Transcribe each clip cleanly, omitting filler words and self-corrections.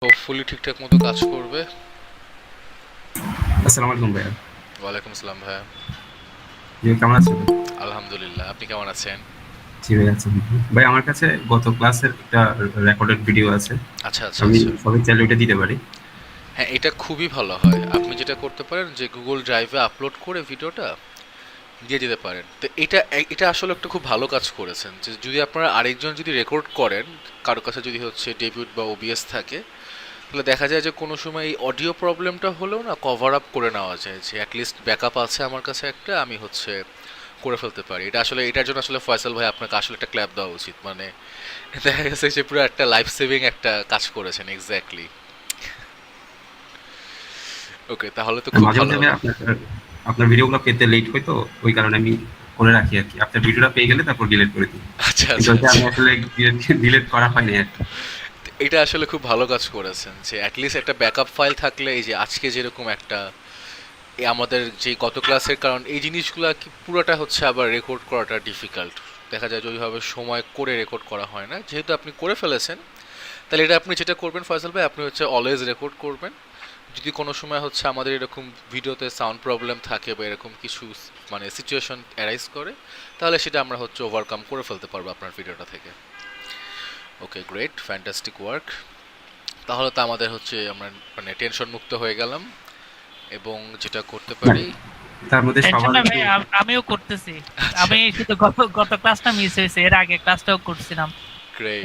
Hopefully ঠিকঠাক মতো কাজ করবে। আসসালামু আলাইকুম ভাইয়া। ওয়ালাইকুম আসসালাম ভাইয়া। জি, কেমন আছেন? আলহামদুলিল্লাহ, আপনি কেমন আছেন? জি ভাই, আছেন? ভাই, আমার কাছে গত ক্লাসের একটা রেকর্ডেড ভিডিও আছে। আচ্ছা আচ্ছা আমি আচ্ছা। সবাই চাইলে ওইটা দিতে পারি। হ্যাঁ, এটা খুবই ভালো হয়। আপনি যেটা করতে পারেন যে গুগল ড্রাইভে আপলোড করে ভিডিওটা দিয়ে দিতে পারেন। তো এটা আসলে একটা খুব ভালো কাজ করেছেন যে যদি আপনারা আরেকজন যদি রেকর্ড করেন, কারো কাছে যদি হচ্ছে ডেবিউট বা ওবিএস থাকে, তাহলে দেখা যায় যে কোনো সময় এই অডিও প্রবলেমটা হলেও না কভার আপ করে নেওয়া যায়, যে অ্যাটলিস্ট ব্যাকআপ আছে আমার কাছে একটা, আমি হচ্ছে করে ফেলতে পারি। এটা আসলে এটার জন্য আসলে ফয়সাল ভাই আপনাকে আসলে একটা ক্ল্যাপ দেওয়া উচিত। মানে দেখা গেছে যে পুরো একটা লাইফ সেভিং একটা কাজ করেছেন এক্স্যাক্টলি। ওকে, তাহলে তো আর খুব মাঝে ভালো মাঝে আমি হলো। আপনার আপনার ভিডিওগুলো পেতে লেট হয়, তো ওই কারণে আমি করে রাখি আর কি। আপনার ভিডিওটা পেয়ে গেলে তারপর ডিলিট করে দিই। আচ্ছা কিন্তু আচ্ছা ওইটা আচ্ছা। আমি আসলে ডিলিট করা হয়নি আর কি। এটা আসলে খুব ভালো কাজ করেছেন যে অ্যাটলিস্ট একটা ব্যাকআপ ফাইল থাকলে, এই যে আজকে যেরকম একটা এই আমাদের যে গত ক্লাসের, কারণ এই জিনিসগুলো কি পুরোটা হচ্ছে আবার রেকর্ড করাটা ডিফিকাল্ট। দেখা যায় যে ওইভাবে সময় করে রেকর্ড করা হয় না। যেহেতু আপনি করে ফেলেছেন, তাহলে এটা আপনি যেটা করবেন ফয়সাল ভাই, আপনি হচ্ছে অলওয়েজ রেকর্ড করবেন। যদি কোনো সময় হচ্ছে আমাদের এরকম ভিডিওতে সাউন্ড প্রবলেম থাকে বা এরকম কিছু মানে সিচুয়েশন অ্যারাইজ করে, তাহলে সেটা আমরা হচ্ছে ওভারকাম করে ফেলতে পারবো আপনার ভিডিওটা থেকে। ওকে, গ্রেট, ফ্যান্টাস্টিক ওয়ার্ক। তাহলে তো আমাদের হচ্ছে আমরা মানে টেনশন মুক্ত হয়ে গেলাম, এবং যেটা করতে না, পারি। তার মধ্যে টেনশন সবার না একটু ভাই, আমিও করতেছি। আচ্ছা। আমি শুধু গত গত ক্লাসটা মিস হয়েছে, এর আগে ক্লাসটাও করছিলাম। ওই গ্রেট।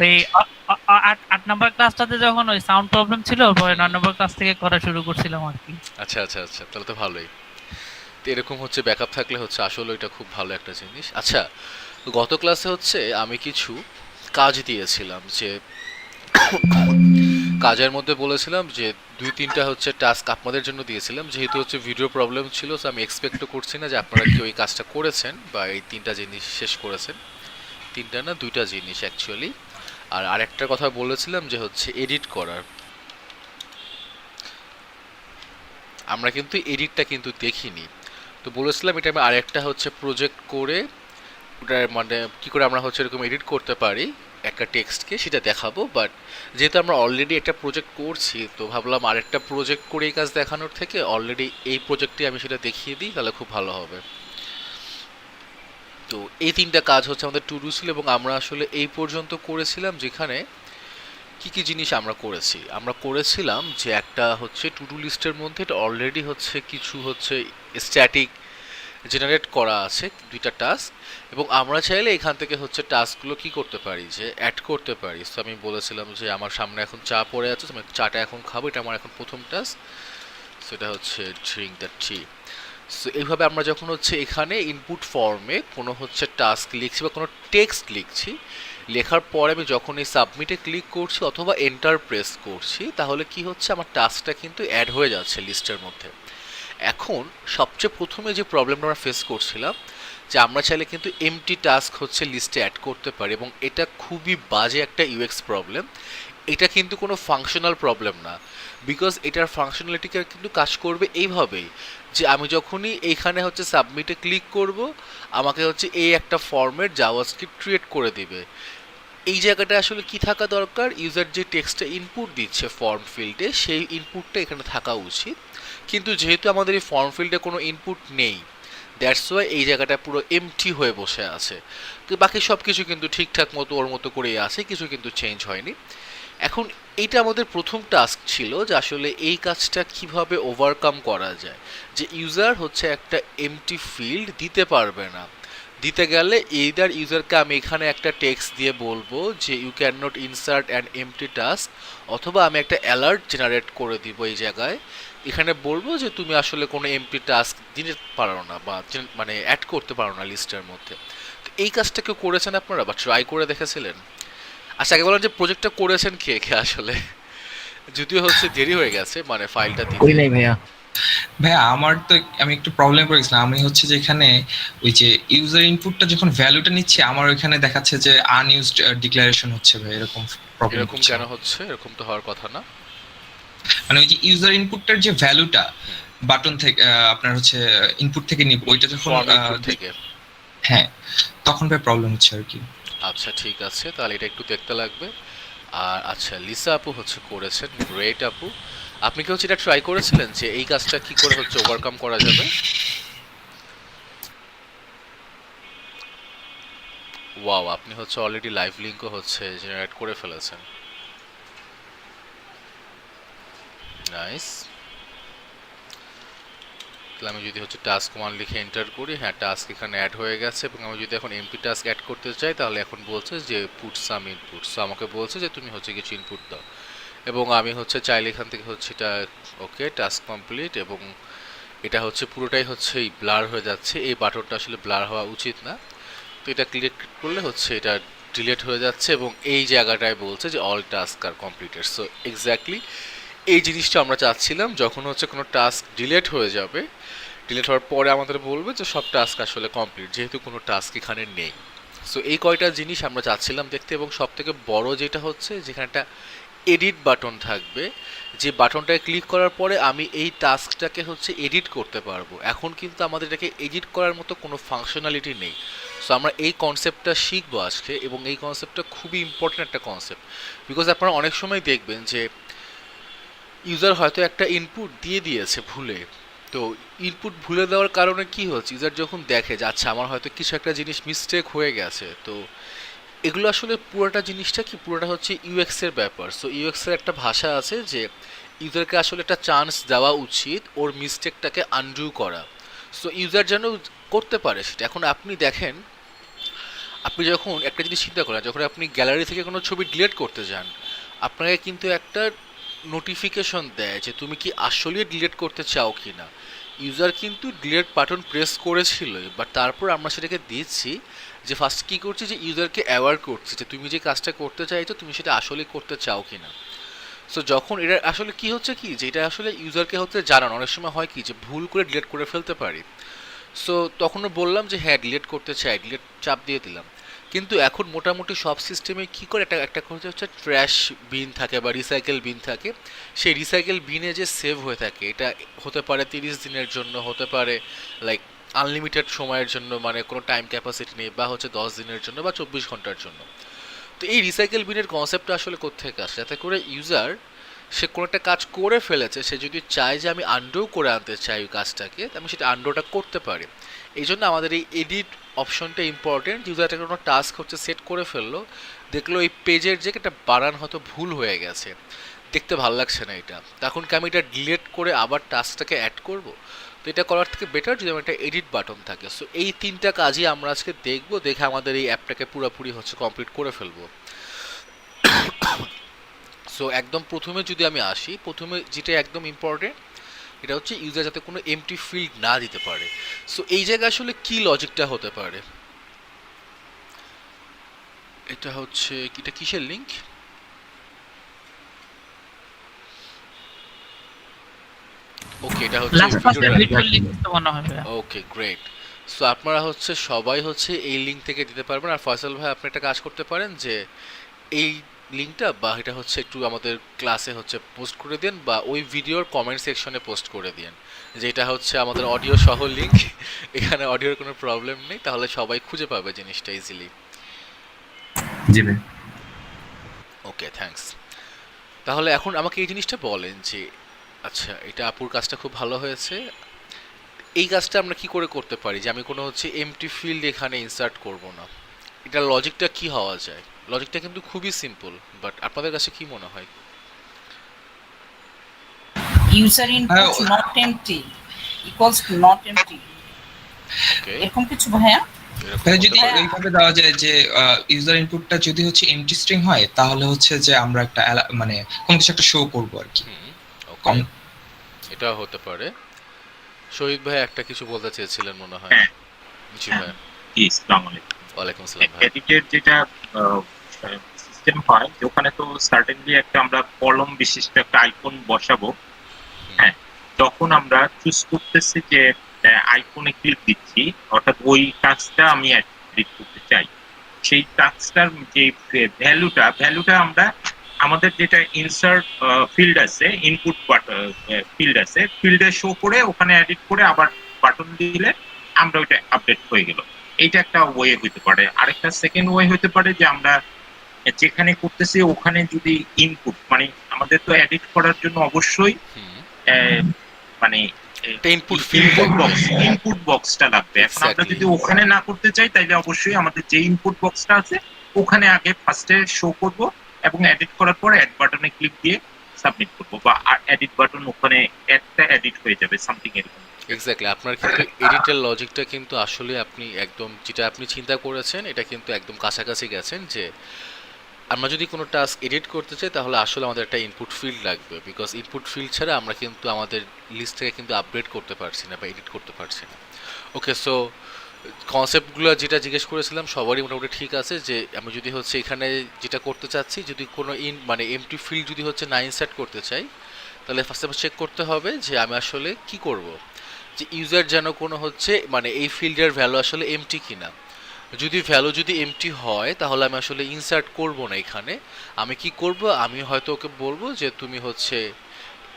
আট নাম্বার ক্লাসটাতে যখন ওই সাউন্ড প্রবলেম ছিল, পরে 9 নম্বর ক্লাস থেকে করা শুরু করছিলাম আর কি। আচ্ছা আচ্ছা আচ্ছা, তাহলে তো ভালোই। তো এরকম হচ্ছে ব্যাকআপ থাকলে হচ্ছে আসলে এটা খুব ভালো একটা জিনিস। আচ্ছা, গত ক্লাসে হচ্ছে আমি কিছু কাজ দিয়েছিলাম, যে কাজের মধ্যে বলেছিলাম যে দুই তিনটা হচ্ছে টাস্ক আপনাদের জন্য দিয়েছিলাম। যেহেতু হচ্ছে ভিডিও প্রবলেম ছিল, তো আমি এক্সপেক্টও করছি না যে আপনারা কি ওই কাজটা করেছেন বা এই তিনটা জিনিস শেষ করেছেন। তিনটা না, দুইটা জিনিস অ্যাকচুয়ালি। আর আরেকটা কথা বলেছিলাম যে হচ্ছে এডিট করার। আমরা কিন্তু এডিটটা কিন্তু দেখিনি। তো বলেছিলাম এটা আমি আরেকটা হচ্ছে প্রজেক্ট করে ওটা মানে কি করে আমরা হচ্ছে এরকম এডিট করতে পারি একটা টেক্সটকে, সেটা দেখাবো। বাট যেহেতু আমরা অলরেডি একটা প্রজেক্ট করছি, তো ভাবলাম আরেকটা প্রজেক্ট করে এই কাজ দেখানোর থেকে অলরেডি এই প্রজেক্টে আমি সেটা দেখিয়ে দিই, তাহলে খুব ভালো হবে। তো এই তিনটা কাজ হচ্ছে আমাদের টু ডু ছিল, এবং আমরা আসলে এই পর্যন্ত করেছিলাম যেখানে কি কি জিনিস আমরা করেছি। আমরা করেছিলাম যে একটা হচ্ছে টু ডু লিস্টের মধ্যে এটা অলরেডি হচ্ছে কিছু হচ্ছে স্ট্যাটিক জেনারেট করা আছে দুইটা টাস্ক, এবং আমরা চাইলে এখান থেকে হচ্ছে টাস্কগুলো কি করতে পারি, যে অ্যাড করতে পারি। তো আমি বলেছিলাম যে আমার সামনে এখন চা পড়ে আছে, তো আমি চাটা এখন খাবো, এটা আমার এখন প্রথম টাস্ক। সেটা হচ্ছে ড্রিঙ্ক দ্য টি। সো এইভাবে আমরা যখন হচ্ছে এখানে ইনপুট ফর্মে কোনো হচ্ছে টাস্ক লিখছি বা কোনো টেক্সট লিখছি, লেখার পরে আমি যখন এই সাবমিটে ক্লিক করছি অথবা এন্টার প্রেস করছি, তাহলে কি হচ্ছে আমার টাস্কটা কিন্তু অ্যাড হয়ে যাচ্ছে লিস্টের মধ্যে। এখন সবচেয়ে প্রথমে যে প্রবলেমটা আমরা ফেস করছিলাম, যে আমরা চাইলে কিন্তু এমটি টাস্ক হচ্ছে লিস্টে অ্যাড করতে পারি, এবং এটা খুবই বাজে একটা ইউএক্স প্রবলেম। এটা কিন্তু কোনো ফাংশনাল প্রবলেম না, বিকজ এটার ফাংশনালিটিকে কিন্তু কাজ করবে এইভাবেই, যে আমি যখনই এইখানে হচ্ছে সাবমিটে ক্লিক করব, আমাকে হচ্ছে এই একটা ফর্মের জাভাস্ক্রিপ্ট ক্রিয়েট করে দিবে। এই জায়গাটা আসলে কি থাকা দরকার, ইউজার যে টেক্সটটা ইনপুট দিচ্ছে ফর্ম ফিল্ডে, সেই ইনপুটটা এখানে থাকা উচিত। কিন্তু যেহেতু আমাদের এই ফর্ম ফিল্ডে কোনো ইনপুট নেই, দ্যাটস ওয়াই এই জায়গাটা পুরো এমটি হয়ে বসে আছে। তো বাকি সব কিছু কিন্তু ঠিকঠাক মতো ওর মতো করেই আছে, কিছু কিন্তু চেঞ্জ হয়নি। এখন এইটা আমাদের প্রথম টাস্ক ছিল, যে আসলে এই কাজটা কিভাবে ওভারকাম করা যায়, যে ইউজার হচ্ছে একটা এমটি ফিল্ড দিতে পারবে না। দিতে গেলে এইদার ইউজারকে আমি এখানে একটা টেক্সট দিয়ে বলবো যে you can not insert an empty task, অথবা আমি একটা অ্যালার্ট জেনারেট করে দিব এই জায়গায়, এখানে বলবো যে তুমি আসলে কোনো এমটি টাস্ক দিতে পারো না বা মানে অ্যাড করতে পারো না লিস্টের মধ্যে। তো এই কাজটা কেউ করেছেন আপনারা বা ট্রাই করে দেখেছিলেন? আচ্ছা, আগে বলেন যে প্রজেক্টটা করেছেন কে কে আসলে, যদিও হচ্ছে দেরি হয়ে গেছে মানে ফাইলটা করি দিতে। নাই ভাইয়া। ভাইয়া আমার তো আমি একটু প্রবলেম পড়ে গেছিলাম। আমি হচ্ছে যে এখানে ওই যে ইউজার ইনপুটটা যখন ভ্যালুটা নিচ্ছে, আমার ওইখানে দেখাচ্ছে যে আনইউজড ডিক্লারেশন হচ্ছে ভাই, এরকম প্রবলেম এরকম হচ্ছে। কেন হচ্ছে? এরকম তো হওয়ার কথা না। মানে ওই যে ইউজার ইনপুটটার যে ভ্যালুটা হুম। বাটন থেকে আপনার হচ্ছে ইনপুট থেকে নিব, ওইটা যখন ফর্ম ইনপুট থেকে। হ্যাঁ, তখন ভাই প্রবলেম হচ্ছে আর কি। আচ্ছা ঠিক আছে, তাহলে এটা একটু দেখতে লাগবে। আর আচ্ছা লিসা আপু হচ্ছে করেছেন, গ্রেট আপু। আপনি কি হচ্ছে এটা ট্রাই করেছিলেন যে এই কাজটা কি করে হচ্ছে ওভারকাম করা যাবে? ওয়াও, আপনি হচ্ছে অলরেডি লাইভ লিঙ্কও হচ্ছে জেনারেট করে ফেলেছেন, নাইস। তাহলে আমি যদি হচ্ছে টাস্ক 1 লিখে এন্টার করি, হ্যাঁ টাস্ক এখানে অ্যাড হয়ে গেছে। এবং আমি যদি এখন এমপি টাস্ক অ্যাড করতে চাই তাহলে এখন বলছে যে পুট সাম ইনপুট, সো আমাকে বলছে যে তুমি হচ্ছে কিছু ইনপুট দাও, এবং আমি হচ্ছে চাইলে এখান থেকে হচ্ছে এটা ওকে টাস্ক কমপ্লিট। এবং এটা হচ্ছে পুরোটাই হচ্ছে এই ব্লার হয়ে যাচ্ছে, এই বাটনটা আসলে ব্লার হওয়া উচিত না, তো এটা ক্লিক করলে হচ্ছে এটা ডিলিট হয়ে যাচ্ছে এবং এই জায়গাটায় বলছে যে অল টাস্ক আর কমপ্লিটেড। সো এক্স্যাক্টলি এই জিনিসটা আমরা চাচ্ছিলাম, যখন হচ্ছে কোনো টাস্ক ডিলিট হয়ে যাবে, ডিলিট হওয়ার পরে আমাদের বলবে যে সব টাস্ক আসলে কমপ্লিট, যেহেতু কোনো টাস্ক এখানে নেই। সো এই কয়টা জিনিস আমরা চাচ্ছিলাম দেখতে। এবং সব থেকে বড় যেটা হচ্ছে যেখানে একটা এডিট বাটন থাকবে, যে বাটনটায় ক্লিক করার পরে আমি এই টাস্কটাকে হচ্ছে এডিট করতে পারবো। এখন কিন্তু আমাদের এটাকে এডিট করার মতো কোনো ফাংশনালিটি নেই। সো আমরা এই কনসেপ্টটা শিখবো আজকে, এবং এই কনসেপ্টটা খুবই ইম্পর্টেন্ট একটা কনসেপ্ট। বিকজ আপনারা অনেক সময় দেখবেন যে ইউজার হয়তো একটা ইনপুট দিয়ে দিয়েছে ভুলে, তো ইনপুট ভুলে দেওয়ার কারণে কি হচ্ছে, ইউজার যখন দেখে যে আচ্ছা আমার হয়তো কিছু একটা জিনিস মিস্টেক হয়ে গেছে, তো এগুলো আসলে পুরোটা জিনিসটা কি, পুরোটা হচ্ছে ইউএক্স এর ব্যাপার। সো ইউএক্স এর একটা ভাষা আছে যে ইউজারকে আসলে একটা চান্স দেওয়া উচিত ওর মিস্টেকটাকে আনডু করা, সো ইউজার যেন করতে পারে সেটা। এখন আপনি দেখেন, আপনি যখন একটা জিনিস চিন্তা করেন, যখন আপনি গ্যালারি থেকে কোনো ছবি ডিলিট করতে যান, আপনাকে কিন্তু একটা নোটিফিকেশন দেয় যে তুমি কি আসলে ডিলিট করতে চাও কি না। ইউজার কিন্তু ডিলিট বাটন প্রেস করেছিল, বাট তারপর আমরা সেটাকে দিচ্ছি যে ফার্স্ট কী করছি, যে ইউজারকে অ্যাওয়ার করছি যে তুমি যে কাজটা করতে চাইছো তুমি সেটা আসলে করতে চাও কি না। সো যখন এটা আসলে কি হচ্ছে কি, যে এটা আসলে ইউজারকে হচ্ছে জানানো, অনেক সময় হয় কি যে ভুল করে ডিলিট করে ফেলতে পারি। সো তখনও বললাম যে হ্যাঁ ডিলিট করতে চাই, ডিলিট চাপ দিয়ে দিলাম। কিন্তু এখন মোটামুটি সব সিস্টেমে কী করে একটা একটা হচ্ছে ট্র্যাশ বিন থাকে বা রিসাইকেল বিন থাকে, সেই রিসাইকেল বিনে যে সেভ হয়ে থাকে, এটা হতে পারে 30 দিনের জন্য, হতে পারে লাইক আনলিমিটেড সময়ের জন্য, মানে কোনো টাইম ক্যাপাসিটি নেই, বা হচ্ছে 10 দিনের জন্য বা 24 ঘন্টার জন্য। তো এই রিসাইকেল বিনের কনসেপ্টটা আসলে কোত্থেকে আসে, যাতে করে ইউজার সে কোনো একটা কাজ করে ফেলেছে, সে যদি চায় যে আমি আন্ডো করে আনতে চাই ওই কাজটাকে, আমি সেটা আন্ডোটা করতে পারি। এই জন্য আমাদের এই এডিট অপশনটা ইম্পর্টেন্ট। ইউজারটা কোনো টাস্ক হচ্ছে সেট করে ফেললো, দেখলো এই পেজের যে একটা বানান হয়তো ভুল হয়ে গেছে, দেখতে ভালো লাগছে না এটা, তখন কি আমি এটা ডিলিট করে আবার টাস্কটাকে অ্যাড করব? তো এটা করার থেকে বেটার যদি আমার একটা এডিট বাটন থাকে। সো এই তিনটা কাজই আমরা আজকে দেখবো, দেখে আমাদের এই অ্যাপটাকে পুরোপুরি হচ্ছে কমপ্লিট করে ফেলবো। সো একদম প্রথমে যদি আমি আসি, প্রথমে যেটা একদম ইম্পর্টেন্ট, এটা হচ্ছে ইউজার যাতে কোনো এমটি ফিল্ড না দিতে পারে। সো এই জায়গায় আসলে কি লজিকটা হতে পারে, এটা হচ্ছে এটা কিসের লিঙ্ক? ওকে, এটা হচ্ছে লাস্ট ফার্স্টে ভিডিওর ভিডিও লিংক তো মনে হবে। Okay great. সো আপনারা হচ্ছে সবাই হচ্ছে এই লিঙ্ক থেকে দিতে পারবেন। আর ফয়সাল ভাই আপনি একটা কাজ করতে পারেন যে এই লিঙ্কটা বা এটা হচ্ছে একটু আমাদের ক্লাসে হচ্ছে পোস্ট করে দিন, বা ওই ভিডিওর কমেন্ট সেকশনে পোস্ট করে দিন, যেটা হচ্ছে আমাদের অডিও সহ লিঙ্ক, এখানে অডিওর কোনো প্রবলেম নেই, তাহলে সবাই খুঁজে পাবে জিনিসটা ইজিলি। জি ভাই। Okay thanks. তাহলে এখন আমাকে এই জিনিসটা বলেন যে আচ্ছা এটা আপুর কাজটা খুব ভালো হয়েছে, এই কাজটা আমরা কি করে করতে পারি যে আমি কোনো হচ্ছে এমটি ফিল্ড এখানে ইনসার্ট করব না, এটা লজিকটা কি হওয়া যায়? লজিকটা কিন্তু খুবই সিম্পল, বাট আপনাদের কাছে কি মনে হয়? user input not empty equals to not empty ওকে, এরকম কিছু ভাইয়া? যদি এইভাবে দেওয়া যায় যে ইউজার ইনপুটটা যদি হচ্ছে এমটি স্ট্রিং হয়, তাহলে হচ্ছে যে আমরা একটা মানে কোনো কিছু একটা শো করব আর কি। ওকে, এটাও হতে পারে। শহীদ ভাই একটা কিছু বলতে চেয়েছিলেন মনে হয়। জি ভাই। জি, আসসালামু আলাইকুম। ওয়ালাইকুম আসসালাম ভাই। এডিটের যেটা সিস্টেম হয়, যে ওখানে তো সার্টেনলি একটা আমরা কলম বিশিষ্ট একটা আইকন বসাবো। হ্যাঁ, তখন আমরা চুজ করতেছি যে আইকনে ক্লিক দিচ্ছি, অর্থাৎ ওই কাজটা আমি এডিট করতে চাই। সেই কাজটার যে ভ্যালুটা আমরা আমাদের যেটা ইনসার্ট ফিল্ড আছে, ইনপুট ফিল্ড আছে, ফিল্ডে শো করে ওখানে এডিট করে আবার বাটন দিলে আমরা ওইটা আপডেট হয়ে গেল। এইটা একটা ওয়ে হইতে পারে। আরেকটা সেকেন্ড ওয়ে হইতে পারে যে আমরা যেখানে করতেছি ওখানে যদি ইনপুট মানে আমাদের তো এডিট করার জন্য অবশ্যই হুম, আহ, মানে একটা ইনপুট ফিল্ড ইনপুট বক্সটা লাগবে। এখন আমরা এক্স্যাক্টলি। যদি ওখানে না করতে চাই তাইলে অবশ্যই আমাদের যে ইনপুট বক্সটা আছে ওখানে আগে ফার্স্টে শো করব এবং এডিট করার পর অ্যাড বাটনে ক্লিক দিয়ে সাবমিট করব বা এডিট বাটন ওখানে একটা এডিট হয়ে যাবে সামথিং এরকম। এক্স্যাক্টলি, আপনার কিন্তু এডিটের লজিকটা কিন্তু আসলে আপনি একদম যেটা আপনি চিন্তা করেছেন এটা কিন্তু একদম কাছাকাছি গেছেন, যে আমরা যদি কোনো টাস্ক এডিট করতে চাই তাহলে আসলে আমাদের একটা ইনপুট ফিল্ড লাগবে, বিকজ ইনপুট ফিল্ড ছাড়া আমরা কিন্তু আমাদের লিস্ট থেকে কিন্তু আপডেট করতে পারছি না বা এডিট করতে পারছি না। ওকে, সো কনসেপ্টগুলো যেটা জিজ্ঞেস করেছিলাম সবারই মোটামুটি ঠিক আছে, যে আমি যদি হচ্ছে এখানে যেটা করতে চাচ্ছি, যদি কোনো মানে এমটি ফিল্ড যদি হচ্ছে না ইনসার্ট করতে চাই, তাহলে ফার্স্ট অফ চেক করতে হবে যে আমি আসলে কি করব, যে ইউজার যেন কোনো হচ্ছে মানে এই ফিল্ডের ভ্যালু আসলে এমটি কিনা। যদি ভ্যালু যদি এমটি হয় তাহলে আমি আসলে ইনসার্ট করব না এখানে। আমি কি করব, আমি হয়তো ওকে বলবো যে তুমি হচ্ছে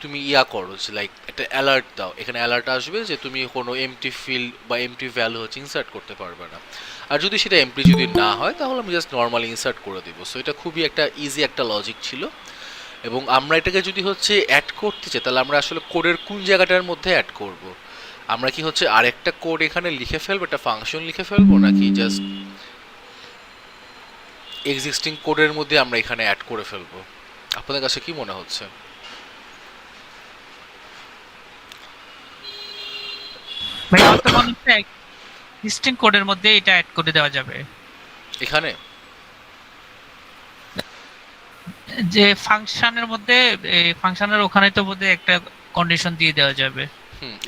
তুমি ইয়া করো, যে লাইক একটা অ্যালার্ট দাও, এখানে অ্যালার্ট আসবে যে তুমি কোনো এমটি ফিল্ড বা এমটি ভ্যালু হচ্ছে ইনসার্ট করতে পারবে না। আর যদি সেটা এমটি যদি না হয় তাহলে আমি জাস্ট নর্মালি ইনসার্ট করে দেবো। সো এটা খুবই একটা ইজি একটা লজিক ছিল। এবং আমরা এটাকে যদি হচ্ছে অ্যাড করতে চাই তাহলে আমরা আসলে কোডের কোন জায়গাটার মধ্যে অ্যাড করব, আমরা কি হচ্ছে আরেকটা কোড এখানে লিখে ফেলবো, একটা ফাংশন লিখে ফেলবো, নাকি জাস্ট এক্সিস্টিং কোডের মধ্যে আমরা এখানে অ্যাড করে ফেলবো? আপনাদের কাছে কি মনে হচ্ছে? ভাই আমার তো মনে হচ্ছে এক্সিস্টিং কোডের মধ্যে এটা অ্যাড করে দেওয়া যাবে, এখানে যে ফাংশনের মধ্যে ফাংশনের ওখানে তো বোধহয় একটা কন্ডিশন দিয়ে দেওয়া যাবে।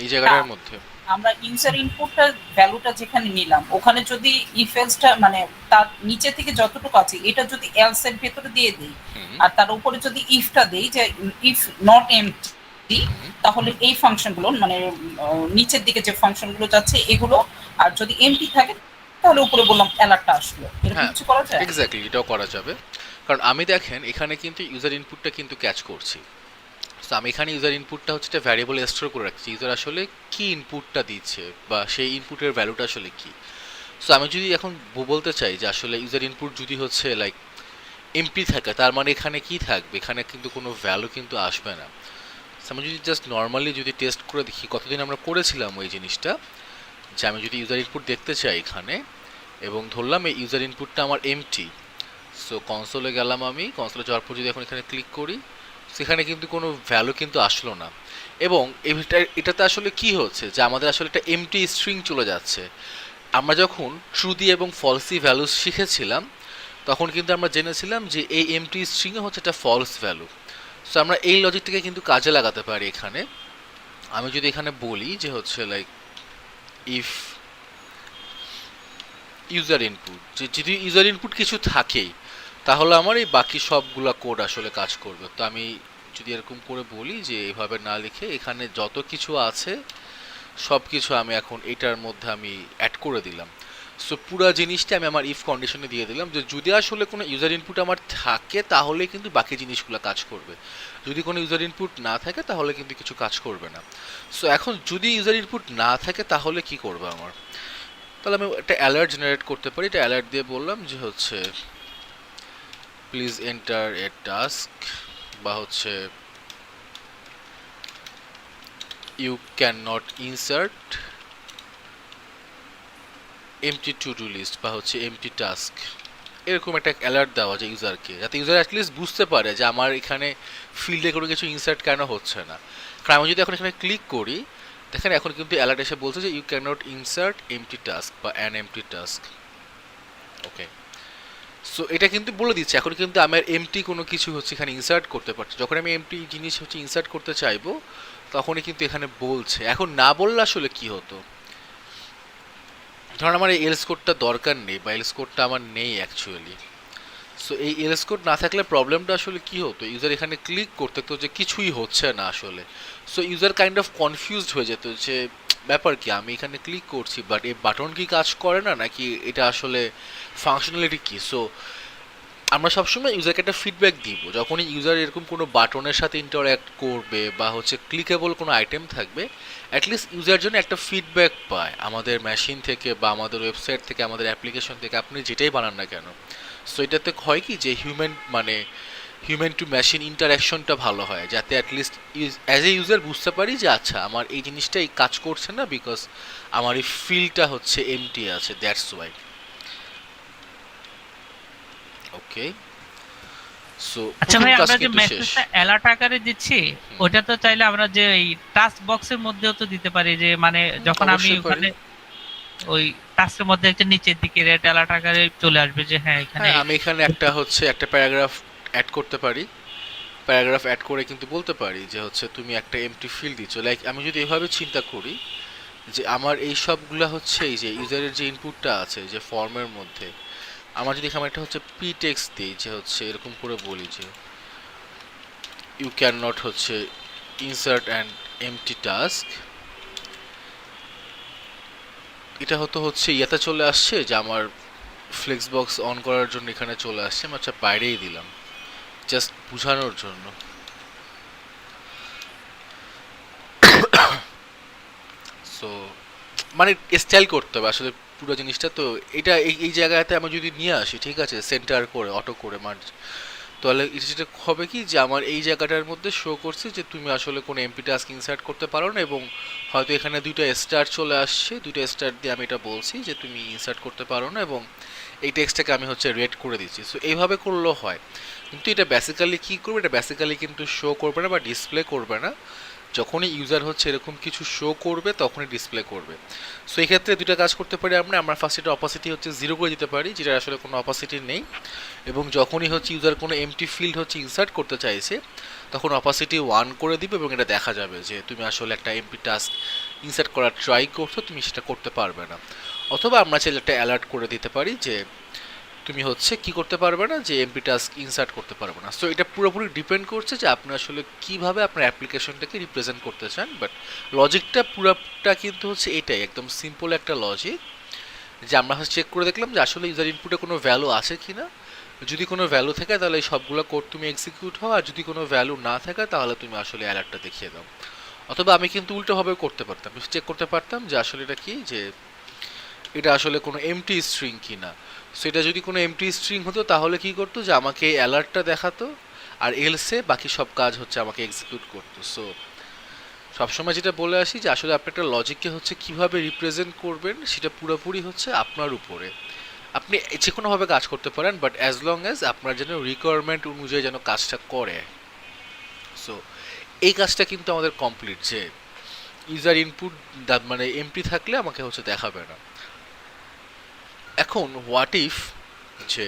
এই জায়গাটার মধ্যে আমরা ইউজার ইনপুটটা ভ্যালুটা যেখানে নিলাম ওখানে যদি ইফ এলসটা মানে তার নিচে থেকে যতটুকু আছে এটা যদি এলস এর ভেতরে দিয়ে দিই আর তার উপরে যদি ইফটা দেই যে ইফ নট এমটি, তাহলে এই ফাংশনগুলো মানে নিচের দিকে যে ফাংশনগুলো যাচ্ছে এগুলো, আর যদি এমটি থাকে তাহলে উপরে বললাম অ্যালার্টটা আসলো, এরকম হ্যাঁ, কিছু করা যায়। এক্স্যাক্টলি, এটাও করা যাবে। কারণ আমি দেখেন এখানে কিন্তু ইউজার ইনপুটটা কিন্তু ক্যাচ করছি। তো আমি এখানে ইউজার ইনপুটটা হচ্ছে একটা ভ্যারিয়েবল স্টোর করে রাখছি, ইউজার আসলে কি ইনপুটটা দিচ্ছে বা সেই ইনপুটের ভ্যালুটা আসলে কি। সো আমি যদি এখন বলতে চাই যে আসলে ইউজার ইনপুট যদি হচ্ছে লাইক এমপি থাকে, তার মানে এখানে কি থাকবে, এখানে কিন্তু কোনো ভ্যালু কিন্তু আসবে না। So আমি যদি জাস্ট নর্মালি যদি টেস্ট করে দেখি, কতদিন আমরা করেছিলাম ওই জিনিসটা, যে আমি যদি ইউজার ইনপুট দেখতে চাই এখানে এবং ধরলাম এই ইউজার ইনপুটটা আমার এমটি। সো কনসোলে গেলাম, আমি কনসোলে যাওয়ার পর যদি এখন এখানে ক্লিক করি, সেখানে কিন্তু কোনো ভ্যালু কিন্তু আসলো না। এবং এটাতে আসলে কি হচ্ছে, যে আমাদের আসলে একটা এমটি স্ট্রিং চলে যাচ্ছে। আমরা যখন ট্রুদি এবং ফলসি ভ্যালু শিখেছিলাম তখন কিন্তু আমরা জেনেছিলাম যে এই এমটি স্ট্রিংয়ে হচ্ছে একটা ফলস ভ্যালু। সো আমরা এই লজিকটাকে কিন্তু কাজে লাগাতে পারি এখানে। আমি যদি এখানে বলি যে হচ্ছে লাইক ইফ ইউজার ইনপুট, যে যদি ইউজার ইনপুট কিছু থাকেই তাহলে আমার এই বাকি সবগুলা কোড আসলে কাজ করবে। তো আমি যদি এরকম করে বলি যে এইভাবে না লিখে এখানে যত কিছু আছে সব কিছু আমি এখন এটার মধ্যে আমি অ্যাড করে দিলাম। সো পুরো জিনিসটা আমি আমার ইফ কন্ডিশনে দিয়ে দিলাম যে যদি আসলে কোনো ইউজার ইনপুট আমার থাকে তাহলে কিন্তু বাকি জিনিসগুলো কাজ করবে, যদি কোনো ইউজার ইনপুট না থাকে তাহলে কিন্তু কিছু কাজ করবে না। সো এখন যদি ইউজার ইনপুট না থাকে তাহলে কি করবে আমার, তাহলে আমি একটা অ্যালার্ট জেনারেট করতে পারি। এটা অ্যালার্ট দিয়ে বললাম যে হচ্ছে প্লিজ এন্টার এ টাস্ক, বা হচ্ছে you can not insert empty to do list বা হচ্ছে এমটি টাস্ক, এরকম একটা অ্যালার্ট দেওয়া যায় ইউজারকে, যাতে ইউজার অ্যাটলিস্ট বুঝতে পারে যে আমার এখানে ফিল্ডে কোনো কিছু ইনসার্ট কেন হচ্ছে না। কারণ আমি যদি এখন এখানে ক্লিক করি দেখেন এখন কিন্তু অ্যালার্ট এসে বলছে যে you can not insert empty task বা an empty task. Okay, so এটা কিন্তু বলে দিচ্ছে এখন কিন্তু আমার এমটি কোনো কিছু হচ্ছে এখানে ইনসার্ট করতে পারছে। যখন আমি এমটি জিনিস হচ্ছে ইনসার্ট করতে চাইবো তখনই কিন্তু এখানে বলছে। এখন না বললে আসলে কি হতো, ধরুন আমার এই এলস কোডটা দরকার নেই বা এলস কোডটা আমার নেই অ্যাকচুয়ালি। সো এই এলস কোড না থাকলে প্রবলেমটা আসলে কি হতো, ইউজার এখানে ক্লিক করতে তো যে কিছুই হচ্ছে না আসলে। So user kind of confused হয়ে যেত যে ব্যাপার কি, আমি এখানে ক্লিক করছি বাট এই বাটন কি কাজ করে না, নাকি এটা আসলে ফাংশনালিটি কি। সো আমরা সবসময় ইউজারকে একটা ফিডব্যাক দিব যখনই ইউজার এরকম কোনো বাটনের সাথে ইন্টারঅ্যাক্ট করবে বা হচ্ছে ক্লিকেবল কোনো আইটেম থাকবে, অ্যাটলিস্ট ইউজার জন্য একটা ফিডব্যাক পায় আমাদের মেশিন থেকে বা আমাদের ওয়েবসাইট থেকে, আমাদের অ্যাপ্লিকেশন থেকে, আপনি যেটাই বানান না কেন। সো এটাতে হয় কি যে হিউম্যান টু মেশিন ইন্টারাকশনটা ভালো হয়, যাতে অ্যাটলিস্ট অ্যাজ এ ইউজার বুঝতে পারি যে আচ্ছা আমার এই জিনিসটা এই কাজ করছে না, বিকজ আমার এই ফিল্ডটা হচ্ছে এমটি আছে, দ্যাটস ওয়াই। ওকে, সো আচ্ছা প্রথম ভাই, কাজ আমরা যে কিন্তু শেষ। মেসেজটা অ্যালার্ট আকারে দিচ্ছি, ওটা তো চাইলে আমরা যে এই টাস্ক বক্সের মধ্যেও তো দিতে পারি, যে মানে যখন আমি অবশ্যই পারি। ওখানে ওই টাস্কের মধ্যে একটা নিচের দিকে রেড অ্যালার্ট আকারে চলে আসবে যে হ্যাঁ এখানে হ্যাঁ, আমি এখানে একটা প্যারাগ্রাফ অ্যাড করতে পারি। প্যারাগ্রাফ অ্যাড করে কিন্তু বলতে পারি যে হচ্ছে তুমি একটা এমটি ফিল্ড দিচ্ছ। লাইক আমি যদি এভাবে চিন্তা করি যে আমার এই সবগুলা হচ্ছে এই যে ইউজারের যে ইনপুটটা আছে যে ফর্মের মধ্যে, আমার যদি এখানে একটা হচ্ছে পি টেক্সট দিই যে হচ্ছে এরকম করে বলি যে ইউ ক্যান নট হচ্ছে ইনসার্ট অ্যান্ড এমটি টাস্ক, এটা হচ্ছে ইয়াতে চলে আসছে যে আমার ফ্লেক্স বক্স অন করার জন্য এখানে চলে আসছে, আমি আচ্ছা বাইরেই দিলাম জাস্ট বোঝানোর জন্য। সো মানে স্টাইল করতে হবে আসলে পুরো জিনিসটা। তো এটা এই জায়গাতে আমি যদি নিয়ে আসি, ঠিক আছে, সেন্টার করে অটো করে মার্জ, তাহলে যেটা হবে কি যে আমার এই জায়গাটার মধ্যে শো করছে যে তুমি আসলে কোনো এমপি টাস্ক ইনসার্ট করতে পারো না, এবং হয়তো এখানে দুইটা স্টার চলে আসছে, দুইটা স্টার দিয়ে আমি এটা বলছি যে তুমি ইনসার্ট করতে পারো না, এবং এই টেক্সটটাকে আমি হচ্ছে রেড করে দিচ্ছি। সো এইভাবে করলেও হয়, কিন্তু এটা বেসিক্যালি কী করবে, এটা বেসিক্যালি কিন্তু শো করবে না বা ডিসপ্লে করবে না। যখনই ইউজার হচ্ছে এরকম কিছু শো করবে তখনই ডিসপ্লে করবে। সো এই ক্ষেত্রে দুইটা কাজ করতে পারি আমরা ফার্স্ট এটা অপাসিটি হচ্ছে 0 করে দিতে পারি, যেটা আসলে কোনো অপাসিটি নেই, এবং যখনই হচ্ছে ইউজার কোনো এমটি ফিল্ড হচ্ছে ইনসার্ট করতে চাইছে তখন অপাসিটি 1 করে দিবে, এবং এটা দেখা যাবে যে তুমি আসলে একটা এমপি টাস্ক ইনসার্ট করার ট্রাই করছো, তুমি সেটা করতে পারবে না। অথবা আমরা চাইলে একটা অ্যালার্ট করে দিতে পারি যে তুমি হচ্ছে কি করতে পারবে না, যে এমপি টাস্ক ইনসার্ট করতে পারবে না। সো এটা পুরোপুরি ডিপেন্ড করছে যে আপনি আসলে কিভাবে আপনার অ্যাপ্লিকেশনটাকে রিপ্রেজেন্ট করতে চান, বাট লজিকটা পুরোটা কিন্তু হচ্ছে এটাই, একদম সিম্পল একটা লজিক, যে আমরা হচ্ছে চেক করে দেখলাম যে আসলে ইউজার ইনপুটে কোনো ভ্যালু আছে কি না। যদি কোনো ভ্যালু থাকে তাহলে এই সবগুলো কোড তুমি এক্সিকিউট হও, আর যদি কোনো ভ্যালু না থাকে তাহলে তুমি আসলে অ্যালার্টটা দেখিয়ে দাও। অথবা আমি কিন্তু উল্টোভাবে করতে পারতাম, চেক করতে পারতাম যে আসলে এটা কি, যে এটা আসলে কোনো এমটি স্ট্রিং কিনা। সো এটা যদি কোনো এমটি স্ট্রিং হতো তাহলে কি করতো, যে আমাকে অ্যালার্টটা দেখাতো, আর এলসে বাকি সব কাজ হচ্ছে আমাকে এক্সিকিউট করতো। সো সবসময় যেটা বলে আসি যে আসলে আপনি একটা লজিককে হচ্ছে কিভাবে রিপ্রেজেন্ট করবেন সেটা পুরোপুরি হচ্ছে আপনার উপরে। আপনি যে কোনোভাবে কাজ করতে পারেন, বাট অ্যাজ লং অ্যাজ আপনার যেন রিকোয়ারমেন্ট অনুযায়ী যেন কাজটা করে। সো এই কাজটা কিন্তু আমাদের কমপ্লিট, যে ইউজার ইনপুট মানে এমটি থাকলে আমাকে হচ্ছে দেখাবে না। এখন হোয়াট ইফ যে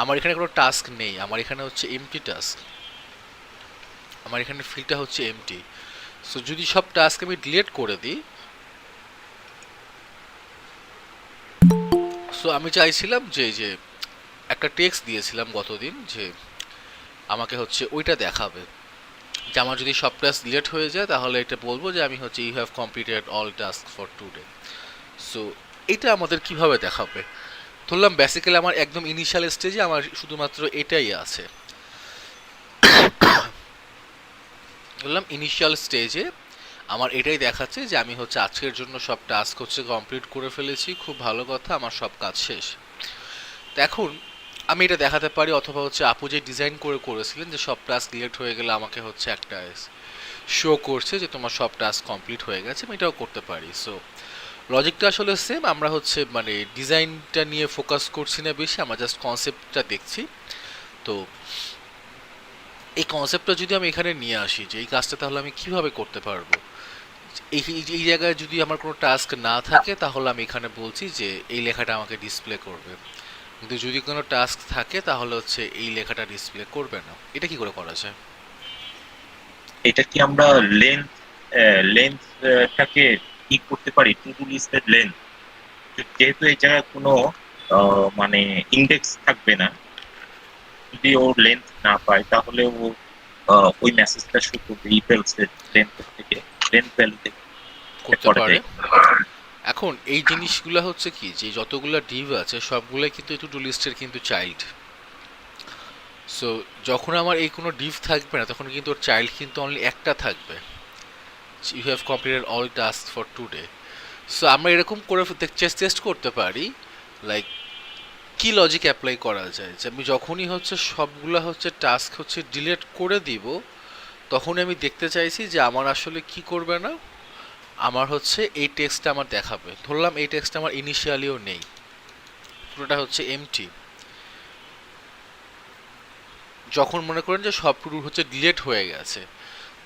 আমার এখানে কোনো টাস্ক নেই, আমার এখানে হচ্ছে এমটি টাস্ক, আমার এখানে ফিল্ডটা হচ্ছে এমটি। সো যদি সব টাস্ক আমি ডিলিট করে দিই, সো আমি চাইছিলাম যে একটা টেক্সট দিয়েছিলাম গতদিন যে আমাকে হচ্ছে ওইটা দেখাবে, যে আমার যদি সব টাস্ক ডিলিট হয়ে যায় তাহলে এটা বলবো যে আমি হচ্ছে you have completed all task for today. So এটা আমাদের কিভাবে দেখাবে, ধরলাম বেসিক্যালি আমার একদম ইনিশিয়াল স্টেজে আমার শুধুমাত্র এটাই আছে, ধরলাম ইনিশিয়াল স্টেজে আমার এটাই দেখাচ্ছে যে আমি হচ্ছে আজকের জন্য সব টাস্ক হচ্ছে কমপ্লিট করে ফেলেছি, খুব ভালো কথা, আমার সব কাজ শেষ। তো এখন আমি এটা দেখাতে পারি, অথবা হচ্ছে আপু যে ডিজাইন করেছিলেন যে সব টাস্ক ডিলিট হয়ে গেলে আমাকে হচ্ছে একটা শো করছে যে তোমার সব টাস্ক কমপ্লিট হয়ে গেছে, আমি এটাও করতে পারি। সো লজিকটা আসলে সেম, আমরা হচ্ছে মানে ডিজাইনটা নিয়ে ফোকাস করছি না বেশি, আমরা জাস্ট কনসেপ্টটা দেখছি। তো এই কনসেপ্টটা যদি আমি এখানে নিয়ে আসি যে এই কাজটা তাহলে আমি কিভাবে করতে পারবো, এই জায়গায় যদি আমার কোনো টাস্ক না থাকে তাহলে আমি এখানে বলছি যে এই লেখাটা আমাকে ডিসপ্লে করবে, কিন্তু যদি কোনো টাস্ক থাকে তাহলে হচ্ছে এই লেখাটা ডিসপ্লে করবে না। এটা কি করে করা যায়? এটা কি আমরা লেন্থটাকে ঠিক করতে পারি, টু ডু লিস্টের লেন্থ, যেহেতু এই জায়গায় কোনো মানে ইন্ডেক্স থাকবে না, যদি ও লেন্থ না পায় তাহলে ও ওই মেসেজটা শো করবে ইফ এলস এর লেন্থ থেকে, লেন্থ ভ্যালু থেকে করতে পারে। এখন এই জিনিসগুলো হচ্ছে কি, যে যতগুলো ডিভ আছে সবগুলো কিন্তু টু ডু লিস্টের কিন্তু চাইল্ড। সো যখন আমার এই কোনো ডিভ থাকবে না তখন কিন্তু ওর চাইল্ড কিন্তু অনলি একটা থাকবে, you have completed all task for today. So আমরা এরকম করে টেস্ট করতে পারি, লাইক কি লজিক অ্যাপ্লাই করা যায় যে আমি যখনই হচ্ছে সবগুলা হচ্ছে টাস্ক হচ্ছে ডিলিট করে দিব, তখন আমি দেখতে চাইছি যে আমার আসলে কি করবে না, আমার হচ্ছে এই টেক্সটটা আমার দেখাবে। ধরলাম এই টেক্সটটা আমার ইনিশিয়ালিও নেই, পুরোটা হচ্ছে এমটি। যখন মনে করেন যে সব পুরো হচ্ছে ডিলিট হয়ে গেছে,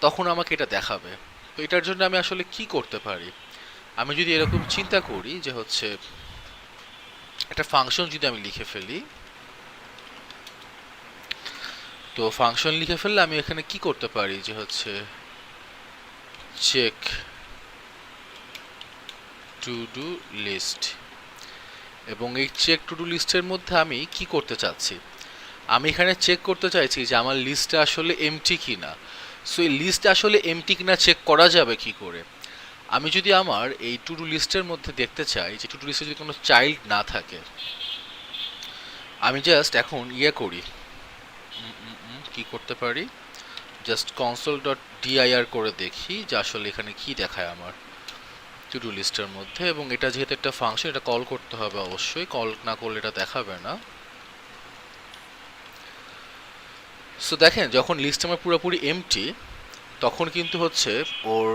তখন আমাকে এটা দেখাবে। তো এটার জন্য আমি আসলে কি করতে পারি? আমি যদি এরকম চিন্তা করি যে হচ্ছে একটা ফাংশন যদি আমি লিখে ফেলি, তো ফাংশন লিখে ফেললে আমি এখানে কি করতে পারি যে হচ্ছে চেক টু ডু লিস্ট, এবং এই চেক টু ডু লিস্টের মধ্যে আমি কি করতে চাচ্ছি, আমি এখানে চেক করতে চাইছি যে আমার লিস্টটা আসলে এমটি কিনা। সো এই লিস্ট আসলে এমটি কিনা চেক করা যাবে কি করে? আমি যদি আমার এই টু ডু লিস্টের মধ্যে দেখতে চাই যে টু ডু লিস্টে যদি কোনো চাইল্ড না থাকে, আমি জাস্ট এখন করি, কি করতে পারি, জাস্ট console.dir করে দেখি যে আসলে এখানে কি দেখায় আমার টু ডু লিস্টের মধ্যে। এবং এটা যেহেতু একটা ফাংশন, এটা কল করতে হবে অবশ্যই, কল না করলে এটা দেখাবে না। সো দেখেন যখন লিস্ট আমার পুরোপুরি এমটি, তখন কিন্তু হচ্ছে ওর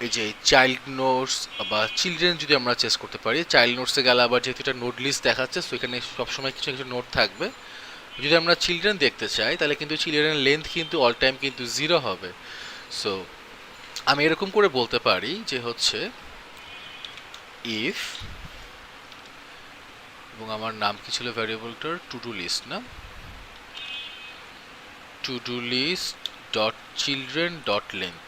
এই যে চাইল্ড নোটস বা চিলড্রেন যদি আমরা চেস করতে পারি, চাইল্ড নোটসে গেলে আবার যেহেতু এটা নোট লিস্ট দেখাচ্ছে, সো এখানে সবসময় কিছু কিছু নোট থাকবে। যদি আমরা চিলড্রেন দেখতে চাই তাহলে কিন্তু চিলড্রেনের লেন্থ কিন্তু অল টাইম কিন্তু 0 হবে। সো আমি এরকম করে বলতে পারি যে হচ্ছে ইফ, এবং আমার নাম কি ছিল ভ্যারিয়েবলটার, টু ডু লিস্ট না, to do list dot children dot length.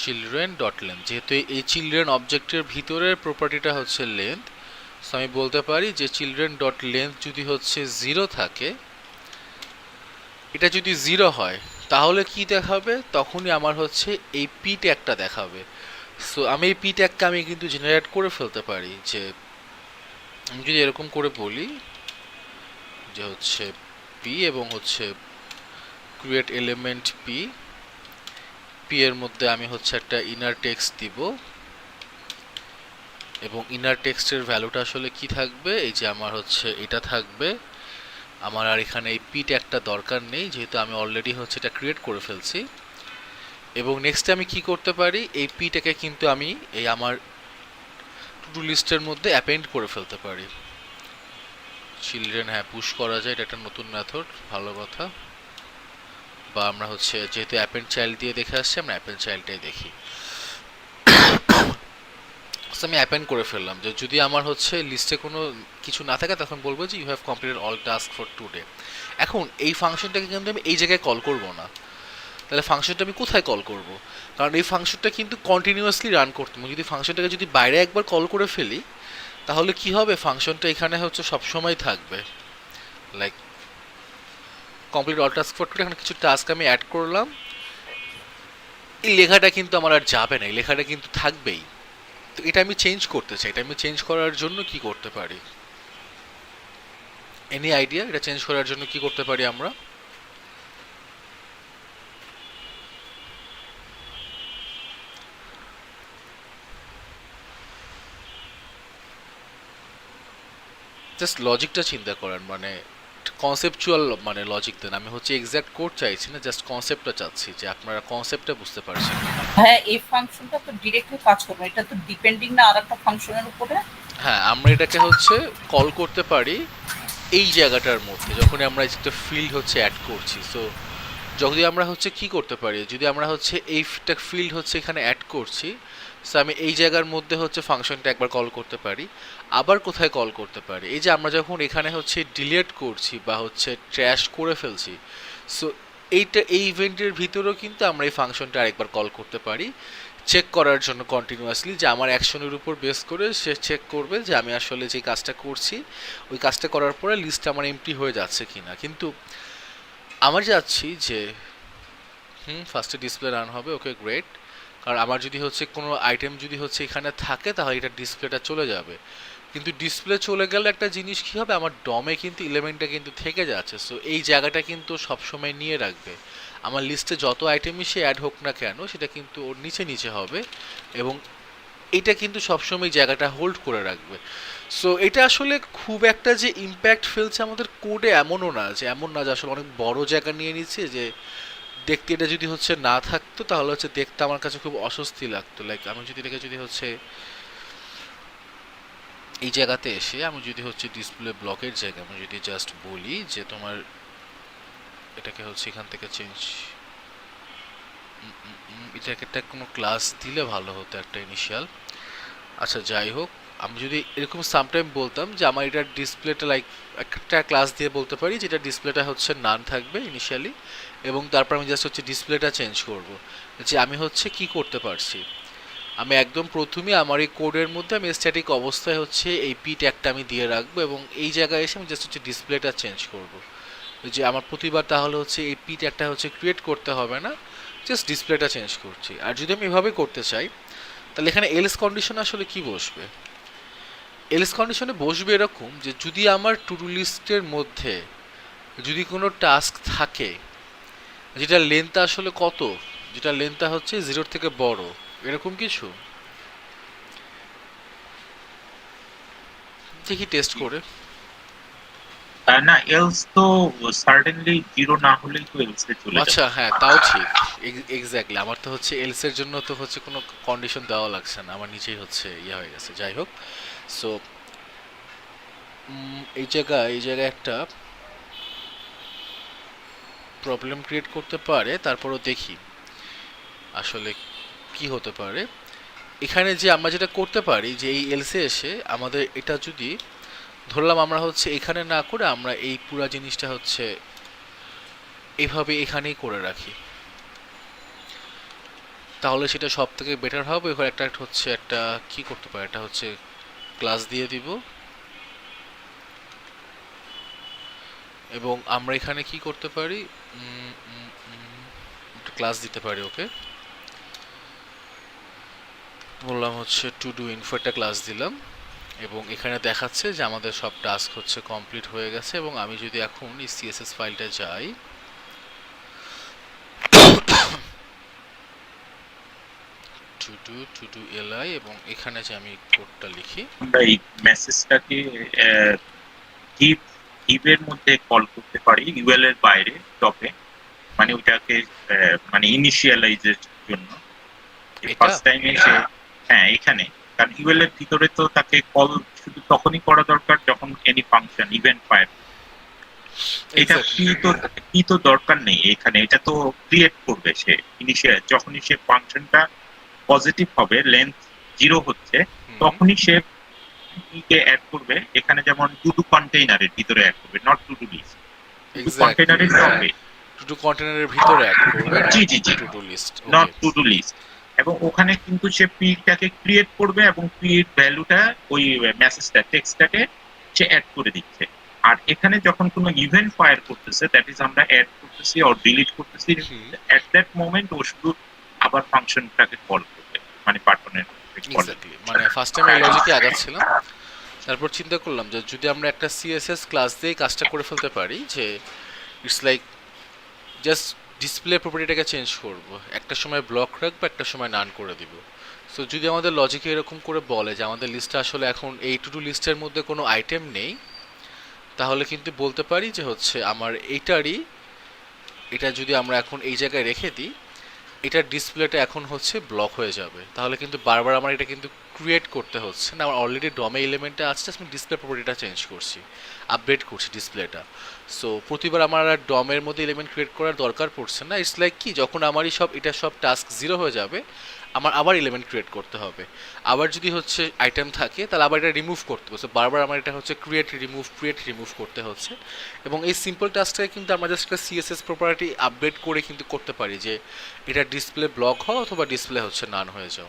Children dot length, যেহেতু এই চিলড্রেন অবজেক্টের ভিতরের প্রপার্টিটা হচ্ছে লেন্থ, সো আমি বলতে পারি যে চিলড্রেন ডট লেন্থ যদি হচ্ছে 0 থাকে, এটা যদি 0 হয় তাহলে কি দেখাবে, তখনই আমার হচ্ছে এই পি ট্যাগটা দেখাবে। সো আমি এই পি ট্যাগকে আমি কিন্তু জেনারেট করে ফেলতে পারি, যে আমি যদি এরকম করে বলি যে হচ্ছে পি এবং হচ্ছে ক্রিয়েট এলিমেন্ট পি, পি এর মধ্যে আমি হচ্ছে একটা ইনার টেক্সট দিব, এবং ইনার টেক্সটের ভ্যালুটা আসলে কি থাকবে, এই যে আমার হচ্ছে এটা থাকবে। আমার আর এখানে এই পি ট্যাগটা দরকার নেই, যেহেতু আমি অলরেডি হচ্ছে এটা ক্রিয়েট করে ফেলছি। এবং নেক্সট আমি কি করতে পারি, এই পি ট্যাগে কিন্তু আমি এই আমার টু ডু লিস্টের মধ্যে অ্যাপেন্ড করে ফেলতে পারি। চিলড্রেন, হ্যাঁ পুশ করা যায়, এটা একটা নতুন মেথড, ভালো কথা। বা আমরা হচ্ছে যেহেতু অ্যাপেন্ড চাইল্ড দিয়ে দেখে আসছি, আমরা অ্যাপেন্ড চাইল্ডটাই দেখি। আমি অ্যাপেন্ড করে ফেললাম যে যদি আমার হচ্ছে লিস্টে কোনো কিছু না থাকে, তখন বলবো যে you have completed all task for today. এখন এই ফাংশনটাকে কিন্তু আমি এই জায়গায় কল করব না, তাহলে ফাংশনটা আমি কোথায় কল করব? কারণ এই ফাংশনটা কিন্তু কন্টিনিউয়াসলি রান করতে হবে। যদি ফাংশনটাকে যদি বাইরে একবার কল করে ফেলি, তাহলে কি হবে, ফাংশনটা এখানে হচ্ছে সবসময় থাকবে। Like complete all task for today, এখানে কিছু টাস্ক আমি অ্যাড করলাম, এই লেখাটা কিন্তু আমার আর যাবে না, এই লেখাটা কিন্তু থাকবেই। তো এটা আমি চেঞ্জ করতে চাই, এটা আমি চেঞ্জ করার জন্য কি করতে পারি? এনি আইডিয়া এটা চেঞ্জ করার জন্য কি করতে পারি আমরা? জাস্ট লজিকটা চিন্তা করেন, মানে কনসেপচুয়াল মানে লজিক দেন। আমি হচ্ছে এক্সাক্ট কোড চাইছি না, জাস্ট কনসেপ্টটা চাচ্ছি যে আপনারা কনসেপ্টটা বুঝতে পারছেন। হ্যাঁ, এই ফাংশনটা তো ডিরেক্টলি কাজ করবে, এটা তো ডিপেন্ডিং না আরেকটা ফাংশনের উপরে। হ্যাঁ, আমরা এটাকে হচ্ছে কল করতে পারি এই জায়গাটার মধ্যে, যখন আমরা একটা ফিল্ড হচ্ছে অ্যাড করছি। সো যদি আমরা হচ্ছে কি করতে পারি, যদি আমরা হচ্ছে এইটা ফিল্ড হচ্ছে এখানে অ্যাড করছি, সো আমি এই জায়গার মধ্যে হচ্ছে ফাংশনটা একবার কল করতে পারি। আবার কোথায় কল করতে পারি, এই যে আমরা যখন এখানে হচ্ছে ডিলিট করছি বা হচ্ছে ট্র্যাশ করে ফেলছি, সো এইটা এই ইভেন্টের ভিতরেও কিন্তু আমরা এই ফাংশনটা আরেকবার কল করতে পারি, চেক করার জন্য কন্টিনিউয়াসলি যে আমার অ্যাকশনের উপর বেস করে সে চেক করবে যে আমি আসলে যে কাজটা করছি, ওই কাজটা করার পরে লিস্ট আমার এমটি হয়ে যাচ্ছে কিনা। কিন্তু আমার যাচ্ছি যে ফার্স্টে ডিসপ্লে রান হবে, ওকে গ্রেট। কারণ আমার যদি হচ্ছে কোনো আইটেম যদি হচ্ছে এখানে থাকে, তাহলে এটা ডিসপ্লেটা চলে যাবে। কিন্তু ডিসপ্লে চলে গেলে একটা জিনিস কী হবে, আমার ডমে কিন্তু ইলেভেনটা কিন্তু থেকে যাচ্ছে। সো এই জায়গাটা কিন্তু সবসময় নিয়ে রাখবে। আমার লিস্টে যত আইটেমই সে অ্যাড হোক না কেন, সেটা কিন্তু ওর নিচে নিচে হবে, এবং এটা কিন্তু সবসময় জায়গাটা হোল্ড করে রাখবে। সো এটা আসলে খুব একটা যে ইম্প্যাক্ট ফেলছে আমাদের কোডে এমনও না, যে এমন না যে আসলে অনেক বড় জায়গা নিয়ে নিচ্ছে, যে দেখতে এটা যদি হচ্ছে না থাকতো তাহলে হচ্ছে দেখতে আমার কাছে খুব অস্বস্তি লাগতো। লাইক আমি যদি এটাকে যদি হচ্ছে এই জায়গাতে এসে আমি যদি হচ্ছে ডিসপ্লে ব্লকের জায়গায় আমি যদি জাস্ট বলি যে তোমার এটাকে হচ্ছে এখান থেকে চেঞ্জ, এটাকে একটা কোনো ক্লাস দিলে ভালো হতো একটা ইনিশিয়াল। আচ্ছা যাই হোক, আমি যদি এরকম সামটাইম বলতাম যে আমার এটা ডিসপ্লেটা লাইক একটা ক্লাস দিয়ে বলতে পারি যেটা ডিসপ্লেটা হচ্ছে নান থাকবে ইনিশিয়ালি, এবং তারপর আমি জাস্ট হচ্ছে ডিসপ্লেটা চেঞ্জ করব। যে আমি হচ্ছে কি করতে পারছি, আমি একদম প্রথমে আমার এই কোডের মধ্যে আমি স্ট্যাটিক অবস্থায় হচ্ছে এই পি ট্যাগটা আমি দিয়ে রাখবো, এবং এই জায়গায় এসে আমি জাস্ট হচ্ছে ডিসপ্লেটা চেঞ্জ করব। যে আমার প্রতিবার তাহলে হচ্ছে এই পি ট্যাগটা হচ্ছে ক্রিয়েট করতে হবে না, জাস্ট ডিসপ্লেটা চেঞ্জ করছি। আর যদি আমি এভাবে করতে চাই তাহলে এখানে এলস কন্ডিশন আসলে কি বসবে, এলস কন্ডিশনে বসবে এরকম যে যদি আমার টু ডু লিস্টের মধ্যে যদি কোনো টাস্ক থাকে যেটা লেন্থটা আসলে কত, যেটা লেন্থটা হচ্ছে 0 থেকে বড়, এরকম কিছু দেখি টেস্ট করে। না, এলস তো সার্টেনলি 0 না হলেই তো এলস এ চলে যাবে। আচ্ছা হ্যাঁ, তাও ঠিক, এক্স্যাক্টলি। আমার তো হচ্ছে এলস এর জন্য তো হচ্ছে কোনো কন্ডিশন দেওয়া লাগছে না, আমার নিচেই হচ্ছে ইয়ে হয়ে গেছে। যাই হোক, সো এই জায়গায় একটা প্রবলেম ক্রিয়েট করতে পারে, তারপরও দেখি আসলে কি হতে পারে। এখানে যে আমরা যেটা করতে পারি যে এই এলসে এসে আমাদের এটা যদি ধরলাম আমরা হচ্ছে এখানে না করে আমরা এই পুরা জিনিসটা হচ্ছে এইভাবে এখানেই করে রাখি, তাহলে সেটা সব থেকে বেটার হবে। এবার একটা হচ্ছে একটা কি করতে পারে, এটা হচ্ছে ক্লাস দিয়ে দিব, এবং আমরা এখানে কি করতে পারি, ক্লাস দিতে পারি। ওকে, বললাম হচ্ছে টু ডু ইনফো একটা ক্লাস দিলাম, এবং এখানে দেখাচ্ছে যে আমাদের সব টাস্ক হচ্ছে কমপ্লিট হয়ে গেছে। এবং আমি যদি এখন এই সিএসএস ফাইলটা যাই, টু ডু এলআই, এবং এখানে যে আমি কোডটা লিখি, আমরা এই মেসেজটাকে হিপের মধ্যে কল করতে পারি ইউএল এর বাইরে টপে, মানে ওইটাকে মানে ইনিশিয়ালাইজের জন্য এটা ফার্স্ট টাইম এসে। হ্যাঁ, এখানে কারণ ইউএল এর ভিতরে তো তাকে কল শুধু তখনই করা দরকার যখন এনি ফাংশন ইভেন্ট ফায়ার। এটা কি তো দরকার নেই এখানে, এটা তো ক্রিয়েট করবে সে ইনিশিয়াল যখনই সে ফাংশনটা পজিটিভ হবে, লেন্থ 0 হচ্ছে, তখনই সে কে অ্যাড করবে এখানে, যেমন টু ডু কন্টেইনারের ভিতরে অ্যাড করবে, নট টু ডু লিস্ট। কন্টেইনারের টপে টু ডু কন্টেনারের ভিতরে অ্যাড করবে, জি to do list, not to do list. এবং ওখানে কিন্তু সে পিটাকে ক্রিয়েট করবে এবং পির ভ্যালুটা ওই মেসেজটা টেক্সটটাকে সে অ্যাড করে দিচ্ছে। আর এখানে যখন কোনো ইভেন্ট ফায়ার করতেছে, দ্যাট ইজ আমরা অ্যাড করতেছি অর ডিলিট করতেছি, এট দ্যাট মোমেন্ট ও শুধু আবার ফাংশনটাকে কল করবে, মানে বাটনের এক্স্যাক্টলি। মানে ফার্স্ট টাইম এই লজিকে আগাচ্ছিলাম, তারপর চিন্তা করলাম যে যদি আমরা একটা সিএসএস ক্লাস দিয়ে কাজটা করে ফেলতে পারি, যে ইটস লাইক জাস্ট ডিসপ্লে প্রপার্টিটাকে চেঞ্জ করব, একটা সময় ব্লক রাখবো, একটা সময় নান করে দিব। সো যদি আমাদের লজিকে এরকম করে বলে যে আমাদের লিস্টে আসলে এখন এই টু ডু লিস্টের মধ্যে কোনো আইটেম নেই, তাহলে কিন্তু বলতে পারি যে হচ্ছে আমার এইটারই, এটা যদি আমরা এখন এই জায়গায় রেখে দিই, এটার ডিসপ্লেটা এখন হচ্ছে ব্লক হয়ে যাবে। তাহলে কিন্তু বারবার আমার এটা কিন্তু ক্রিয়েট করতে হচ্ছে না, আমার অলরেডি ডমে এলিমেন্টটা আছে, আমি ডিসপ্লে প্রপার্টিটা চেঞ্জ করছি, আপডেট করছি ডিসপ্লেটা। সো প্রতিবার আমার আর ডমের মধ্যে এলিমেন্ট ক্রিয়েট করার দরকার পড়ছে না। ইটস লাইক কি, যখন আমারই সব টাস্ক 0 হয়ে যাবে, আমার আবার এলিমেন্ট ক্রিয়েট করতে হবে। আবার যদি হচ্ছে আইটেম থাকে তাহলে আবার এটা রিমুভ করতে হবে, বারবার আমার এটা হচ্ছে ক্রিয়েট রিমুভ করতে হচ্ছে। এবং এই সিম্পল টাস্কটাকে কিন্তু আমরা জাস্ট একটা সিএসএস প্রপার্টি আপডেট করে কিন্তু করতে পারি যে এটা ডিসপ্লে ব্লক হও অথবা ডিসপ্লে হচ্ছে নান হয়ে যাও।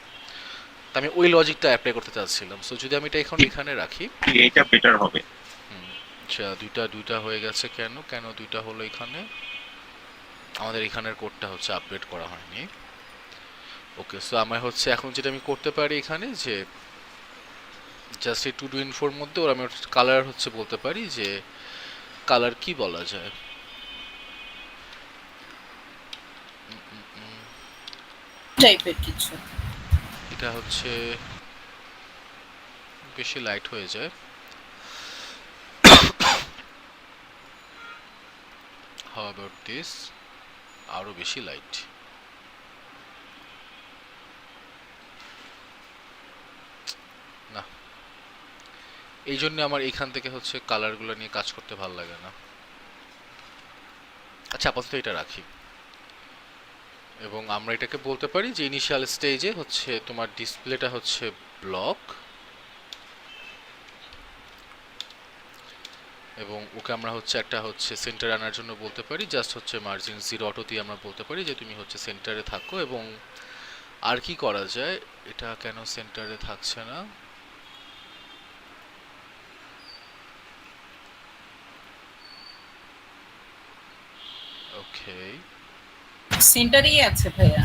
তো আমি ওই লজিকটা অ্যাপ্লাই করতে চাচ্ছিলাম। সো যদি আমি এটা এখন এখানে রাখি, এটা বেটার হবে। আচ্ছা, দুইটা হয়ে গেছে। কেন দুইটা হলো? এখানে আমাদের এখানের কোডটা হচ্ছে আপডেট করা হয়নি। ওকে, সো আমার হচ্ছে এখন যেটা আমি করতে পারি এখানে, যে জাস্ট এই টু ডু ইনফোর মধ্যে ওর আমি কালার হচ্ছে বলতে পারি, যে কালার কি বলা যায়, টাইপের কিছু। এটা হচ্ছে বেশি লাইট হয়ে যায়। হাউ অ্যাবাউট দিস, আরো বেশি লাইট। না, এই জন্য আমার এইখান থেকে হচ্ছে কালারগুলো নিয়ে কাজ করতে ভালো লাগে না। আচ্ছা, আপাতত এটা রাখি এবং আমরা এটাকে বলতে পারি যে ইনিশিয়াল স্টেজে হচ্ছে তোমার ডিসপ্লেটা হচ্ছে ব্লক, এবং ওকে আমরা হচ্ছে একটা হচ্ছে সেন্টার আনার জন্য বলতে পারি জাস্ট হচ্ছে মার্জিন 0 অটো দিয়ে আমরা বলতে পারি যে তুমি হচ্ছে সেন্টারে থাকো। এবং আর কি করা যায়, এটা কেন সেন্টারে থাকছে না? ওকে, সেন্টারই আছে ভাইয়া।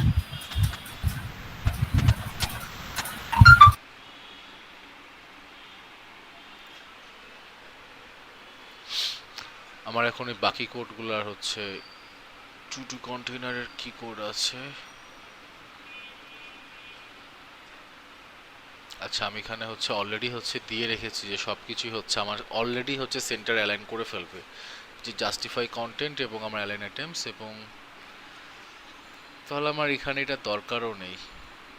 আমার এখন এই বাকি কোডগুলোর হচ্ছে টু টু কন্টেইনারের কি কোড আছে। আচ্ছা, আমি এখানে হচ্ছে অলরেডি হচ্ছে দিয়ে রেখেছি যে সবকিছুই হচ্ছে আমার অলরেডি হচ্ছে সেন্টার অ্যালাইন করে ফেলবে, যে জাস্টিফাই কন্টেন্ট এবং আমার অ্যালাইন আইটেমস, এবং তাহলে আমার এখানে এটা দরকারও নেই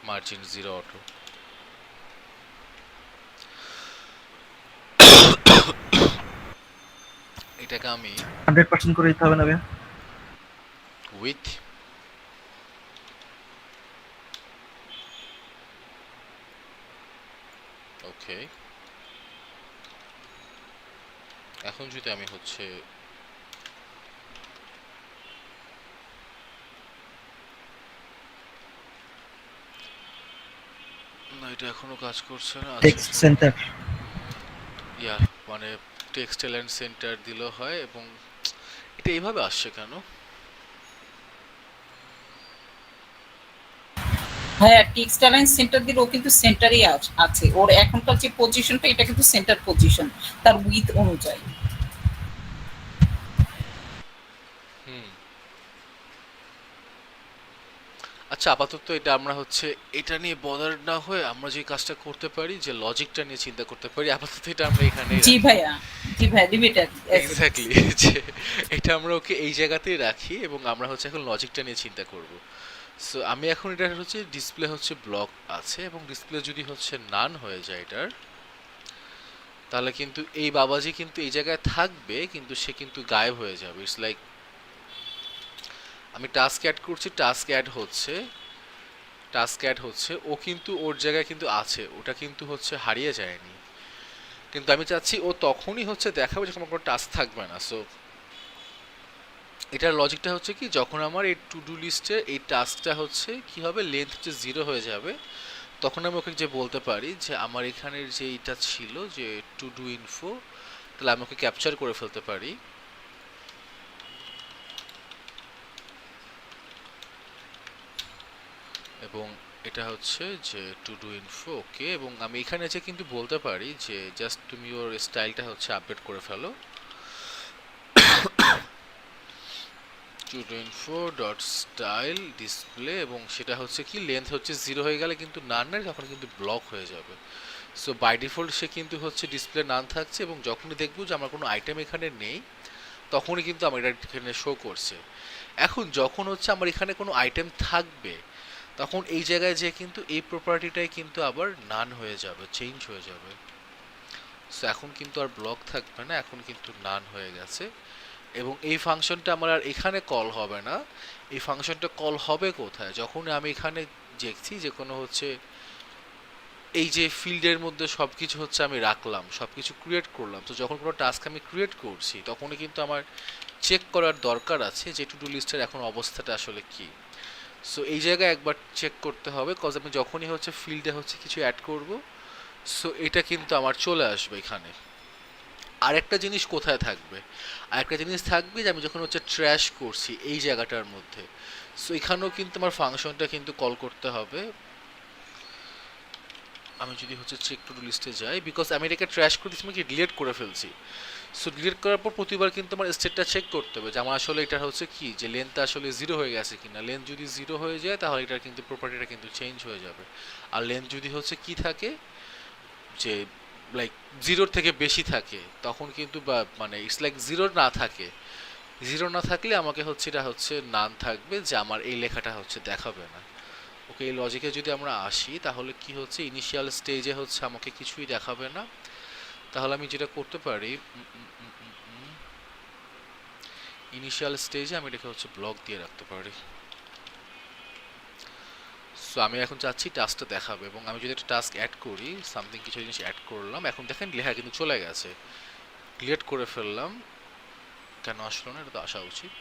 মার্জিন 0 অটো। এটাকে আমি 100% করে দিতে হবে না ভাইয়া? উইথ ওকে, এখন যদি আমি হচ্ছে না, এটা এখনো কাজ করছে না। Text centre. ইয়া, মানে টেক্সট এলাইন সেন্টার দিলেও হয়, এবং এটা এইভাবে আসছে কেন? ভাইয়া টেক্সট অ্যালাইন সেন্টার দিলে ও কিন্তু সেন্টারই আছে, ওর এখনকার যে পজিশনটা এটা কিন্তু সেন্টার পজিশন তার উইথ অনুযায়ী। আচ্ছা, আপাতত এটা আমরা হচ্ছে এটা নিয়ে বদার না হয়ে আমরা যে কাজটা করতে পারি যে লজিকটা নিয়ে চিন্তা করতে পারি, আপাতত এটা আমরা এখানে জি ভাইয়া, জি ভাইয়া, লিমিটেড। এক্স্যাক্টলি, যে এটা আমরা ওকে এই জায়গাতেই রাখি এবং আমরা হচ্ছে এখন লজিকটা নিয়ে চিন্তা করব। সো আমি এখন এটা হচ্ছে ডিসপ্লে হচ্ছে ব্লক আছে, এবং ডিসপ্লে যদি হচ্ছে নান হয়ে যায় এটার, তাহলে কিন্তু এই বাবাজি কিন্তু এই জায়গায় থাকবে কিন্তু সে কিন্তু গায়েব হয়ে যাবে। ইটস লাইক আমি টাস্ক অ্যাড করছি, টাস্ক অ্যাড হচ্ছে, ও কিন্তু ওর জায়গায় কিন্তু আছে, ওটা কিন্তু হচ্ছে হারিয়ে যায়নি, কিন্তু আমি চাচ্ছি ও তখনই হচ্ছে দেখাবে যখন আমার কোনো টাস্ক থাকবে না। সো এটার লজিকটা হচ্ছে কি, যখন আমার এই টু ডু লিস্টে এই টাস্কটা হচ্ছে কি হবে, লেন্থ হচ্ছে 0 হয়ে যাবে, তখন আমি ওকে যে বলতে পারি যে আমার এখানের যে এটা ছিল যে টু ডু ইনফো, তাহলে আমি ওকে ক্যাপচার করে ফেলতে পারি এবং এটা হচ্ছে যে টু ডু ইনফো ওকে, এবং আমি এখানে যে কিন্তু বলতে পারি যে জাস্ট তুমি ওর স্টাইলটা হচ্ছে আপডেট করে ফেলো, to do info dot style display, এবং সেটা হচ্ছে কি লেন্থ হচ্ছে 0 হয়ে গেলে কিন্তু নান নেই, তখন কিন্তু ব্লক হয়ে যাবে। সো বাই ডিফল্ট সে কিন্তু হচ্ছে ডিসপ্লে নান থাকছে, এবং যখনই দেখবো যে আমার কোনো আইটেম এখানে নেই তখনই কিন্তু আমার এটা এখানে শো করছে। এখন যখন হচ্ছে আমার এখানে কোনো আইটেম থাকবে, তখন এই জায়গায় যে কিন্তু এই প্রপার্টিটাই কিন্তু আবার নান হয়ে যাবে, চেঞ্জ হয়ে যাবে। সো এখন কিন্তু আর ব্লক থাকবে না, এখন কিন্তু নান হয়ে গেছে, এবং এই ফাংশনটা আমার আর এখানে কল হবে না। এই ফাংশনটা কল হবে কোথায়, যখন আমি এখানে দেখছি যে কোনো হচ্ছে এই যে ফিল্ডের মধ্যে সব কিছু হচ্ছে আমি রাখলাম, সব কিছু ক্রিয়েট করলাম, তো যখন কোনো টাস্ক আমি ক্রিয়েট করছি তখনই কিন্তু আমার চেক করার দরকার আছে যে টু ডু লিস্টের এখন অবস্থাটা আসলে কি। সো এই জায়গায় একবার চেক করতে হবে, কজ আমি যখনই হচ্ছে ফিল্ডে হচ্ছে কিছু অ্যাড করব, সো এটা কিন্তু আমার চলে আসবে এখানে। আরেকটা জিনিস কোথায় থাকবে, আরেকটা জিনিস থাকবে যে আমি যখন হচ্ছে ট্র্যাশ করছি এই জায়গাটার মধ্যে, সো এখানেও কিন্তু আমার ফাংশনটা কিন্তু কল করতে হবে। আমি যদি হচ্ছে চেক টু ডু লিস্টে যাই, বিকজ আমি এটাকে ট্র্যাশ করে দিচ্ছি, আমি কি ডিলিট করে ফেলছি, সো ডিলিট করার পর প্রতিবার কিন্তু আমার স্টেটটা চেক করতে হবে যে আমার আসলে এটা হচ্ছে কি যে লেন্থটা আসলে 0 হয়ে গেছে কিনা। লেন্থ যদি 0 হয়ে যায় তাহলে এটা কিন্তু প্রপার্টিটা কিন্তু চেঞ্জ হয়ে যাবে, আর লেন্থ যদি হচ্ছে কি থাকে যে লাইক জিরোর থেকে বেশি থাকে তখন কিন্তু বা মানে ইটস লাইক জিরো না থাকে, জিরো না থাকলে আমাকে হচ্ছে এটা হচ্ছে নান থাকবে যে আমার এই লেখাটা হচ্ছে দেখাবে না। ওকে, এই লজিকে যদি আমরা আসি তাহলে কি হচ্ছে ইনিশিয়াল স্টেজে হচ্ছে আমাকে কিছুই দেখাবে না। তাহলে আমি যেটা করতে পারি ইনিশিয়াল স্টেজে আমি এটাকে হচ্ছে ব্লক দিয়ে রাখতে পারি। সো আমি এখন চাচ্ছি টাস্কটা দেখাবে এবং আমি যদি একটা টাস্ক অ্যাড করি, সামথিং কিছু জিনিস অ্যাড করলাম, এখন দেখেন লেখা কিন্তু চলে গেছে, ডিলিট করে ফেললাম। কেন আসলো না? এটা তো আসা উচিত।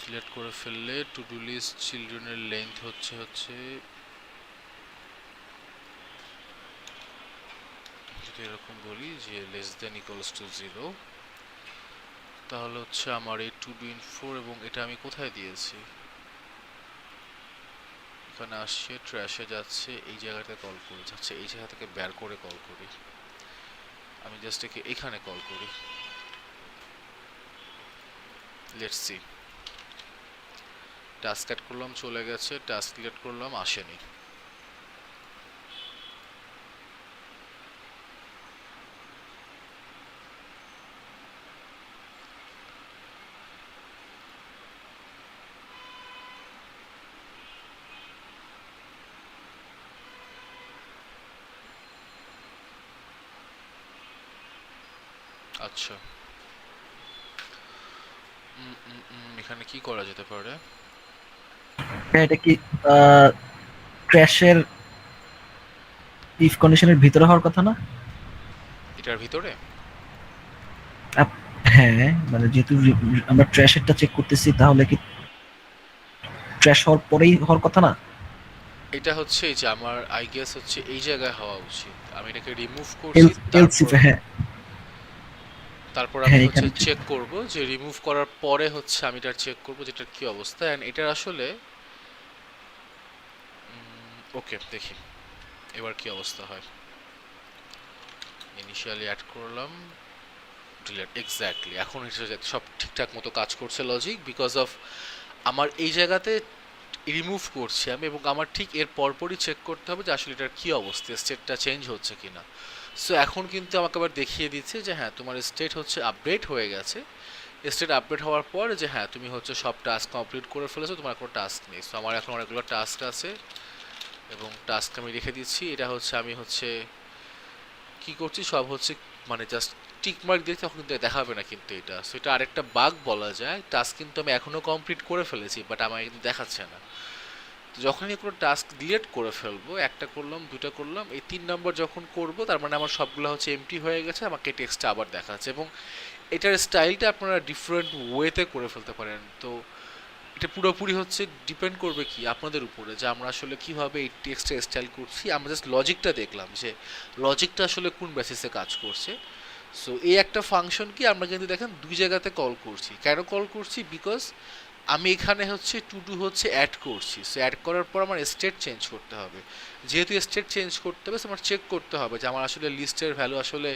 সিলেক্ট করে ফেললে টু ডু লিস্ট চিলড্রেনের লেন্থ হচ্ছে যদি এরকম বলি যে লেস দেন ইকুয়ালস টু 0, তাহলে হচ্ছে আমার এই টু ডু ইনফো এবং এটা আমি কোথায় দিয়েছি, এখানে আসছে ট্র্যাশে যাচ্ছে, এই জায়গাতে কল করে যাচ্ছে, এই জায়গা থেকে বের করে কল করি, আমি জাস্ট একে এখানে কল করি। লেটস সি, টাস্ক অ্যাড করলাম চলে গেছে, টাস্ক সিলেক্ট করলাম আসেনি। আচ্ছা, এখানে কি করা যেতে পারে? হ্যাঁ, এটা কি ক্র্যাশের ইফ কন্ডিশনের ভিতরে হওয়ার কথা না? এটার ভিতরে হ্যাঁ, মানে যেহেতু আমরা ট্র্যাশেরটা চেক করতেছি, তাহলে কি ট্র্যাশ হওয়ার পরেই হওয়ার কথা না? এটা হচ্ছে এই যে আমার আই গেস হচ্ছে এই জায়গায় হওয়া উচিত। আমি এটাকে রিমুভ করছি, এলসি, হ্যাঁ তারপর আমি হ্যাঁ, হচ্ছে এখানে চেক করব যে রিমুভ করার পরে হচ্ছে আমি এটা চেক করব যেটার কি অবস্থা। এন্ড এটার আসলে ওকে, দেখি এবার কি অবস্থা হয়। ইনিশিয়ালি অ্যাড করলাম, ডিলিট, এক্স্যাক্টলি এখন এটা সব ঠিকঠাক মতো কাজ করছে লজিক, বিকজ অফ আমার এই জায়গাতে রিমুভ করছি আমি এবং আমার ঠিক এর পরপরই চেক করতে হবে যে আসলে এটার কি অবস্থা, স্টেটটা চেঞ্জ হচ্ছে কিনা। সো এখন কিন্তু আমাকে আবার দেখিয়ে দিচ্ছে যে হ্যাঁ তোমার স্টেট হচ্ছে আপডেট হয়ে গেছে। স্টেট আপডেট হওয়ার পর যে হ্যাঁ তুমি হচ্ছে সব টাস্ক কমপ্লিট করে ফেলেছো, তোমার কোনো টাস্ক নেই। সো আমার এখন অনেকগুলো টাস্ক আছে এবং টাস্ক আমি রেখে দিচ্ছি। এটা হচ্ছে আমি হচ্ছে কি করছি সব হচ্ছে মানে জাস্ট টিক মার্ক দিয়ে তখন কিন্তু দেখাবে না কিন্তু এটা। সো এটা আরেকটা বাগ বলা যায়, টাস্ক কিন্তু আমি এখনও কমপ্লিট করে ফেলেছি বাট আমার কিন্তু দেখাচ্ছে না। যখনই কোনো টাস্ক ডিলিট করে ফেলবো, একটা করলাম, দুটা করলাম, এই 3 নম্বর যখন করব তার মানে আমার সবগুলো হচ্ছে এমটি হয়ে গেছে, আমাকে টেক্সটটা আবার দেখাচ্ছে। এবং এটার স্টাইলটা আপনারা ডিফারেন্ট ওয়েতে করে ফেলতে পারেন। তো এটা পুরোপুরি হচ্ছে ডিপেন্ড করবে কি আপনাদের উপরে যে আমরা আসলে কিভাবে এই টেক্সটটা স্টাইল করছি। আমরা জাস্ট লজিকটা দেখলাম যে লজিকটা আসলে কোন বেসিসে কাজ করছে। সো এই একটা ফাংশন কি আমরা কিন্তু দেখেন দুই জায়গাতে কল করছি। কেন কল করছি? বিকজ আমি এখানে হচ্ছে টু ডু হচ্ছে অ্যাড করছি। সো অ্যাড করার পর আমার স্টেট চেঞ্জ করতে হবে। যেহেতু স্টেট চেঞ্জ করতে হবে আমার চেক করতে হবে যে আমার আসলে লিস্টের ভ্যালু আসলে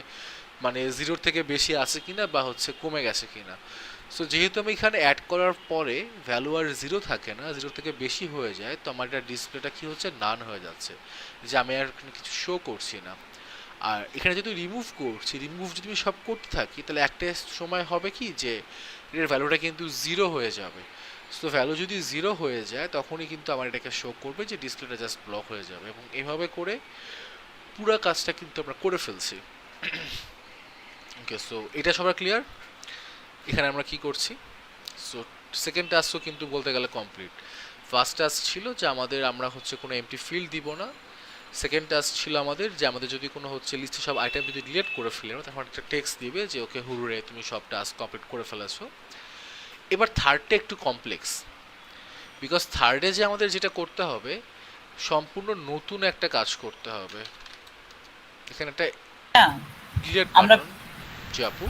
মানে 0 থেকে বেশি আছে কিনা বা হচ্ছে কমে গেছে কিনা। সো যেহেতু আমি এখানে অ্যাড করার পরে ভ্যালু আর 0 থাকে না, 0 থেকে বেশি হয়ে যায়, তো আমার এটা ডিসপ্লেটা কি হচ্ছে নান হয়ে যাচ্ছে, যে আমি আর কিছু শো করছি না। আর এখানে যদি রিমুভ করছি, রিমুভ যদি আমি সব করতে থাকি তাহলে একটা সময় হবে কি যে এর ভ্যালুটা কিন্তু 0 হয়ে যাবে। সো ভ্যালু যদি 0 হয়ে যায় তখনই কিন্তু আমার এটাকে শো করবে যে ডিসপ্লেটা জাস্ট ব্লক হয়ে যাবে। এবং এভাবে করে পুরো কাজটা কিন্তু আমরা করে ফেলছি। ওকে, সো এটা সবার ক্লিয়ার? এখানে আমরা কি করছি? সো সেকেন্ড টাস্কও কিন্তু বলতে গেলে কমপ্লিট। ফার্স্ট টাস্ক ছিল যে আমরা হচ্ছে কোনো এমটি ফিল্ড দিব না। সেকেন্ড টাস্ক ছিল আমাদের যে আমাদের যদি কোনো হচ্ছে লিস্টে সব আইটেম যদি ডিলিট করে ফেলে তখন একটা টেক্সট দিবে যে ওকে হুরুরে তুমি সব টাস্ক কমপ্লিট করে ফেলেছো। এবার থার্ডটা একটু কমপ্লেক্স, বিকজ থার্ডে যে আমাদের যেটা করতে হবে সম্পূর্ণ নতুন একটা কাজ করতে হবে। এখানে একটা হ্যাঁ, ডিলিট আমরা বাটন, জি আপু।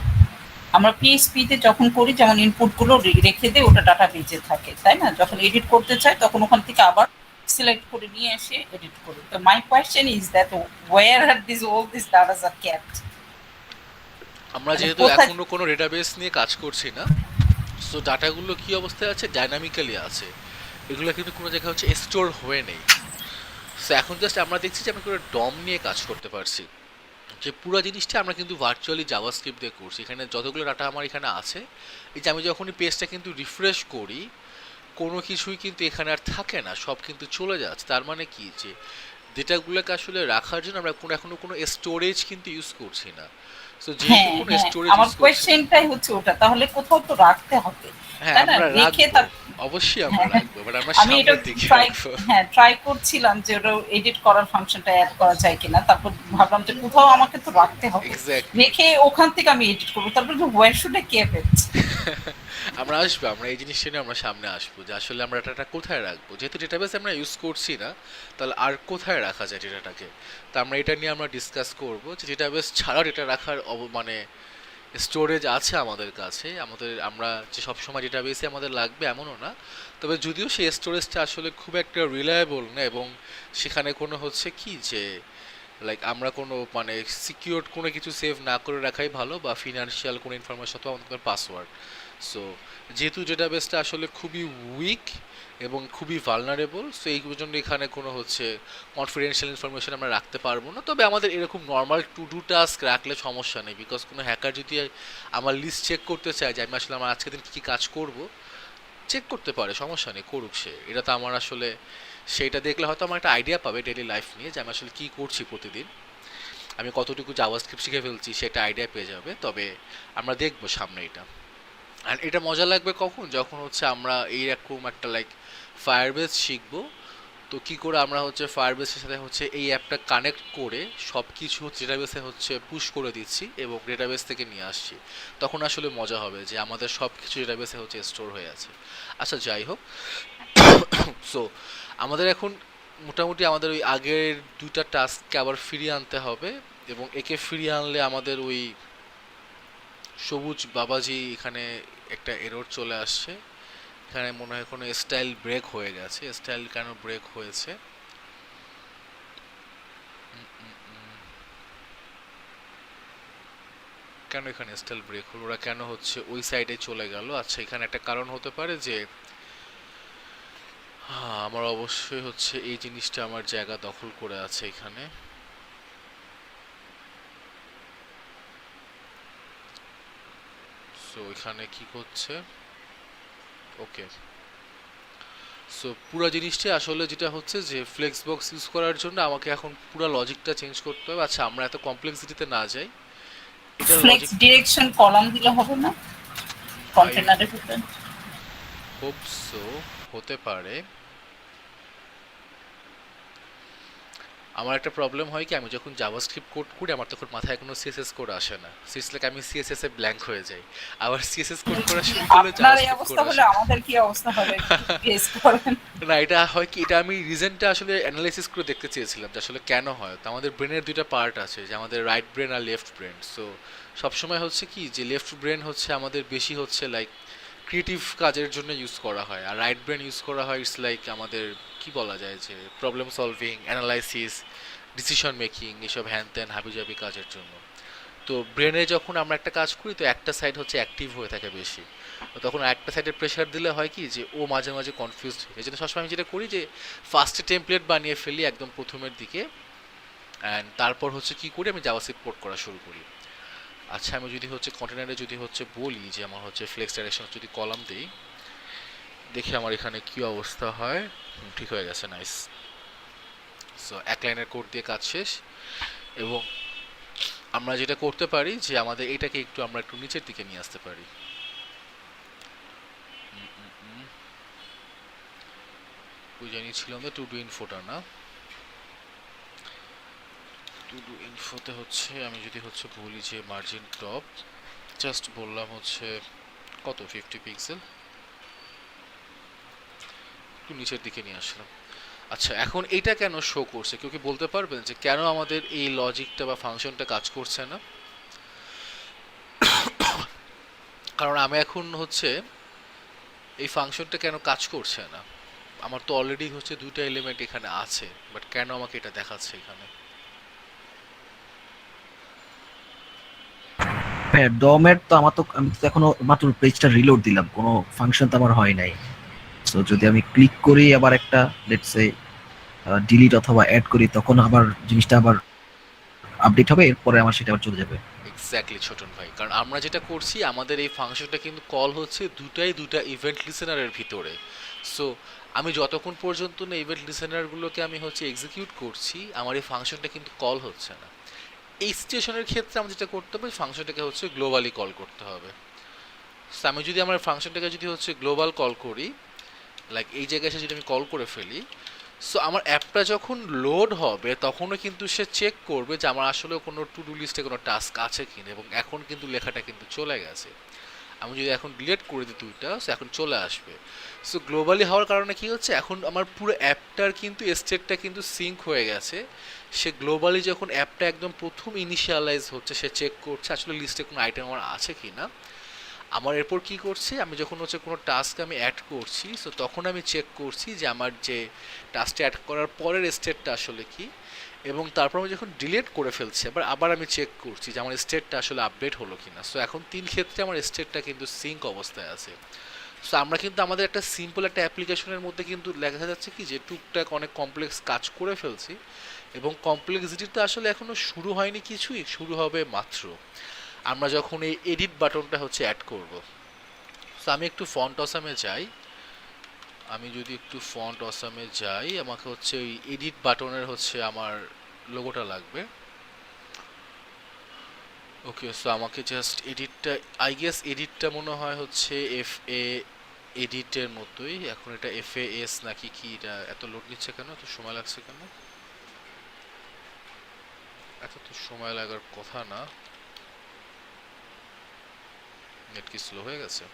আমরা পিএসপি তে যখন করি যেমন ইনপুট গুলো রেখে দেই, ওটা ডাটা বেজে থাকে, তাই না? যখন এডিট করতে চাই তখন ওখান থেকে আবার সিলেক্ট করে নিয়ে এসে এডিট করি। তো my question is that where are this all this datas are kept? আমরা মানে যেহেতু কোথায় এখনো কোনো ডেটাবেস নিয়ে কাজ করছি না, সো ডাটাগুলো কি অবস্থায় আছে, ডাইনামিক্যালি আছে, এগুলো কিন্তু কোনো জায়গায় হচ্ছে স্টোর হয়ে নেই। সো এখন জাস্ট আমরা দেখছি যে আমরা কোনো ডম নিয়ে কাজ করতে পারছি, যে পুরো জিনিসটা আমরা কিন্তু ভার্চুয়ালি জাভাস্ক্রিপ্ট দিয়ে করছি। এখানে যতগুলো ডাটা আমার এখানে আছে, এই যে আমি যখনই পেজটা কিন্তু রিফ্রেশ করি, কোনো কিছুই কিন্তু এখানে আর থাকে না, সব কিন্তু চলে যাচ্ছে। তার মানে কি, যে ডেটাগুলোকে আসলে রাখার জন্য আমরা এখনো কোনো স্টোরেজ কিন্তু ইউজ করছি না। সো যেহেতু হ্যাঁ কোনো হ্যাঁ স্টোরেজ আমার ইউজ করছি না, কোয়েশ্চেনটাই হচ্ছে ওটা, তাহলে কোথাও তো রাখতে হবে, হ্যাঁ তাই না? আমরা রেখে রাখবো, তার অবশ্যই আমরা হ্যাঁ, রাখবো, বাট আমরা আমি এটা সামনের দিকে ট্রাই রাখবো। ট্রাই করছিলাম যে ওটা এডিট করার ফাংশনটা অ্যাড করা যায় কিনা, তারপর ভাবলাম যে কোথাও আমাকে তো রাখতে হবে, এক্স্যাক্টলি। রেখে ওখান থেকে আমি এডিট করবো, তারপর যে ওয়্যার শুড আই কেপ ইট। আমরা আসবো, আমরা এই জিনিসটা নিয়ে আমরা সামনে আসবো, যে আসলে আমরা ডাটাটা কোথায় রাখবো। যেহেতু ডেটাবেস আমরা ইউজ করছি না, তাহলে আর কোথায় রাখা যায় ডেটাটাকে। তা আমরা এটা নিয়ে আমরা ডিসকাস করবো, যে ডেটাবেস ছাড়া ডেটা রাখার মানে স্টোরেজ আছে আমাদের কাছে। আমরা যে সবসময় ডেটাবেসে আমাদের লাগবে এমনও না, তবে যদিও সেই স্টোরেজটা আসলে খুব একটা রিলায়েবল না, এবং সেখানে কোনো হচ্ছে কি, যে লাইক আমরা কোনো মানে সিকিউর কোনো কিছু সেভ না করে রাখাই ভালো, বা ফিনান্সিয়াল কোনো ইনফরমেশন তো আমাদের পাসওয়ার্ড। সো যেহেতু ডেটাবেসটা আসলে খুবই উইক এবং খুবই ভালনারেবল, সো এই জন্য এখানে কোনো হচ্ছে কনফিডেন্সিয়াল ইনফরমেশন আমরা রাখতে পারবো না। তবে আমাদের এরকম নর্মাল টু ডু টাস্ক রাখলে সমস্যা নেই, বিকজ কোনো হ্যাকার যদি আমার লিস্ট চেক করতে চায় যে আমি আসলে আমার আজকের দিন কী কী কাজ করব, চেক করতে পারে, সমস্যা নেই, করুক সে। এটা তো আমার আসলে সেইটা দেখলে হয়তো আমার একটা আইডিয়া পাবে ডেইলি লাইফ নিয়ে, যে আমি আসলে কী করছি প্রতিদিন, আমি কতটুকু জাভাস্ক্রিপ্ট শিখে ফেলছি, সেটা আইডিয়া পেয়ে যাবে। তবে আমরা দেখবো সামনে এটা। আর এটা মজা লাগবে কখন, যখন হচ্ছে আমরা এইরকম একটা লাইক ফায়ারবেস শিখবো। তো কি করে আমরা হচ্ছে ফায়ারবেসের সাথে হচ্ছে এই অ্যাপটা কানেক্ট করে সব কিছু হচ্ছে ডেটাবেসে হচ্ছে পুশ করে দিচ্ছি এবং ডেটাবেস থেকে নিয়ে আসছি, তখন আসলে মজা হবে যে আমাদের সব কিছু ডেটাবেসে হচ্ছে স্টোর হয়ে আছে। আচ্ছা যাই হোক, সো আমাদের এখন মোটামুটি আমাদের ওই আগের দুইটা টাস্ককে আবার ফিরিয়ে আনতে হবে, এবং একে ফিরিয়ে আনলে আমাদের ওই সবুজ বাবাজি এখানে একটা এরর চলে আসছে। এখানে মনে হয় কোনো স্টাইল ব্রেক হয়ে গেছে। স্টাইল কেন ব্রেক হয়েছে, কেন এখানে স্টাইল ব্রেক হলো, ওরা কেন হচ্ছে ওই সাইডে চলে গেল? আচ্ছা, এখানে একটা কারণ হতে পারে যে হ্যাঁ, আমার অবশ্যই হচ্ছে এই জিনিসটা আমার জায়গা দখল করে আছে এখানে। সো এখানে কি করছে, ওকে। সো পুরো জিনিসটা আসলে যেটা হচ্ছে যে ফ্লেক্স বক্স ইউজ করার জন্য আমাকে এখন পুরো লজিকটা চেঞ্জ করতে হবে। আচ্ছা, আমরা এত কমপ্লেক্সিটিতে না যাই, এটার ফ্লেক্স লজিক ডিরেকশন কলাম দিলে হবে না আই কন্টেনারের ভিতরে? হোপ সো, হতে পারে। আমার একটা প্রবলেম হয় কি, আমি যখন জাভাস্ক্রিপ্ট কোড করি আমার তখন মাথায় কোনো সিএসএস কোড আসে না। সিটস লাইক আমি সিএসএস এ ব্ল্যাঙ্ক হয়ে যাই, আবার সিএসএস কোড করা শুরু করলে আপনার এই জাভাস্ক্রিপ্ট কোড অবস্থা হলে আসে না। আমাদের কি অবস্থা হবে গেস করেন? না, এটা হয় কি, এটা আমি রিজনটা আসলে অ্যানালাইসিস করে দেখতে চেয়েছিলাম যে আসলে কেন হয়। তো আমাদের ব্রেনের দুইটা পার্ট আছে, যে আমাদের রাইট ব্রেন আর লেফট ব্রেন। সো সবসময় হচ্ছে কি, যে লেফট ব্রেন হচ্ছে আমাদের বেশি হচ্ছে লাইক ক্রিয়েটিভ কাজের জন্য ইউজ করা হয়, আর রাইট ব্রেন ইউজ করা হয় ইটস লাইক আমাদের কি বলা যায়, যে problem solving, analysis, decision making, এসব হ্যান ত্যান হাবিজাবি কাজের জন্য। তো ব্রেনে যখন আমরা একটা কাজ করি, তো একটা সাইড হচ্ছে অ্যাক্টিভ হয়ে থাকে বেশি, তো তখন একটা সাইডে প্রেশার দিলে হয় কি, যে ও মাঝে মাঝে কনফিউজড হয়। এই জন্য সবসময় আমি যেটা করি, যে ফার্স্টে টেমপ্লেট বানিয়ে ফেলি একদম প্রথমের দিকে, অ্যান্ড তারপর হচ্ছে কি করি, আমি জাভাস্ক্রিপ্ট পোর্ট করা শুরু করি। আচ্ছা, আমি যদি হচ্ছে কন্টেনারে যদি হচ্ছে বলি যে আমার হচ্ছে ফ্লেক্স ডাইরেকশন যদি কলাম দিই, দেখি আমার এখানে কি অবস্থা হয়। ঠিক হয়ে গেছে, নাইস। সো এক লাইনের কোড দিয়ে কাজ শেষ। এবং আমরা যেটা করতে পারি, যে আমাদের এটাকে আমরা একটু নিচের দিকে নিয়ে আসতে পারি। ওই জানিয়েছিলাম টু ডু ইনফোটা, না টু ডু ইনফোতে হচ্ছে আমি যদি হচ্ছে বলি যে মার্জিন টপ, জাস্ট বললাম হচ্ছে কত 50 পিক্সেল, একটু নিচের দিকে নিয়ে আসলাম। আচ্ছা, এখন এইটা কেন শো করছে, কেউ কি বলতে পারবেন যে কেন আমাদের এই লজিকটা বা ফাংশনটা কাজ করছে না? কারণ আমি এখন হচ্ছে এই ফাংশনটা কেন কাজ করছে না, আমার তো অলরেডি হচ্ছে দুইটা এলিমেন্ট এখানে আছে, বাট কেন আমাকে এটা দেখাচ্ছে এখানে? হ্যাঁ, ডমের তো আমি তো এখনো মাত্র পেজটা রিলোড দিলাম, কোনো ফাংশন তো আমার হয় নাই। সো যদি আমি ক্লিক করি আবার একটা লেটস সে ডিলিট অথবা অ্যাড করি, তখন আবার জিনিসটা আবার আপডেট হবে, এরপরে আমার সেটা আবার চলে যাবে। এক্স্যাক্টলি ছোটন ভাই, কারণ আমরা যেটা করছি আমাদের এই ফাংশনটা কিন্তু কল হচ্ছে দুটা ইভেন্ট লিসেনারের ভিতরে। সো আমি যতক্ষণ পর্যন্ত না ইভেন্ট লিসেনারগুলোকে আমি হচ্ছে এক্সিকিউট করছি, আমার এই ফাংশনটা কিন্তু কল হচ্ছে না। এই সিচুয়েশনের ক্ষেত্রে আমি যেটা করতে হবে, ফাংশনটাকে হচ্ছে গ্লোবালি কল করতে হবে। সো আমি যদি আমার ফাংশনটাকে যদি হচ্ছে গ্লোবাল কল করি, লাইক এই জায়গায় এসে যদি আমি কল করে ফেলি, সো আমার অ্যাপটা যখন লোড হবে তখনও কিন্তু সে চেক করবে যে আমার আসলে কোনো টু ডু লিস্টে কোনো টাস্ক আছে কিনা, এবং এখন কিন্তু লেখাটা কিন্তু চলে গেছে। আমি যদি এখন ডিলিট করে দিই দুইটা, সো এখন চলে আসবে। সো গ্লোবালি হওয়ার কারণে কি হচ্ছে, এখন আমার পুরো অ্যাপটার কিন্তু স্টেটটা কিন্তু সিঙ্ক হয়ে গেছে। সে গ্লোবালি যখন অ্যাপটা একদম প্রথম ইনিশিয়ালাইজ হচ্ছে, সে চেক করছে আসলে লিস্টে কোনো আইটেম আমার আছে কি না। আমার এরপর কি করছে, আমি যখন হচ্ছে কোনো টাস্ক আমি অ্যাড করছি, সো তখন আমি চেক করছি যে আমার যে টাস্কটা অ্যাড করার পরের স্টেটটা আসলে কি, এবং তারপর আমি যখন ডিলিট করে ফেলছি আবার আমি চেক করছি যে আমার স্টেটটা আসলে আপডেট হলো কিনা। সো এখন 3 ক্ষেত্রে আমার স্টেটটা কিন্তু সিঙ্ক অবস্থায় আছে। সো আমরা কিন্তু আমাদের একটা সিম্পল একটা অ্যাপ্লিকেশনের মধ্যে কিন্তু দেখা যাচ্ছে কি যে টুকটাক অনেক কমপ্লেক্স কাজ করে ফেলছি, এবং কমপ্লেক্সিটিটা আসলে এখনো শুরু হয়নি, কিছুই শুরু হবে মাত্র আমরা যখন এই এডিট বাটনটা হচ্ছে অ্যাড করব। সো আমি একটু ফন্ট অসামে যাই, আমি যদি একটু ফন্ট অসামে যাই, আমাকে হচ্ছে ওই এডিট বাটনের হচ্ছে আমার লোগোটা লাগবে। ওকে, সো আমাকে জাস্ট এডিটটা, আই গেস এডিটটা মনে হয় হচ্ছে এফ এ এডিটের মতোই। এখন এটা এফ এ এস নাকি কি, এটা এত লোড নিচ্ছে কেন, এত সময় লাগছে কেন? এত তো সময় লাগার কথা না, নেট কি স্লো হয়ে গেছে?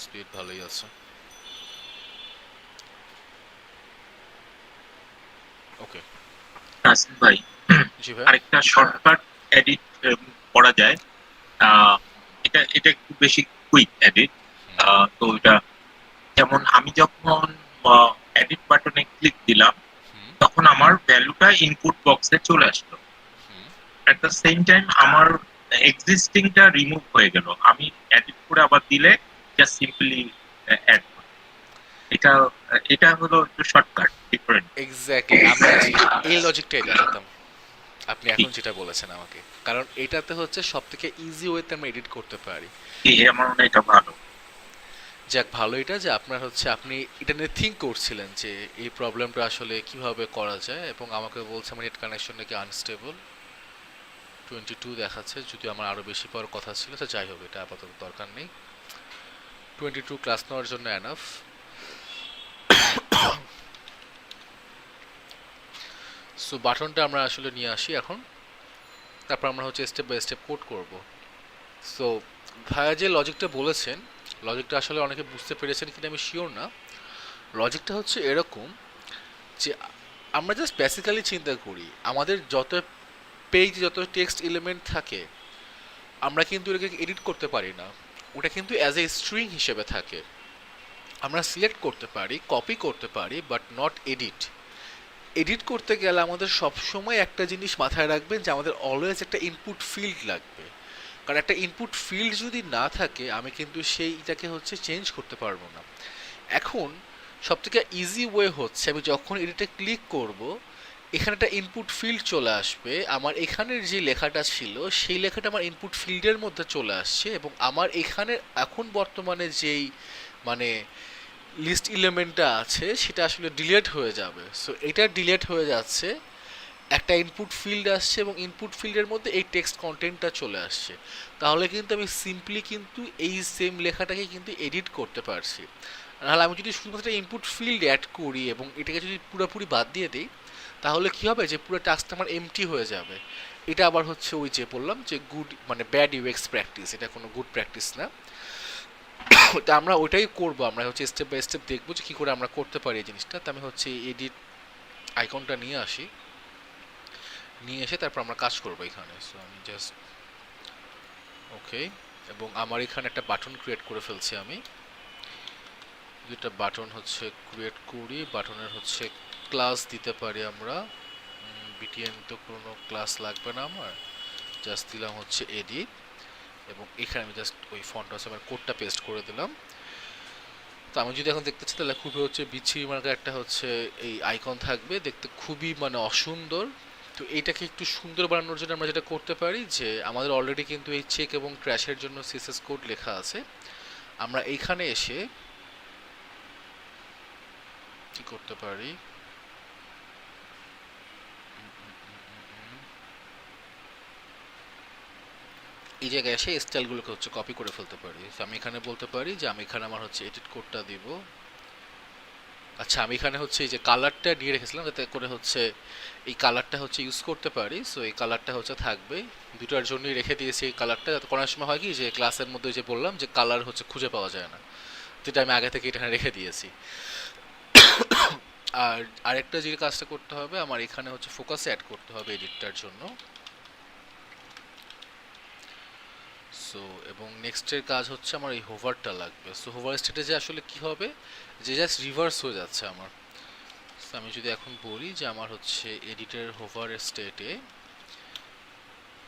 স্পিড ভালোই আছে। ওকে নাসিম ভাই, জি ভাই। আরেকটা শর্টকাট এডিট করা যায়। আহ, এটা এটা একটু বেশি কুইক এডিট। তো এটা যেমন আমি যখন এডিট বাটনে ক্লিক দিলাম, হুম তখন আমার ভ্যালুটা ইনপুট বক্সে চলে আসলো। হুম এট দ্য সেম টাইম আমার এক্সিস্টিংটা রিমুভ হয়ে গেল। আমি এডিট করে আবার দিলে জাস্ট সিম্পলি অ্যাড। এটা এটা হলো একটু শর্টকাট ডিফারেন্ট। এক্স্যাক্টলি, আমি আজকে এই লজিকটাই দেখাতাম আপনি এখন যেটা বলেছেন আমাকে, কারণ এটাতে হচ্ছে সব থেকে ইজি ওয়েতে আমরা এডিট করতে পারি। আমার মনে হয় এটা ভালো। যাক, ভালো এটা যে আপনার হচ্ছে আপনি এটা নিয়ে থিঙ্ক করছিলেন যে এই প্রবলেমটা আসলে কিভাবে করা যায়, এবং আমাকে বলছে আমার নেট কানেকশন নাকি আনস্টেবল 22 দেখাচ্ছে, যদিও আমার আরও বেশি পাওয়ার কথা ছিল। তো যাই হোক, এটা আপাতত দরকার নেই, 22 ক্লাস নেওয়ার জন্য এনাফ। সো বাটনটা আমরা আসলে নিয়ে আসি এখন, তারপর আমরা হচ্ছে স্টেপ বাই স্টেপ কোড করব। সো ভাইয়া যে লজিকটা বলেছেন, লজিকটা আসলে অনেকে বুঝতে পেরেছেন কিনা আমি শিওর না। লজিকটা হচ্ছে এরকম যে আমরা জাস্ট বেসিক্যালি চিন্তা করি, আমাদের যত পেজ যত টেক্সট এলিমেন্ট থাকে আমরা কিন্তু এটাকে এডিট করতে পারি না, ওটা কিন্তু অ্যাজ এ স্ট্রিং হিসেবে থাকে। আমরা সিলেক্ট করতে পারি, কপি করতে পারি, বাট নট এডিট। এডিট করতে গেলে আমাদের সবসময় একটা জিনিস মাথায় রাখবেন যে আমাদের অলওয়েজ একটা ইনপুট ফিল্ড লাগবে, কারণ একটা ইনপুট ফিল্ড যদি না থাকে আমি কিন্তু সেইটাকে হচ্ছে চেঞ্জ করতে পারবো না। এখন সবথেকে ইজি ওয়ে হচ্ছে আমি যখন এডিটে ক্লিক করব, এখানে একটা ইনপুট ফিল্ড চলে আসবে, আমার এখানের যে লেখাটা ছিল সেই লেখাটা আমার ইনপুট ফিল্ডের মধ্যে চলে আসছে, এবং আমার এখানে এখন বর্তমানে যেই মানে লিস্ট এলিমেন্টটা আছে সেটা আসলে ডিলিট হয়ে যাবে। সো এটা ডিলিট হয়ে যাচ্ছে, একটা ইনপুট ফিল্ড আসছে, এবং ইনপুট ফিল্ডের মধ্যে এই টেক্সট কন্টেন্টটা চলে আসছে। তাহলে কিন্তু আমি সিম্পলি কিন্তু এই সেম লেখাটাকে কিন্তু এডিট করতে পারছি। নাহলে আমি যদি শুধুমাত্র ইনপুট ফিল্ড অ্যাড করি এবং এটাকে যদি পুরোপুরি বাদ দিয়ে দিই, তাহলে কি হবে যে পুরো টাস্কটা আমার এমটি হয়ে যাবে। এটা আবার হচ্ছে ওই যে বললাম যে গুড মানে ব্যাড ইউএক্স প্র্যাকটিস, এটা কোনো গুড প্র্যাকটিস না। তো আমরা ওইটাই করবো, আমরা হচ্ছে স্টেপ বাই স্টেপ দেখবো যে কী করে আমরা করতে পারি এই জিনিসটা। তো আমি হচ্ছে এডিট আইকনটা নিয়ে আসি, নিয়ে এসে তারপর আমরা কাজ করবো এখানে। সো আমি জাস্ট ওকে, এবং আমার এখানে একটা বাটন ক্রিয়েট করে ফেলছি। আমি দুটা বাটন হচ্ছে ক্রিয়েট করি, বাটনের হচ্ছে ক্লাস দিতে পারি আমরা। বিটিএন তো কোনো ক্লাস লাগবে না আমার, জাস্ট দিলাম হচ্ছে এডিট, এবং এখানে আমি জাস্ট ওই ফন্ট আছে আমার কোডটা পেস্ট করে দিলাম। তো আমি যদি এখন দেখতে চাই তাহলে খুবই হচ্ছে বিচ্ছিরি মার্কা একটা হচ্ছে এই আইকন থাকবে, দেখতে খুবই মানে অসুন্দর। তো এইটাকে একটু সুন্দর বানানোর জন্য আমরা যেটা করতে পারি যে আমাদের অলরেডি কিন্তু এই চেক এবং ক্র্যাশের জন্য সিএসএস কোড লেখা আছে, আমরা এইখানে এসে কি করতে পারি, এই জায়গায় এসে স্টাইলগুলোকে হচ্ছে কপি করে ফেলতে পারি। তো আমি এখানে বলতে পারি যে আমি এখানে আমার হচ্ছে এডিট কোডটা দিব। আচ্ছা, আমি এখানে হচ্ছে এই যে কালারটা দিয়ে রেখেছিলাম যাতে করে হচ্ছে এই কালারটা হচ্ছে ইউজ করতে পারি। সো এই কালারটা হচ্ছে থাকবে, দুটার জন্যই রেখে দিয়েছি এই কালারটা, যাতে কোনো সময় হয় কি যে ক্লাসের মধ্যে যে বললাম যে কালার হচ্ছে খুঁজে পাওয়া যায় না, যেটা আমি আগে থেকে এখানে রেখে দিয়েছি। আর আরেকটা যে কাজটা করতে হবে, আমার এখানে হচ্ছে ফোকাসে অ্যাড করতে হবে এডিটটার জন্য। সো এবং নেক্সটের কাজ হচ্ছে আমার এই হোভারটা লাগবে। সো হোভার স্টেটে যে আসলে কি হবে যে জাস্ট রিভার্স হয়ে যাচ্ছে আমার। সো আমি যদি এখন বলি যে আমার হচ্ছে এডিটের হোভার স্টেটে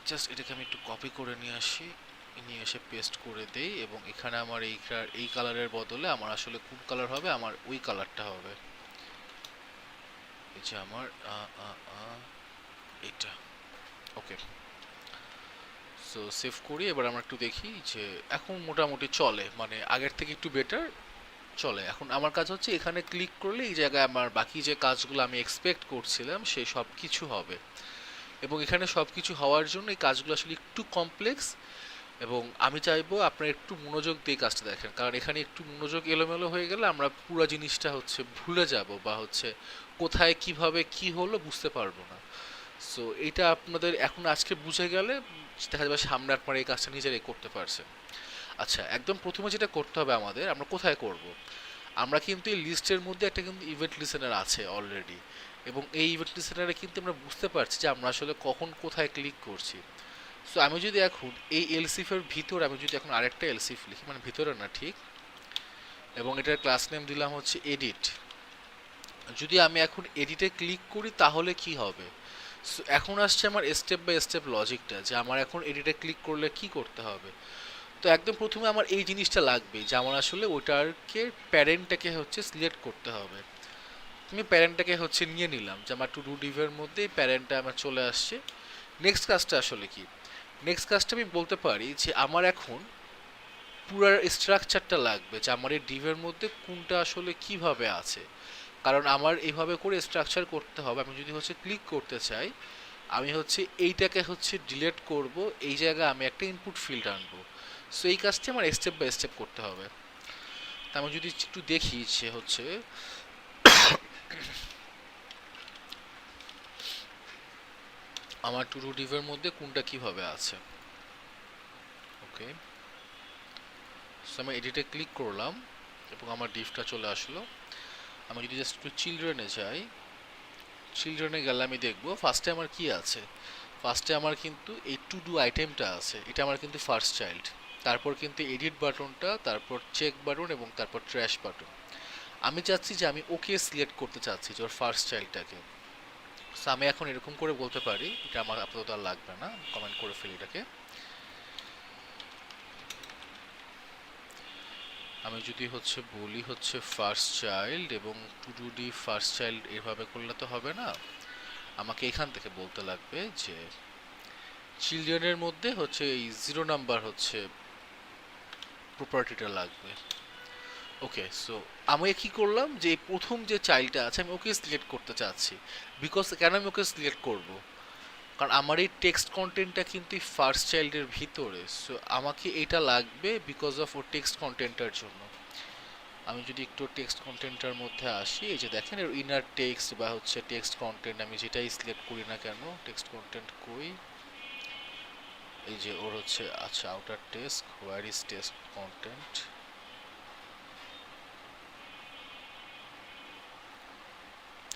জাস্ট এটাকে আমি একটু কপি করে নিয়ে আসি, নিয়ে এসে পেস্ট করে দেই, এবং এখানে আমার এই কালারের বদলে আমার আসলে কোন কালার হবে, আমার ওই কালারটা হবে, এই যে আমার এটা। ওকে, সো সেভ করি। এবার আমরা একটু দেখি যে এখন মোটামুটি চলে, মানে আগের থেকে একটু বেটার চলে। এখন আমার কাজ হচ্ছে এখানে ক্লিক করলে এই জায়গায় আমার বাকি যে কাজগুলো আমি এক্সপেক্ট করছিলাম সেই সব কিছু হবে, এবং এখানে সব কিছু হওয়ার জন্য এই কাজগুলো আসলে একটু কমপ্লেক্স, এবং আমি চাইবো আপনারা একটু মনোযোগ দিয়ে কাজটা দেখেন, কারণ এখানে একটু মনোযোগ এলোমেলো হয়ে গেলে আমরা পুরো জিনিসটা হচ্ছে ভুলে যাব, বা হচ্ছে কোথায় কিভাবে কি হলো বুঝতে পারবো না। সো এটা আপনাদের এখন আজকে বুঝে গেলে দেখা যাবে সামনে আপনারা এই কাজটা নিজেরাই করতে পারছেন। আচ্ছা, একদম প্রথমে যেটা করতে হবে আমাদের, আমরা কোথায় করব, আমরা কিন্তু এই লিস্টের মধ্যে একটা কিন্তু ইভেন্ট লিসেনার আছে অলরেডি, এবং এই ইভেন্ট লিসেনারে কিন্তু আমরা বুঝতে পারছি যে আমরা আসলে কখন কোথায় ক্লিক করছি। সো আমি যদি এখন এই এলসিফের ভিতরে আমি যদি এখন আরেকটা এলসিফ লিখি, মানে ভিতরে না ঠিক, এবং এটার ক্লাস নেম দিলাম হচ্ছে এডিট, যদি আমি এখন এডিটে ক্লিক করি তাহলে কি হবে। সো এখন আসছে আমার স্টেপ বাই স্টেপ লজিকটা, যে আমার এখন এডিটে ক্লিক করলে কি করতে হবে। তো একদম প্রথমে আমার এই জিনিসটা লাগবে যে আমার আসলে ওটাকে প্যারেন্টটাকে হচ্ছে সিলেক্ট করতে হবে। আমি প্যারেন্টটাকে হচ্ছে নিয়ে নিলাম, যে আমার টু ডু ডিভের মধ্যে প্যারেন্টটা আমার চলে আসছে। নেক্সট কাজটা আসলে কি, নেক্সট কাজটা আমি বলতে পারি যে আমার এখন পুরো স্ট্রাকচারটা লাগবে, যে আমার এই ডিভের মধ্যে কোনটা আসলে কিভাবে আছে, কারণ আমার এইভাবে করে স্ট্রাকচার করতে হবে। আমি যদি হচ্ছে ক্লিক করতে চাই, আমি হচ্ছে এইটাকে হচ্ছে ডিলিট করব, এই জায়গায় আমি একটা ইনপুট ফিল্ড আনবো। সো এই কাজটি আমার স্টেপ বাই স্টেপ করতে হবে। তা আমি যদি একটু দেখি যে হচ্ছে আমার টু ডু ডিভের মধ্যে কোনটা কিভাবে আছে। ওকে, সো আমি এডিটে ক্লিক করলাম এবং আমার ডিভটা চলে আসলো। আমি যদি জাস্ট একটু চিলড্রেনে যাই, চিলড্রেনে গেলে আমি দেখবো ফার্স্টে আমার কি আছে। ফার্স্টে আমার কিন্তু এই টু ডু আইটেমটা আছে, এটা আমার কিন্তু ফার্স্ট চাইল্ড, তারপর কিন্তু এডিট বাটনটা, তারপর চেক বাটন, এবং তারপর ট্র্যাশ বাটন। আমি চাচ্ছি যে আমি ওকে সিলেক্ট করতে চাচ্ছি যে ওর ফার্স্ট চাইল্ডটাকে। সো আমি এখন এরকম করে বলতে পারি, এটা আমার আপাতত আর লাগবে না, কমেন্ট করে ফেলি এটাকে। আমি যদি হচ্ছে বলি হচ্ছে ফার্স্ট চাইল্ড, এবং to do D first child এভাবে করলে তো হবে না, আমাকে এখান থেকে বলতে লাগবে যে চিলড্রেনের মধ্যে হচ্ছে এই 0 নাম্বার হচ্ছে প্রপার্টিটা লাগবে। ওকে, সো আমি কি করলাম যে এই প্রথম যে চাইল্ডটা আছে আমি ওকে সিলেক্ট করতে চাচ্ছি। বিকজ কেন আমি ওকে সিলেক্ট করব, কারণ আমার এই টেক্সট কন্টেন্টটা কিন্তু ফার্স্ট চাইল্ডের ভিতরে। সো আমাকে এটা লাগবে বিকজ অফ ওর টেক্সট কন্টেন্টটার জন্য। আমি যদি একটু টেক্সট কন্টেন্টটার মধ্যে আসি, এই যে দেখেন এর ইনার টেক্সট বা হচ্ছে টেক্সট কন্টেন্ট আমি যেটাই সিলেক্ট করি না কেন, টেক্সট কন্টেন্ট কই, এই যে ওর হচ্ছে আচ্ছা outer text, where is text content,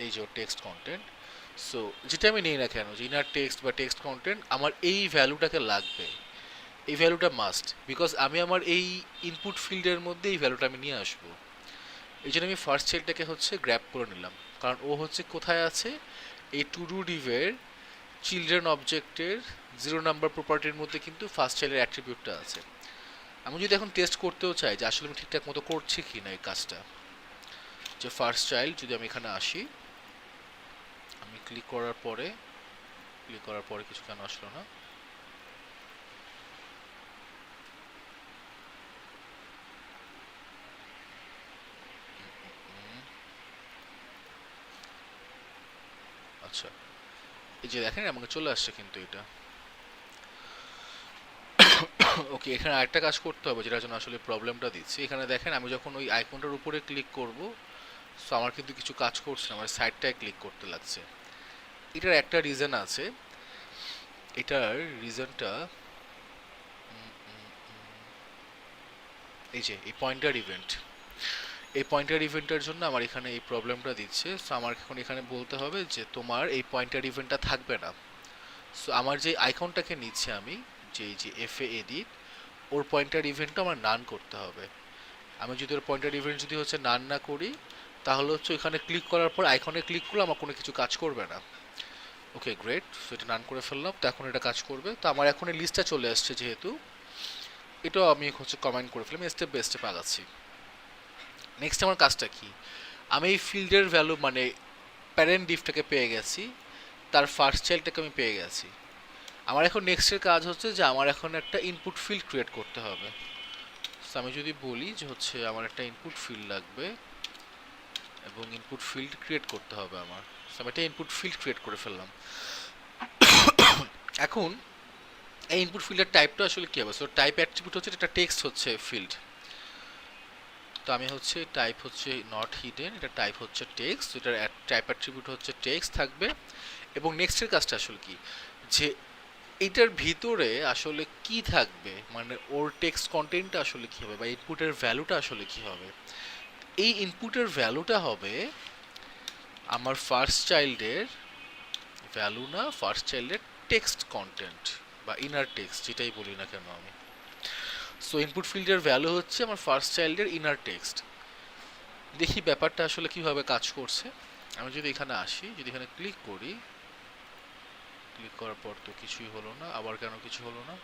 এই যে ওর টেক্সট কন্টেন্ট। সো যেটা আমি নেই না কেন, যে ইনার টেক্সট বা টেক্সট কন্টেন্ট, আমার এই ভ্যালুটাকে লাগবে, এই ভ্যালুটা মাস্ট, বিকজ আমি আমার এই ইনপুট ফিল্ডের মধ্যে এই ভ্যালুটা আমি নিয়ে আসবো। এই জন্য আমি ফার্স্ট চাইল্ডটাকে হচ্ছে গ্র্যাব করে নিলাম। কারণ ও হচ্ছে কোথায় আছে, এই টু ডু ডিভের চিলড্রেন অবজেক্টের 0 নাম্বার প্রপার্টির মধ্যে কিন্তু ফার্স্ট চাইল্ডের অ্যাট্রিবিউটটা আছে। আমি যদি এখন টেস্ট করতেও চাই যে আসলে আমি ঠিকঠাক মতো করছি কি না এই কাজটা, যে ফার্স্ট চাইল্ড যদি আমি এখানে আসি, আমি ক্লিক করার পরে কিছু কেন আসলো না, আচ্ছা এই যে দেখেন আমাকে চলে আসছে কিন্তু এটা। ওকে, এখানে আরেকটা কাজ করতে হবে যেটার জন্য আসলে প্রবলেমটা দিচ্ছি। এখানে দেখেন আমি যখন ওই আইকনটার উপরে ক্লিক করব, সো আমার কিন্তু কিছু কাজ করছে না, আমার সাইডটায় ক্লিক করতে লাগছে। এটার একটা রিজন আছে, এটার রিজনটা এই যে এই পয়েন্টার ইভেন্ট, এই পয়েন্টার ইভেন্টের জন্য আমার এখানে এই প্রবলেমটা দিচ্ছে। সো আমার এখন এখানে বলতে হবে যে তোমার এই পয়েন্টার ইভেন্টটা থাকবে না। সো আমার যে আইকনটাকে নিচ্ছে আমি, যে এই যে এফএ এডিট, ওর পয়েন্টার ইভেন্টটা আমার নান করতে হবে। আমি যদি ওর পয়েন্টার ইভেন্ট যদি হচ্ছে নান না করি, তাহলে হচ্ছে এখানে ক্লিক করার পর আইকনে ক্লিক করলে আমার কোনো কিছু কাজ করবে না। ওকে গ্রেট, সো এটা নান করে ফেললাম, তো এখন এটা কাজ করবে। তো আমার এখন এই লিস্টটা চলে আসছে, যেহেতু এটাও আমি হচ্ছে কমেন্ট করে ফেললাম, স্টেপ বাই স্টেপ আগাচ্ছি। নেক্সট আমার কাজটা কি, আমি এই ফিল্ডের ভ্যালু মানে প্যারেন্ট ডিফটাকে পেয়ে গেছি, তার ফার্স্ট চাইল্ডটাকে আমি পেয়ে গেছি। আমার এখন নেক্সটের কাজ হচ্ছে যে আমার এখন একটা ইনপুট ফিল্ড ক্রিয়েট করতে হবে। সো আমি যদি বলি যে হচ্ছে আমার একটা ইনপুট ফিল্ড লাগবে এবং ইনপুট ফিল্ড ক্রিয়েট করতে হবে আমার, সো আমি একটা ইনপুট ফিল্ড ক্রিয়েট করে ফেললাম। এখন এই ইনপুট ফিল্ডের টাইপটা আসলে কি হবে, সো টাইপ অ্যাট্রিবিউট হচ্ছে এটা টেক্সট হচ্ছে ফিল্ড, তো আমি হচ্ছে টাইপ হচ্ছে নট হিডেন, এটা টাইপ হচ্ছে টেক্সট, এটার টাইপ অ্যাট্রিবিউট হচ্ছে টেক্সট থাকবে। এবং নেক্সটের কাজটা আসলে কি, যে এটার ভিতরে আসলে কি থাকবে, মানে ওর টেক্সট কন্টেন্টটা আসলে কি হবে বা ইনপুটের ভ্যালুটা আসলে কি হবে। এই ইনপুটের ভ্যালুটা হবে আমার ফার্স্ট চাইল্ডের ভ্যালু না, ফার্স্ট চাইল্ডের টেক্সট কন্টেন্ট বা ইনার টেক্সট যেটাই বলি না কেন আমি। সো ইনপুট ফিল্ডের ভ্যালু হচ্ছে আমার ফার্স্ট চাইল্ডের ইনার টেক্সট। দেখি ব্যাপারটা আসলে কিভাবে কাজ করছে। আমি যদি এখানে আসি, যদি এখানে ক্লিক করি, ক্লিক করার পর তো কিছুই হলো না, আবার কেন কিছু হলো না,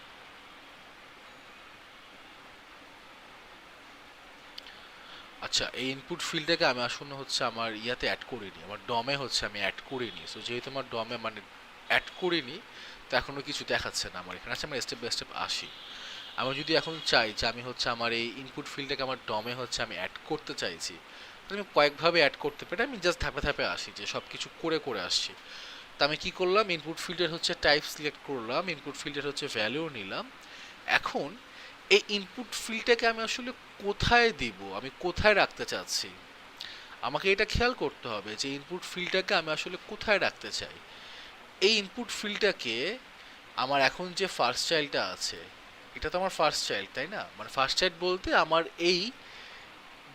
আচ্ছা এই ইনপুট ফিল্ডটাকে আমি আসলে হচ্ছে আমার ইয়াতে অ্যাড করিনি, আমার ডমে হচ্ছে আমি অ্যাড করিনি। সো যেহেতু আমার ডমে মানে অ্যাড করিনি, তো এখনো কিছু দেখাচ্ছে না আমার এখানে। আচ্ছা আমি স্টেপ বাই স্টেপ আসি। আমি যদি এখন চাই যে আমি হচ্ছে আমার এই ইনপুট ফিল্ডটাকে আমার ডমে হচ্ছে আমি অ্যাড করতে চাইছি, আমি কয়েকভাবে অ্যাড করতে পারি, আমি জাস্ট ধাপে ধাপে আসি, যে সব কিছু করে আসছি। তো আমি কি করলাম, ইনপুট ফিল্ডের হচ্ছে টাইপ সিলেক্ট করলাম, ইনপুট ফিল্ডের হচ্ছে ভ্যালু নিলাম। এখন এই ইনপুট ফিল্ডটাকে আমি আসলে কোথায় দিব, আমি কোথায় রাখতে চাচ্ছি, আমাকে এটা খেয়াল করতে হবে যে ইনপুট ফিল্ডটাকে আমি আসলে কোথায় রাখতে চাই। এই ইনপুট ফিল্ডটাকে আমার এখন যে ফার্স্ট চাইল্ডটা আছে, এটা তো আমার ফার্স্ট চাইল্ড তাই না, মানে ফার্স্ট চাইল্ড বলতে আমার এই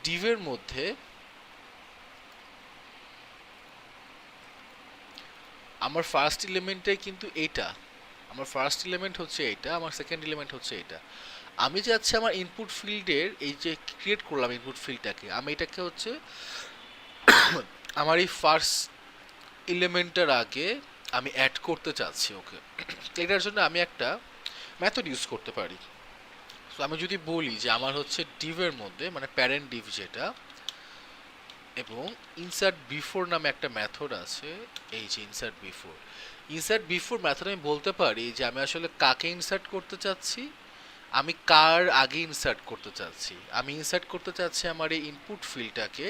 ডিভের মধ্যে আমার ফার্স্ট এলিমেন্টটাই কিন্তু এইটা, আমার ফার্স্ট এলিমেন্ট হচ্ছে এইটা, আমার সেকেন্ড এলিমেন্ট হচ্ছে এইটা। আমি চাচ্ছি আমার ইনপুট ফিল্ডের এই যে ক্রিয়েট করলাম ইনপুট ফিল্ডটাকে, আমি এটাকে হচ্ছে আমার এই ফার্স্ট এলিমেন্টের আগে আমি অ্যাড করতে চাচ্ছি। ওকে, এটার জন্য আমি একটা মেথড ইউজ করতে পারি। সো আমি যদি বলি যে আমার হচ্ছে ডিভের মধ্যে মানে প্যারেন্ট ডিভ যেটা, এবং ইনসার্ট বিফোর নামে একটা মেথড আছে, এই যে ইনসার্ট বিফোর মেথড আমি বলতে পারি যে আমি আসলে কাকে ইনসার্ট করতে চাচ্ছি, আমি কার আগে ইনসার্ট করতে চাচ্ছি। আমি ইনসার্ট করতে চাচ্ছি আমার এই ইনপুট ফিল্ডটাকে,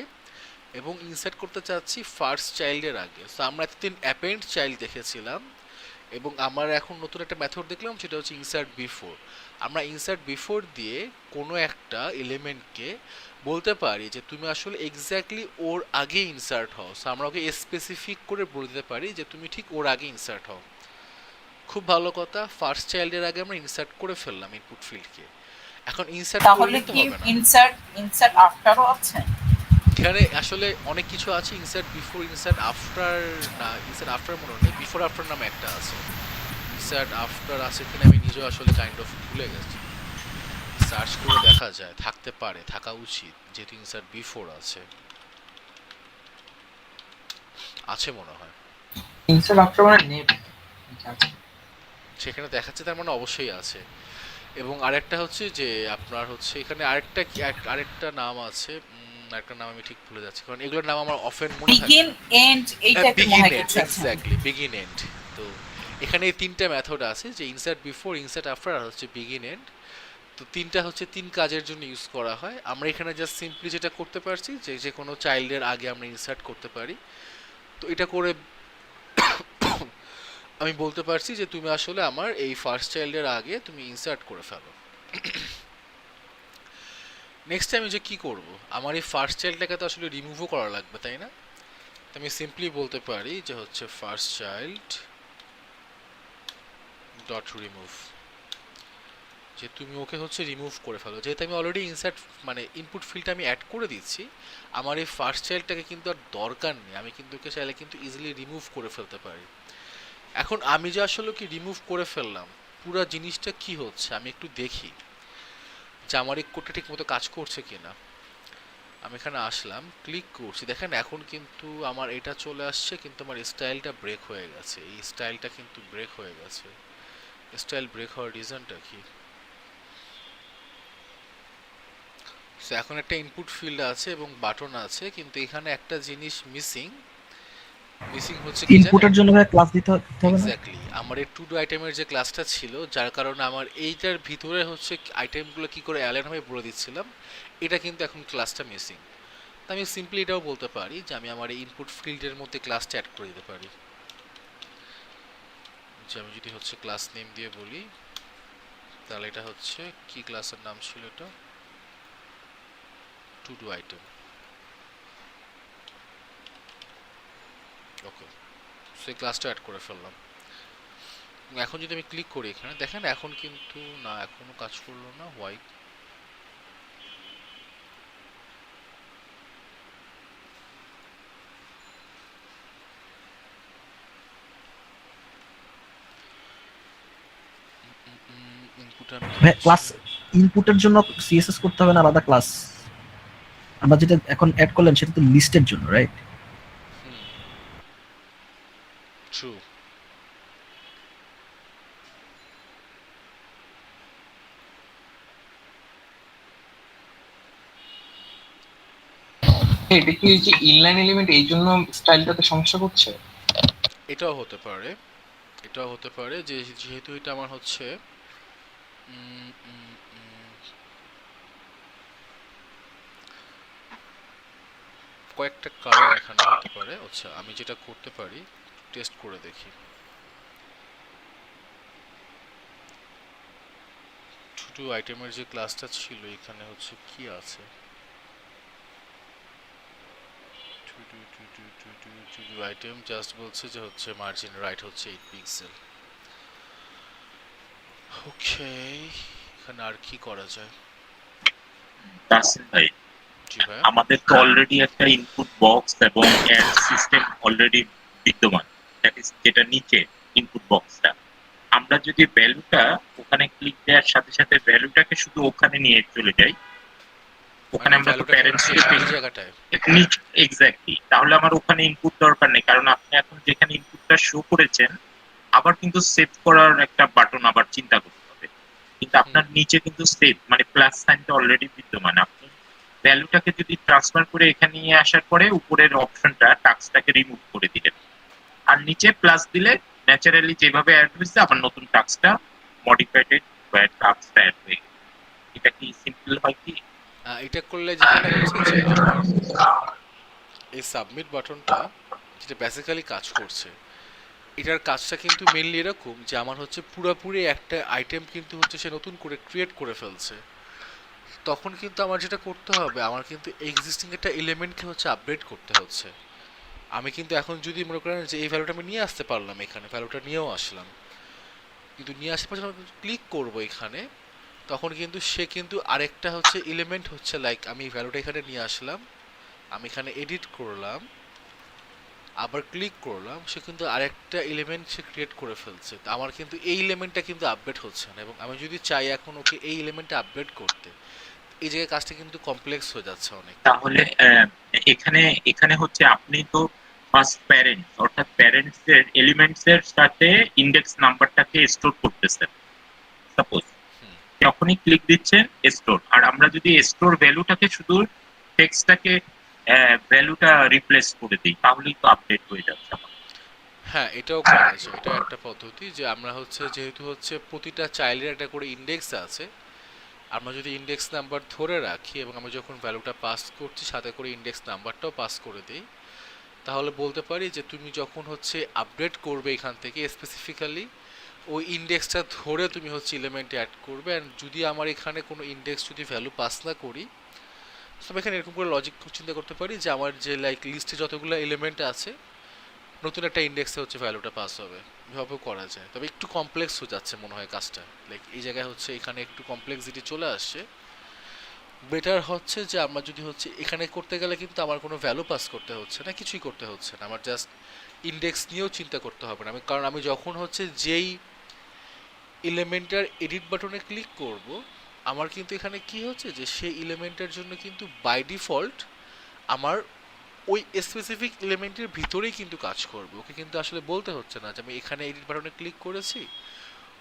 এবং ইনসার্ট করতে চাচ্ছি ফার্স্ট চাইল্ডের আগে। সো আমরা এতদিন অ্যাপেন্ড চাইল্ড দেখেছিলাম, এবং আমার এখন নতুন একটা মেথড দেখলাম সেটা হচ্ছে ইনসার্ট বিফোর। আমরা ইনসার্ট বিফোর দিয়ে কোনো একটা এলিমেন্টকে বলতে পারি যে তুমি আসলে এক্স্যাক্টলি ওর আগে ইনসার্ট হও। সো আমরা ওকে স্পেসিফিক করে বলে দিতে পারি যে তুমি ঠিক ওর আগে ইনসার্ট হও। খুব ভালো কথা, ফার্স্ট চাইল্ডের আগে আমরা ইনসার্ট করে ফেললাম ইনপুট ফিল্ডকে। এখন ইনসার্ট তাহলে করলে তো কি হবে না, ইনসার্ট আফটারও আছে? এখানে আসলে অনেক কিছু আছে, ইনসার্ট বিফোর, ইনসার্ট আফটার, না ইনসার্ট আফটার মনে নেই, বিফোর আফটার নামে একটা আছে। ইনসার্ট আফটার আছে কিনা আমি নিজেও আসলে কাইন্ড অফ ভুলে গেছি, সার্চ করে দেখা যায়, থাকতে পারে, থাকা উচিত, যেহেতু ইনসার্ট বিফোর আছে। আছে মনে হয়, ইনসার্ট আফটার মানে নেট সেখানে দেখাচ্ছে, তার মানে অবশ্যই আছে। এবং আরেকটা হচ্ছে যে আপনার হচ্ছে এখানে আরেকটা নাম আছে, আরেকটা নাম আমি ঠিক ভুলে যাচ্ছি, কারণ এগুলোর নাম আমার অফেন মনে থাকে। বিগিন এন্ড এই টাইপের মনে বিগিন হয় এন্ড, কিছু আছে। Exactly, begin end. তো এখানে এই তিনটা মেথড আছে, যে ইনসার্ট বিফোর, ইনসার্ট আফটার আর হচ্ছে বিগিন এন্ড। তো তিনটা হচ্ছে তিন কাজের জন্য ইউজ করা হয়। আমরা এখানে জাস্ট সিম্পলি যেটা করতে পারছি যে যে কোনো চাইল্ডের আগে আমরা ইনসার্ট করতে পারি। তো এটা করে আমি বলতে পারছি যে তুমি আসলে আমার এই ফার্স্ট চাইল্ডের আগে তুমি ইনসার্ট করে ফেলো। নেক্সট আমি যে কি করব, আমার এই ফার্স্ট চাইল্ডটাকে তো আসলে রিমুভও করা লাগবে, তাই না? তো আমি সিম্পলি বলতে পারি যে হচ্ছে ফার্স্ট চাইল্ড ডট রিমুভ, যে তুমি ওকে হচ্ছে রিমুভ করে ফেলো। যেহেতু আমি অলরেডি ইনসার্ট মানে ইনপুট ফিল্ডটা আমি অ্যাড করে দিচ্ছি, আমার এই ফার্স্ট চাইল্ডটাকে কিন্তু আর দরকার নেই, আমি কিন্তু ওকে চাইলে কিন্তু ইজিলি রিমুভ করে ফেলতে পারি। এখন আমি যে আসলে কি রিমুভ করে ফেললাম, পুরো জিনিসটা কি হচ্ছে আমি একটু দেখি যে আমার এই কোডটা ঠিক মতো কাজ করছে কিনা। আমি এখানে আসলাম, ক্লিক করছি, দেখেন এখন কিন্তু আমার এটা চলে আসছে, কিন্তু আমার স্টাইলটা ব্রেক হয়ে গেছে। এই স্টাইলটা কিন্তু ব্রেক হয়ে গেছে। স্টাইল ব্রেক হওয়ার রিজনটা কি? সো এখন একটা ইনপুট ফিল্ড আছে এবং বাটন আছে, কিন্তু এখানে একটা জিনিস মিসিং হচ্ছে কি জানেন? ইনপুটের জন্য ভাই ক্লাস দিতে হবে না? এক্স্যাক্টলি, আমার এই টু ডু আইটেমের যে ক্লাসটা ছিল, যার কারণে আমার এইটার ভিতরে হচ্ছে আইটেমগুলো কি করে অ্যালাইন হবে বলে দিচ্ছিলাম, এটা কিন্তু এখন ক্লাসটা মিসিং। তো আমি সিম্পলি এটাও বলতে পারি যে আমি আমার এই ইনপুট ফিল্ডের মধ্যে ক্লাসটা অ্যাড করে দিতে পারি। যে আমি যদি হচ্ছে ক্লাস নেম দিয়ে বলি, তাহলে এটা হচ্ছে কি ক্লাসের নাম ছিল, এটা টু ডু আইটেম। ওকে, সেই ক্লাসটা অ্যাড করে ফেললাম। এখন যদি আমি ক্লিক করি এখানে, দেখেন এখন কিন্তু না, এখনো কাজ করলো না। হোয়াই? ইনপুটে আমি ভাই ক্লাস ইনপুটের জন্য সিএসএস করতে হবে না আলাদা ক্লাস? আমরা যেটা এখন অ্যাড করলেন সেটা তো লিস্টের জন্য, রাইট? ট্রু। এটা কি যে ইনলাইন এলিমেন্ট এই জন্য স্টাইলটাতে সমস্যা করছে? এটাও হতে পারে, এটাও হতে পারে যে যেহেতু এটা আমার হচ্ছে কয়েকটা কারণ এখানে হতে পারে। আচ্ছা, আমি যেটা করতে পারি টেস্ট করে দেখি। টু আইটেমের যে ক্লাসটা ছিল এখানে হচ্ছে কি আছে, টু আইটেম জাস্ট বলছে যে হচ্ছে মার্জিন রাইট হচ্ছে 8 পিক্সেল। ওকে, এখানে আর কি করা যায়? তাসিন ভাই, জি ভাই। আমাদের তো অলরেডি একটা ইনপুট বক্স এবং অ্যাড সিস্টেম অলরেডি বিদ্যমান, দ্যাট ইজ যেটা নিচে ইনপুট বক্সটা। আমরা যদি ভ্যালুটা ওখানে ক্লিক দেওয়ার সাথে সাথে ভ্যালুটাকে শুধু ওখানে নিয়ে চলে যাই, ওখানে আমরা তো প্যারেন্টসকে এই জায়গাটায় এক্স্যাক্টলি, তাহলে আমার ওখানে ইনপুট দরকার নেই, কারণ আপনি এখন যেখানে ইনপুটটা শো করেছেন আবার কিন্তু সেভ করার একটা বাটন আবার চিন্তা করতে হবে। কিন্তু আপনার নিচে কিন্তু সেভ মানে প্লাস সাইনটা অলরেডি বিদ্যমান। আপনি ভ্যালুটাকে যদি ট্রান্সফার করে এখানে নিয়ে আসার পরে উপরের অপশনটা টাস্কটাকে রিমুভ করে দিলেন, আর নিচে প্লাস দিলে ন্যাচারালি যেভাবে অ্যাড হয়েছে আবার নতুন টাস্কটা মডিফাইড বা টাস্কটা অ্যাড হয়ে গেল। এটা কি সিম্পল হয় কি? এটা করলে যেখানে হচ্ছে যে আমার এই সাবমিট বাটনটা যেটা বেসিক্যালি কাজ করছে, এটার কাজটা কিন্তু মেইনলি এরকম যে আমার হচ্ছে পুরোপুরি একটা আইটেম কিন্তু হচ্ছে সে নতুন করে ক্রিয়েট করে ফেলছে। তখন কিন্তু আমার যেটা করতে হবে, আমার কিন্তু এক্সিস্টিং একটা এলিমেন্টকে হচ্ছে আপডেট করতে হচ্ছে। আমি কিন্তু এখন যদি মনে করেন যে এই ভ্যালুটা আমি নিয়ে আসতে পারলাম, এখানে ভ্যালুটা নিয়েও আসলাম, কিন্তু নিয়ে আসার পর যখন ক্লিক করবো এখানে, তখন কিন্তু সে কিন্তু আরেকটা হচ্ছে এলিমেন্ট হচ্ছে লাইক আমি ভ্যালুটা এখানে নিয়ে আসলাম, আমি এখানে এডিট করলাম, আবার ক্লিক করলাম, সে কিন্তু আরেকটা এলিমেন্ট সে ক্রিয়েট করে ফেলছে। তো আমার কিন্তু এই এলিমেন্টটা কিন্তু আপডেট হচ্ছে না, এবং আমি যদি চাই এখন ওকে এই এলিমেন্টটা আপডেট করতে, এই জায়গায় কাজটা কিন্তু কমপ্লেক্স হয়ে যাচ্ছে অনেক। তাহলে এখানে এখানে হচ্ছে আপনি তো ফার্স্ট প্যারেন্ট অর্থাৎ প্যারেন্টস এর এলিমেন্টস এর সাথে ইন্ডেক্স নাম্বারটাকে স্টোর করতেছেন সাপোজ, হুম। যখনই ক্লিক দিচ্ছেন স্টোর, আর আমরা যদি স্টোর ভ্যালুটাকে শুধু টেক্সটটাকে ভ্যালুটা রিপ্লেস করে দিই তাহলেই তো আপডেট হয়ে যাচ্ছে আমার। হ্যাঁ, এটাও করা যায়। এটা একটা পদ্ধতি যে আমরা হচ্ছে যেহেতু হচ্ছে প্রতিটা চাইল্ডের একটা করে ইন্ডেক্স আছে, আমরা যদি ইন্ডেক্স নাম্বার ধরে রাখি এবং আমরা যখন ভ্যালুটা পাস করছি সাথে করে ইন্ডেক্স নাম্বারটাও পাস করে দিই, তাহলে বলতে পারি যে তুমি যখন হচ্ছে আপডেট করবে এখান থেকে স্পেসিফিক্যালি ওই ইন্ডেক্সটা ধরে তুমি হচ্ছে এলিমেন্টে অ্যাড করবে। অ্যান্ড যদি আমার এখানে কোনো ইন্ডেক্স যদি ভ্যালু পাস না করি, তো আমি এখানে এরকম করে লজিক চিন্তা করতে পারি যে আমার যে লাইক লিস্টে যতগুলো এলিমেন্ট আছে নতুন একটা ইন্ডেক্সে হচ্ছে ভ্যালুটা পাস হবে। এভাবেও করা যায়, তবে একটু কমপ্লেক্স হয়ে যাচ্ছে মনে হয় কাজটা। লাইক এই জায়গায় হচ্ছে এখানে একটু কমপ্লেক্সিটি চলে আসছে। বেটার হচ্ছে যে আমরা যদি হচ্ছে এখানে করতে গেলে কিন্তু আমার কোনো ভ্যালু পাস করতে হচ্ছে না, কিছুই করতে হচ্ছে না, আমার জাস্ট ইন্ডেক্স নিয়েও চিন্তা করতে হবে না। কারণ আমি যখন হচ্ছে যেই এলিমেন্টের এডিট বাটনে ক্লিক করব, আমার কিন্তু এখানে কি হচ্ছে যে সেই এলিমেন্টের জন্য কিন্তু বাই ডিফল্ট আমার ওই স্পেসিফিক এলিমেন্টের ভিতরেই কিন্তু কাজ করবে। ওকে কিন্তু আসলে বলতে হচ্ছে না যে আমি এখানে এডিট বাটনে ক্লিক করেছি।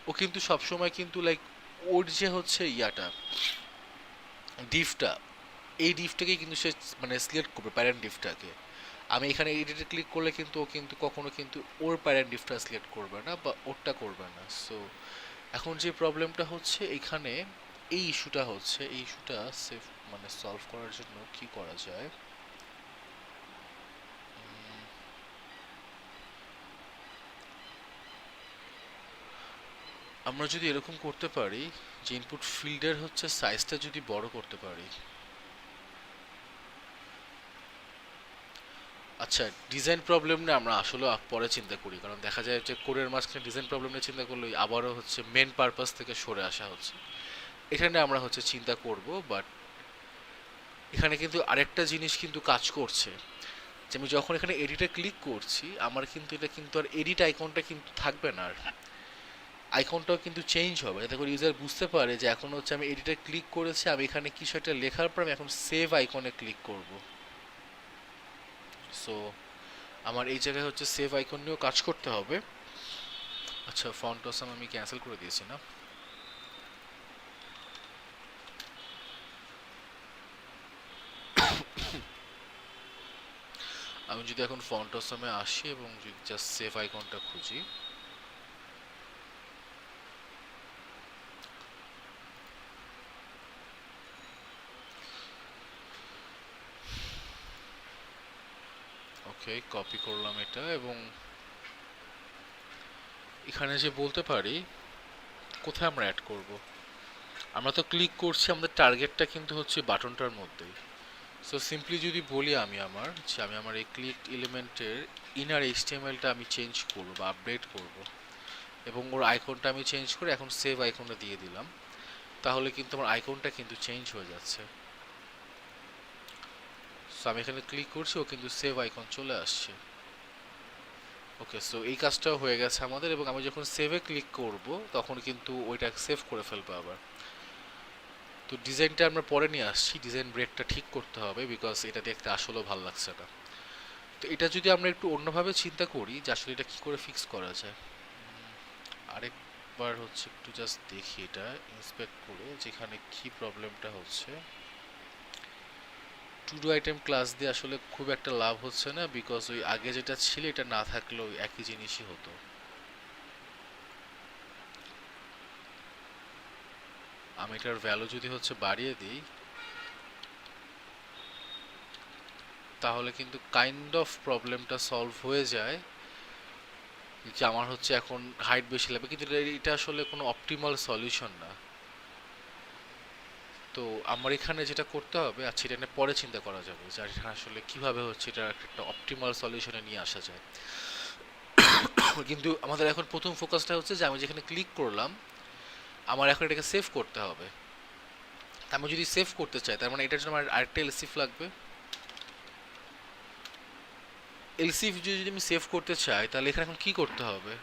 ও কিন্তু সবসময় কিন্তু লাইক ওর যে হচ্ছে ইয়াটা ডিফটা, এই ডিফটাকে কিন্তু সে মানে সিলেক্ট করবে প্যারেন্ট ডিফটাকে। আমি এখানে এডিটে ক্লিক করলে কিন্তু ও কিন্তু কখনো কিন্তু ওর প্যারেন্ট ডিফটা সিলেক্ট করবে না বা ওরটা করবে না। সো এখন যে প্রবলেমটা হচ্ছে এখানে এই ইস্যুটা হচ্ছে, এই ইস্যুটা সেফ মানে সলভ করার জন্য কি করা যায়। আমরা যদি এরকম করতে পারি যে ইনপুট ফিল্ডের হচ্ছে সাইজটা যদি বড় করতে পারি। আচ্ছা, ডিজাইন প্রবলেম নিয়ে আমরা আসলে পরে চিন্তা করি, কারণ দেখা যায় যে কোডের মাঝখানে ডিজাইন প্রবলেম নিয়ে চিন্তা করলে আবারও হচ্ছে মেন পারপাস থেকে সরে আসা হচ্ছে। এটা নিয়ে আমরা হচ্ছে চিন্তা করব, বাট এখানে কিন্তু আরেকটা জিনিস কিন্তু কাজ করছে যে আমি যখন এখানে এডিটে ক্লিক করছি আমার কিন্তু এটা কিন্তু আর এডিট আইকনটা কিন্তু থাকবে না, আর আইকনটাও কিন্তু চেঞ্জ হবে যাতে করে ইউজার বুঝতে পারে যে এখন হচ্ছে আমি এডিটে ক্লিক করেছি, আমি এখানে কিছু একটা লেখার পর আমি এখন সেভ আইকনে ক্লিক করব। সো আমার এই জায়গায় হচ্ছে সেভ আইকন নিয়েও কাজ করতে হবে। আচ্ছা, ফন্ট অসাম আমি ক্যান্সেল করে দিয়েছি না? আমি যদি এখন ফন্ট অসামে আসি এবং যদি জাস্ট সেভ আইকনটা খুঁজি, ওকে কপি করলাম এটা এবং এখানে যে বলতে পারি কোথায় আমরা অ্যাড করব। আমরা তো ক্লিক করছি, আমাদের টার্গেটটা কিন্তু হচ্ছে বাটনটার মধ্যেই। সো সিম্পলি যদি বলি আমি আমার এই ক্লিক এলিমেন্টের ইনার এইচটিএমএলটা আমি চেঞ্জ করব বা আপডেট করব এবং ওর আইকনটা আমি চেঞ্জ করে এখন সেভ আইকনটা দিয়ে দিলাম, তাহলে কিন্তু আমার আইকনটা কিন্তু চেঞ্জ হয়ে যাচ্ছে। সো আমি এখানে ক্লিক করছি, ও কিন্তু সেভ আইকন চলে আসছে। ওকে, সো এই কাজটাও হয়ে গেছে আমাদের এবং আমি যখন সেভে ক্লিক করব তখন কিন্তু ওইটা সেভ করে ফেলবো আবার। তো ডিজাইনটা আমরা পরে নিয়ে আসছি, ডিজাইন ব্রেকটা ঠিক করতে হবে বিকজ এটা দেখতে আসলেও ভালো লাগছে না। তো এটা যদি আমরা একটু অন্যভাবে চিন্তা করি যে আসলে এটা কি করে ফিক্স করা যায়, আরেকবার হচ্ছে একটু জাস্ট দেখি এটা ইন্সপেক্ট করে যেখানে কি প্রবলেমটা হচ্ছে। টু ডু আইটেম ক্লাস দিয়ে আসলে খুব একটা লাভ হচ্ছে না বিকজ ওই আগে যেটা ছিল এটা না থাকলেও একই জিনিসই হতো। আমি এটার ভ্যালু যদি হচ্ছে বাড়িয়ে দিই তাহলে কিন্তু কাইন্ড অফ প্রবলেমটা সলভ হয়ে যায় যে আমার হচ্ছে এখন হাইট বেশি লাগবে, কিন্তু এটা আসলে কোনো অপটিমাল সলিউশন না। তো আমার এখানে যেটা করতে হবে, আচ্ছা এটা নিয়ে পরে চিন্তা করা যাবে যে আসলে কিভাবে হচ্ছে এটা একটা অপটিমাল সলিউশনে নিয়ে আসা যায়। কিন্তু আমাদের এখন প্রথম ফোকাসটা হচ্ছে যে আমি যেখানে ক্লিক করলাম আমার এখন এটাকে সেভ করতে হবে। আমি যদি সেভ করতে চাই তার মানে এটার জন্য আমার আরেকটা এলসিফ লাগবে। এলসিফ যদি আমি সেভ করতে চাই তাহলে এখানে এখন কি করতে হবে?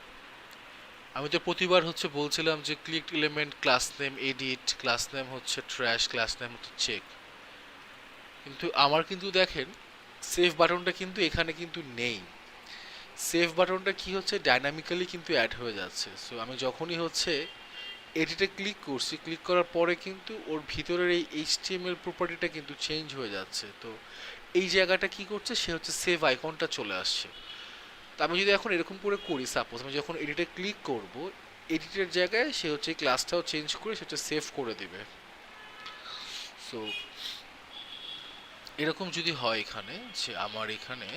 আমি তো প্রতিবার হচ্ছে বলছিলাম যে click element class name edit, class name হচ্ছে ট্র্যাশ, ক্লাস নেম হচ্ছে চেক, কিন্তু আমার কিন্তু দেখেন সেভ বাটনটা কিন্তু এখানে কিন্তু নেই। সেভ বাটনটা কি হচ্ছে ডাইনামিক্যালি কিন্তু অ্যাড হয়ে যাচ্ছে। সো আমি যখনই হচ্ছে এডিটে ক্লিক করছি, ক্লিক করার পরে কিন্তু ওর ভিতরের এই এইচটিএমএল প্রপার্টিটা কিন্তু চেঞ্জ হয়ে যাচ্ছে। তো এই জায়গাটা কি করছে, সে হচ্ছে সেভ আইকনটা চলে আসছে। তো আমি যদি এখন এরকম করে করি, সাপোজ আমি যখন এডিটে ক্লিক করব, এডিটের জায়গায় সে হচ্ছে এই ক্লাসটাও চেঞ্জ করে সেটা সেভ করে দিবে। সো এরকম যদি হয় এখানে যে আমার এখানে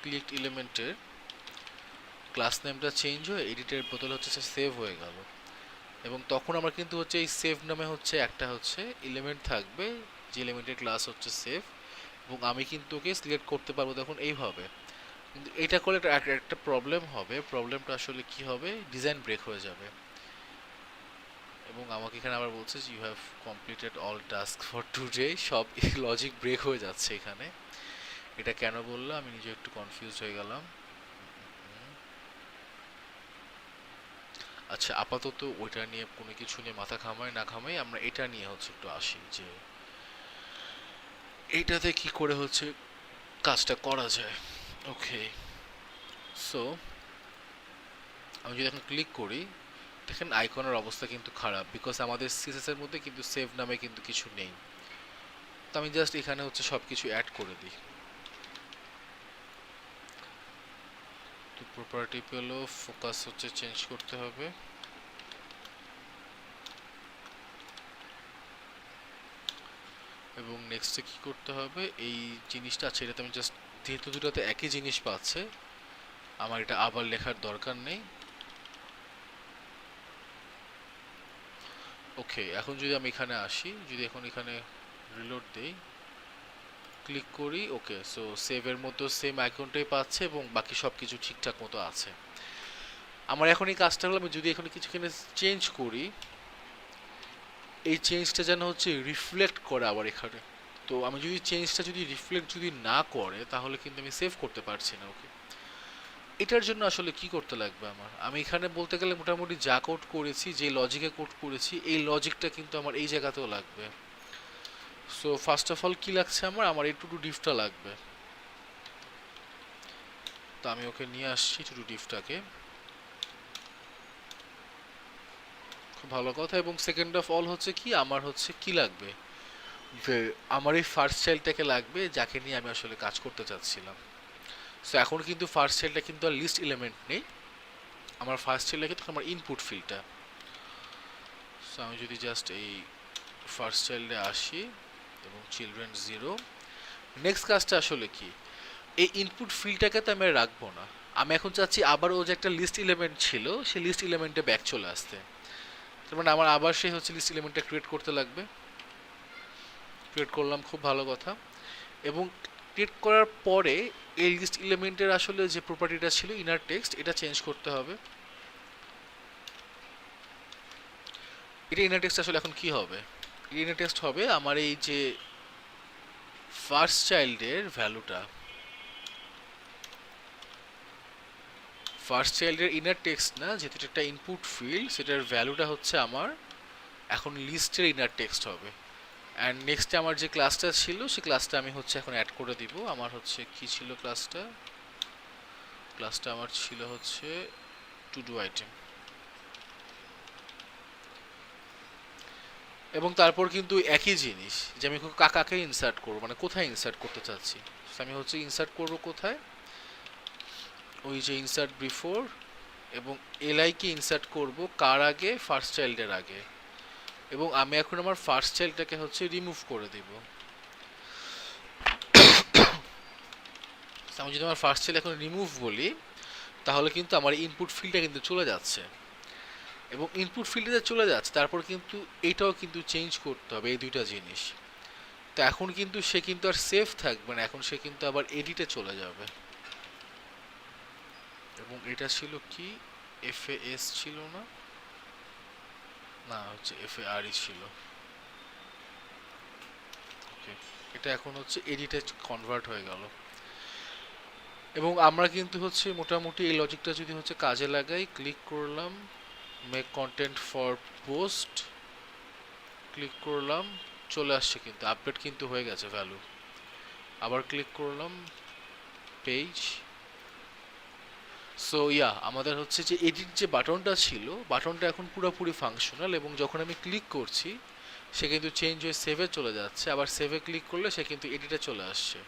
ক্লিক এলিমেন্টের ক্লাস নেমটা চেঞ্জ হয়ে এডিটের বদলে হচ্ছে সেভ হয়ে গেল, এবং তখন আমার কিন্তু হচ্ছে এই সেভ নামে হচ্ছে একটা হচ্ছে এলিমেন্ট থাকবে, যে এলিমেন্টের ক্লাস হচ্ছে সেভ, এবং আমি কিন্তু ওকে সিলেক্ট করতে পারবো তখন এইভাবে। কিন্তু এটা করলে একটা প্রবলেম হবে, প্রবলেমটা আসলে কি হবে, ডিজাইন ব্রেক হয়ে যাবে। এবং আমাকে এখানে আবার বলছে যে you have completed all task for today, সব লজিক ব্রেক হয়ে যাচ্ছে এখানে। এটা কেন বললো আমি নিজে একটু কনফিউজ হয়ে গেলাম। আচ্ছা, আপাতত ওইটা নিয়ে কোনো কিছু নিয়ে মাথা ঘামাই না ঘামাই, আমরা এটা নিয়ে হচ্ছে একটু আসি যে এইটাতে কি করে হচ্ছে কাজটা করা যায়। ওকে, সো আমি যদি এখন ক্লিক করি, দেখেন আইকনের অবস্থা কিন্তু খারাপ, বিকজ আমাদের সিএসএস এর মধ্যে কিন্তু সেভ নামে কিন্তু কিছু নেই। তো আমি জাস্ট এখানে হচ্ছে সব কিছু অ্যাড করে দিই। তো প্রপার্টি পেলো, ফোকাস হচ্ছে চেঞ্জ করতে হবে, এবং নেক্সটে কি করতে হবে, এই জিনিসটা আছে এটাতে আমি জাস্ট, যেহেতু দুটাতে একই জিনিস পাচ্ছে আমার এটা আবার লেখার দরকার নেই। ওকে, এখন যদি আমি এখানে আসি, যদি এখন এখানে রিলোড দেই, ক্লিক করি, ওকে, সো সেভের মতো সেম আইকনটাই পাচ্ছে এবং বাকি সব কিছু ঠিকঠাক মতো আছে। আমার এখন এই কাজটা হলো, আমি যদি এখন কিছুখানে চেঞ্জ করি, এই চেঞ্জটা যেন হচ্ছে রিফ্লেক্ট করে আবার এখানে। তো আমি যদি চেঞ্জটা যদি রিফ্লেক্ট যদি না করে তাহলে কিন্তু আমি সেভ করতে পারছি না। ওকে, এটার জন্য আসলে কি করতে লাগবে আমার, আমি এখানে বলতে গেলে মোটামুটি যা কোড করেছি, যে লজিকে কোড করেছি, এই লজিকটা কিন্তু আমার এই জায়গাতেও লাগবে। সো ফার্স্ট অফ অল কি লাগছে আমার এই টু ডু ডিফটা লাগবে। তো আমি ওকে নিয়ে আসছি টু ডু ডিফটাকে, খুব ভালো কথা। এবং সেকেন্ড অফ অল হচ্ছে কি, আমার হচ্ছে কি লাগবে, যে আমার এই ফার্স্ট চাইল্ডটাকে লাগবে, যাকে নিয়ে আমি আসলে কাজ করতে চাচ্ছিলাম। সো এখন কিন্তু ফার্স্ট চাইল্ডটা কিন্তু আর লিস্ট এলিমেন্ট নেই, আমার ফার্স্ট চাইল্ডটা কিন্তু আমার ইনপুট ফিল্ডটা। সো আমি যদি জাস্ট এই ফার্স্ট চাইল্ডে আসি এবং চিলড্রেন 0, নেক্সট কাজটা আসলে কি, এই ইনপুট ফিল্ডটাকে তো আমি আর রাখবো না, আমি এখন চাচ্ছি আবার ও যে একটা লিস্ট এলিমেন্ট ছিল সেই লিস্ট এলিমেন্টে ব্যাক চলে আসতে। তার মানে আমার আবার সেই হচ্ছে লিস্ট এলিমেন্টটা ক্রিয়েট করতে লাগবে। ক্রিয়েট করলাম, খুব ভালো কথা। এবং ক্রিয়েট করার পরে এই লিস্ট এলিমেন্টের আসলে যে প্রপার্টিটা ছিল ইনার টেক্সট, এটা চেঞ্জ করতে হবে। এটা ইনার টেক্সট আসলে এখন কি হবে, ইনার টেক্সট হবে আমার এই যে ফার্স্ট চাইল্ডের ভ্যালুটা, ফার্স্ট চাইল্ডের ইনার টেক্সট না, যেহেতু এটা একটা ইনপুট ফিল্ড, সেটার ভ্যালুটা হচ্ছে আমার এখন লিস্টের ইনার টেক্সট হবে। অ্যান্ড নেক্সটে আমার যে ক্লাসটা ছিল সেই ক্লাসটা আমি হচ্ছে এখন অ্যাড করে দিব। আমার হচ্ছে কি ছিল ক্লাসটা, ক্লাসটা আমার ছিল হচ্ছে টু ডু আইটেম। এবং তারপর কিন্তু একই জিনিস, যে আমি কাকাকে ইনসার্ট করবো, মানে কোথায় ইনসার্ট করতে চাচ্ছি, আমি হচ্ছে ইনসার্ট করব কোথায়, ওই যে ইনসার্ট বিফোর, এবং এলআইকে ইনসার্ট করব কার আগে, ফার্স্ট চাইল্ডের আগে। এবং আমি এখন আমার ফার্স্ট চাইল্ডটাকে হচ্ছে রিমুভ করে দিব। আমি যদি আমার ফার্স্ট চাইল্ড এখন রিমুভ বলি, তাহলে কিন্তু আমার ইনপুট ফিল্ডটা কিন্তু চলে যাচ্ছে, এবং ইনপুট ফিল্ডে চলে যাচ্ছে, তারপর কিন্তু এইটাও কিন্তু চেঞ্জ করতে হবে, এই দুইটা জিনিস। তো এখন কিন্তু সে কিন্তু আর সেফ থাকবে না, এখন সে কিন্তু আবার এডিটে চলে যাবে। এবং এটা ছিল কি, FAS ছিল না, না হচ্ছে FARE ছিল। ওকে, এটা এখন হচ্ছে এডিটে কনভার্ট হয়ে গেল। এবং আমরা কিন্তু হচ্ছে মোটামুটি এই লজিকটা যদি হচ্ছে কাজে লাগাই, ক্লিক করলাম make content for post, click করলাম, চলে আসছে কিন্তু আপডেট কিন্তু হয়ে গেছে ভ্যালু। আবার ক্লিক করলাম পেজ, সো ইয়া আমাদের হচ্ছে যে এডিট যে বাটনটা ছিল, বাটনটা এখন পুরোপুরি ফাংশনাল, এবং যখন আমি ক্লিক করছি সে কিন্তু চেঞ্জ হয়ে সেভে চলে যাচ্ছে, আবার সেভে ক্লিক করলে সে কিন্তু এডিটে চলে আসছে।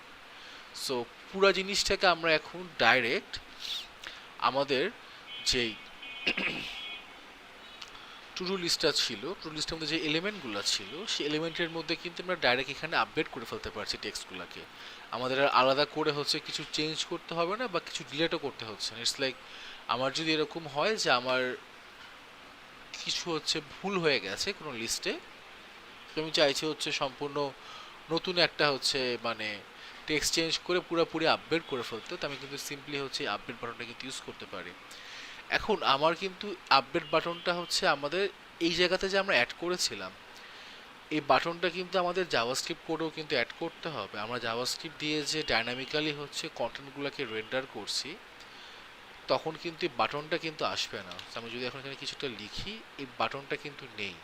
সো পুরো জিনিসটাকে আমরা এখন ডাইরেক্ট আমাদের যেই টু ডু লিস্টটা ছিল, টু ডু লিস্টের মধ্যে যে এলিমেন্টগুলো ছিল সেই এলিমেন্টের মধ্যে কিন্তু আমরা ডাইরেক্ট এখানে আপডেট করে ফেলতে পারছি টেক্সটগুলোকে। আমাদের আর আলাদা করে হচ্ছে কিছু চেঞ্জ করতে হবে না বা কিছু ডিলেটও করতে হচ্ছে না। ইটস লাইক আমার যদি এরকম হয় যে আমার কিছু হচ্ছে ভুল হয়ে গেছে কোনো লিস্টে, তো আমি চাইছি হচ্ছে সম্পূর্ণ নতুন একটা হচ্ছে মানে টেক্সট চেঞ্জ করে পুরোপুরি আপডেট করে ফেলতে, তো আমি কিন্তু সিম্পলি হচ্ছে আপডেট বাটনটা কিন্তু ইউজ করতে পারি। এখন আমার কিন্তু আপডেট বাটনটা হচ্ছে আমাদের এই জায়গাতে যে আমরা অ্যাড করেছিলাম, এই বাটনটা কিন্তু আমাদের জাভাস্ক্রিপ্ট কোডেও কিন্তু অ্যাড করতে হবে। আমরা জাভাস্ক্রিপ্ট দিয়ে যে ডাইনামিক্যালি হচ্ছে কন্টেন্টগুলোকে রেন্ডার করছি, তখন কিন্তু এই বাটনটা কিন্তু আসবে না। আমি যদি এখন এখানে কিছুটা লিখি, এই বাটনটা কিন্তু নেই,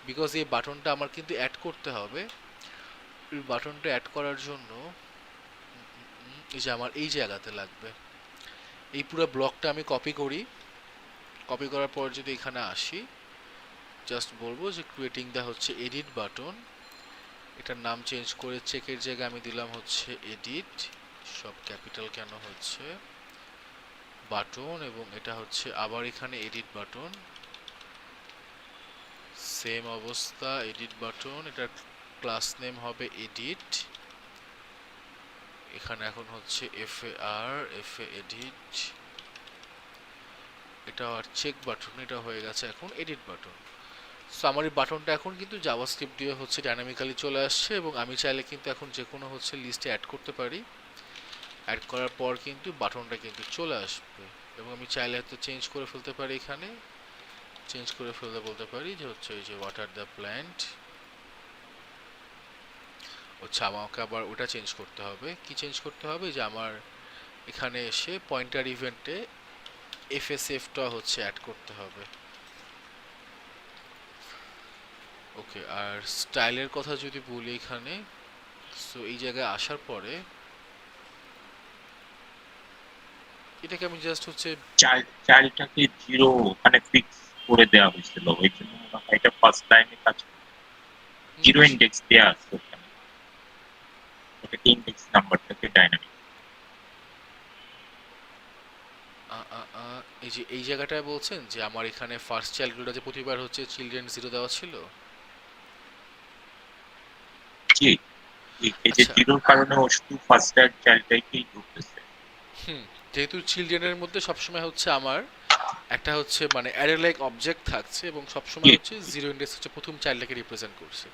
বিকজ এই বাটনটা আমার কিন্তু অ্যাড করতে হবে। এই বাটনটা অ্যাড করার জন্য এই যে আমার এই জায়গাতে লাগবে, এই পুরো ব্লকটা আমি কপি করি। কপি করার পর যদি এখানে আসি, জাস্ট বলবো যে ক্রিয়েটিং দ্য হচ্ছে এডিট বাটন, এটার নাম চেঞ্জ করে চেকের জায়গায় আমি দিলাম হচ্ছে এডিট, সব ক্যাপিটাল কেন হচ্ছে বাটন, এবং এটা হচ্ছে আবার এখানে এডিট বাটন, সেম অবস্থা এডিট বাটন, এটার ক্লাস নেম হবে এডিট, এখানে এখন হচ্ছে এফএ এডিট, এটা আর চেক বাটন, এটা হয়ে গেছে এখন এডিট বাটন। সো আমার এই বাটনটা এখন কিন্তু জাভাস্ক্রিপ্ট দিয়ে হচ্ছে ডাইনামিক্যালি চলে আসছে, এবং আমি চাইলে কিন্তু এখন যে কোনো হচ্ছে লিস্টে অ্যাড করতে পারি। অ্যাড করার পর কিন্তু বাটনটা কিন্তু চলে আসবে, এবং আমি চাইলে হয়তো চেঞ্জ করে ফেলতে পারি, এখানে চেঞ্জ করে ফেলতে বলতে পারি যে হচ্ছে এই যে ওয়াটার দ্য প্ল্যান্ট হচ্ছে, আমাকে আবার ওটা চেঞ্জ করতে হবে। কি চেঞ্জ করতে হবে, যে আমার এখানে এসে পয়েন্টার ইভেন্টে এফএসএফটা হচ্ছে অ্যাড করতে হবে। ওকে, আর স্টাইলের কথা যদি বলি এখানে, সো এই জায়গায় আসার পরে এটাকে আমি জাস্ট হচ্ছে চাইল্ডটাকে 0 ওখানে ফিক্স করে দেওয়া হয়েছিল, ওই জন্য মনে হয় এটা ফার্স্ট লাইনে কাজ করে। 0 ইন্ডেক্স দেওয়া আছে ওখানে, ওটাকে ইন্ডেক্স নাম্বারটাকে ডাইনামিক। এই যে এই জায়গাটায় বলছেন যে আমার এখানে ফার্স্ট চাইল্ডগুলো যে প্রতিবার হচ্ছে চিলড্রেন 0 দেওয়া ছিল। জি জি, এই যে আচ্ছা, 0 কারণে ও শুধু ফার্স্ট চাইল্ডটাকেই ঢুকতেছে। যেহেতু চিলড্রেনের মধ্যে সবসময় হচ্ছে আমার একটা হচ্ছে মানে অ্যারে লাইক অবজেক্ট থাকছে, এবং সবসময় হচ্ছে 0 ইন্ডেক্স হচ্ছে প্রথম চাইল্ডটাকে রিপ্রেজেন্ট করছে।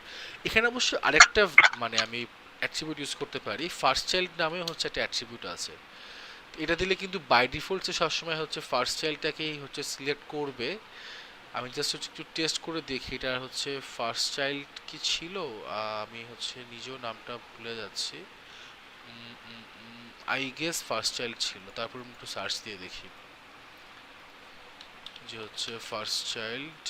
এখানে অবশ্য আরেকটা মানে আমি অ্যাট্রিবিউট ইউজ করতে পারি, ফার্স্ট চাইল্ড নামে হচ্ছে একটা অ্যাট্রিবিউট আছে। এটা দিলে কিন্তু বাই ডিফল্ট সে সবসময় হচ্ছে ফার্স্ট চাইল্ডটাকেই হচ্ছে সিলেক্ট করবে। আমি জাস্ট হচ্ছে একটু টেস্ট করে দেখি এটা হচ্ছে ফার্স্ট চাইল্ড কি ছিল, আমি হচ্ছে নিজেও নামটা ভুলে যাচ্ছি। আই গেস ফার্স্ট চাইল্ড ছিল, তারপর আমি একটু সার্চ দিয়ে দেখি যে হচ্ছে ফার্স্ট চাইল্ড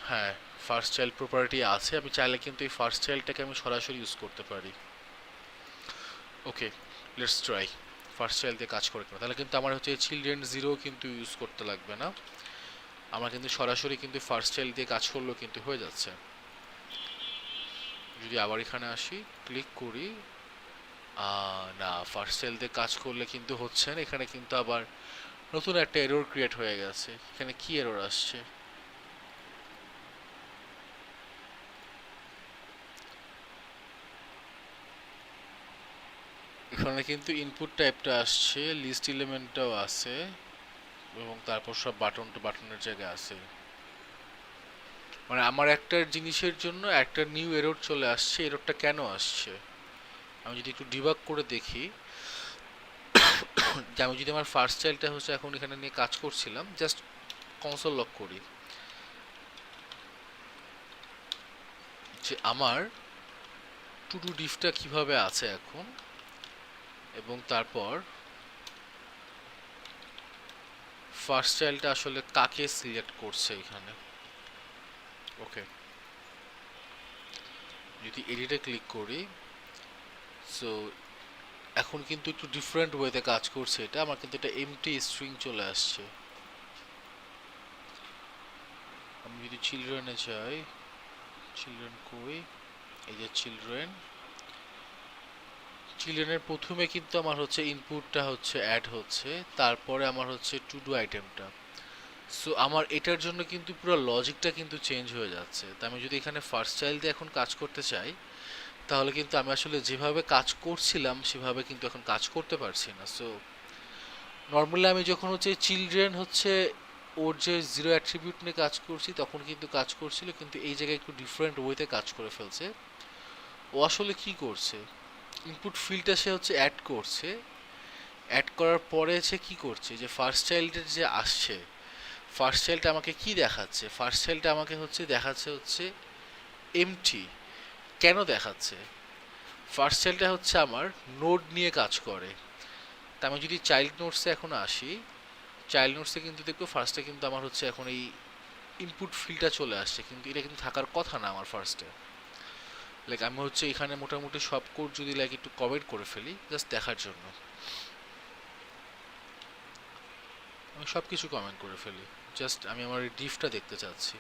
হ্যাঁ ফার্স্ট চাইল্ড প্রপার্টি আছে। আমি চাইলে কিন্তু এই ফার্স্ট চাইল্ডটাকে আমি সরাসরি ইউজ করতে পারি। ওকে, লেটস ট্রাই ফার্স্ট চাইল্ড দিয়ে কাজ করে কিনা। তাহলে কিন্তু আমার হচ্ছে চিলড্রেন 0 কিন্তু ইউজ করতে লাগবে না, আমার কিন্তু সরাসরি কিন্তু ফার্স্ট চাইল্ড দিয়ে কাজ করলেও কিন্তু হয়ে যাচ্ছে। যদি আবার এখানে আসি, ক্লিক করি, না ফার্স্ট চাইল্ড দিয়ে কাজ করলে কিন্তু হচ্ছে না, এখানে কিন্তু আবার নতুন একটা এরর ক্রিয়েট হয়ে গেছে। এখানে কি এরর আসছে, এখানে কিন্তু ইনপুট টাইপটা আসছে, লিস্ট এলিমেন্টটাও আছে, এবং তারপর সব বাটনের জায়গায় আছে। মানে আমার একটা জিনিসের জন্য একটা নিউ এরর চলে আসছে। এররটা কেন আসছে আমি যদি একটু ডিবাগ করে দেখি, যে আমি যদি আমার ফার্স্ট চাইল্ডটা হচ্ছে এখন এখানে নিয়ে কাজ করছিলাম, জাস্ট কনসোল লক করি, যে আমার টু ডু ডিফটা কিভাবে আছে এখন, এবং তারপর ফার্স্ট চাইল্ডটা আসলে কাকে সিলেক্ট করছে এখানে। ওকে, যদি এডিটে ক্লিক করি, সো এখন কিন্তু একটু ডিফারেন্ট ওয়েতে কাজ করছে এটা, আমার কিন্তু এটা এমটি স্ট্রিং চলে আসছে। আমি যদি চিলড্রেনে যাই, চিলড্রেন কই, এই যে চিলড্রেন, চিলড্রেনের প্রথমে কিন্তু আমার হচ্ছে ইনপুটটা হচ্ছে অ্যাড হচ্ছে, তারপরে আমার হচ্ছে টু ডু আইটেমটা। সো আমার এটার জন্য কিন্তু পুরো লজিকটা কিন্তু চেঞ্জ হয়ে যাচ্ছে। তো আমি যদি এখানে ফার্স্ট চাইল্ড দিয়ে এখন কাজ করতে চাই, তাহলে কিন্তু আমি আসলে যেভাবে কাজ করছিলাম সেভাবে কিন্তু এখন কাজ করতে পারছি না। সো নর্মালি আমি যখন হচ্ছে চিলড্রেন হচ্ছে ওর যে জিরো অ্যাট্রিবিউট নিয়ে কাজ করছি তখন কিন্তু কাজ করছিল, কিন্তু এই জায়গায় একটু ডিফারেন্ট ওয়েতে কাজ করে ফেলছে। ও আসলে কি করছে, ইনপুট ফিল্ডটা সে হচ্ছে অ্যাড করছে, অ্যাড করার পরে সে কি করছে, যে ফার্স্ট চাইল্ডের যে আসছে, ফার্স্ট চাইল্ডটা আমাকে কি দেখাচ্ছে, ফার্স্ট চাইল্ডটা আমাকে হচ্ছে দেখাচ্ছে হচ্ছে এমটি। কেন দেখাচ্ছে, ফার্স্ট চাইল্ডটা হচ্ছে আমার নোড নিয়ে কাজ করে। তা আমি যদি চাইল্ড নোটসে এখন আসি, চাইল্ড নোটসে কিন্তু দেখবো ফার্স্টে কিন্তু আমার হচ্ছে এখন এই ইনপুট ফিল্ডটা চলে আসছে, কিন্তু এটা কিন্তু থাকার কথা না আমার ফার্স্টে। লাইক আমি হচ্ছে এখানে মোটামুটি সব কোড যদি লাইক একটু কমেন্ট করে ফেলি জাস্ট দেখার জন্য, আমি সব কিছু কমেন্ট করে ফেলি, জাস্ট আমি আমার এই ডিফটা দেখতে চাচ্ছি।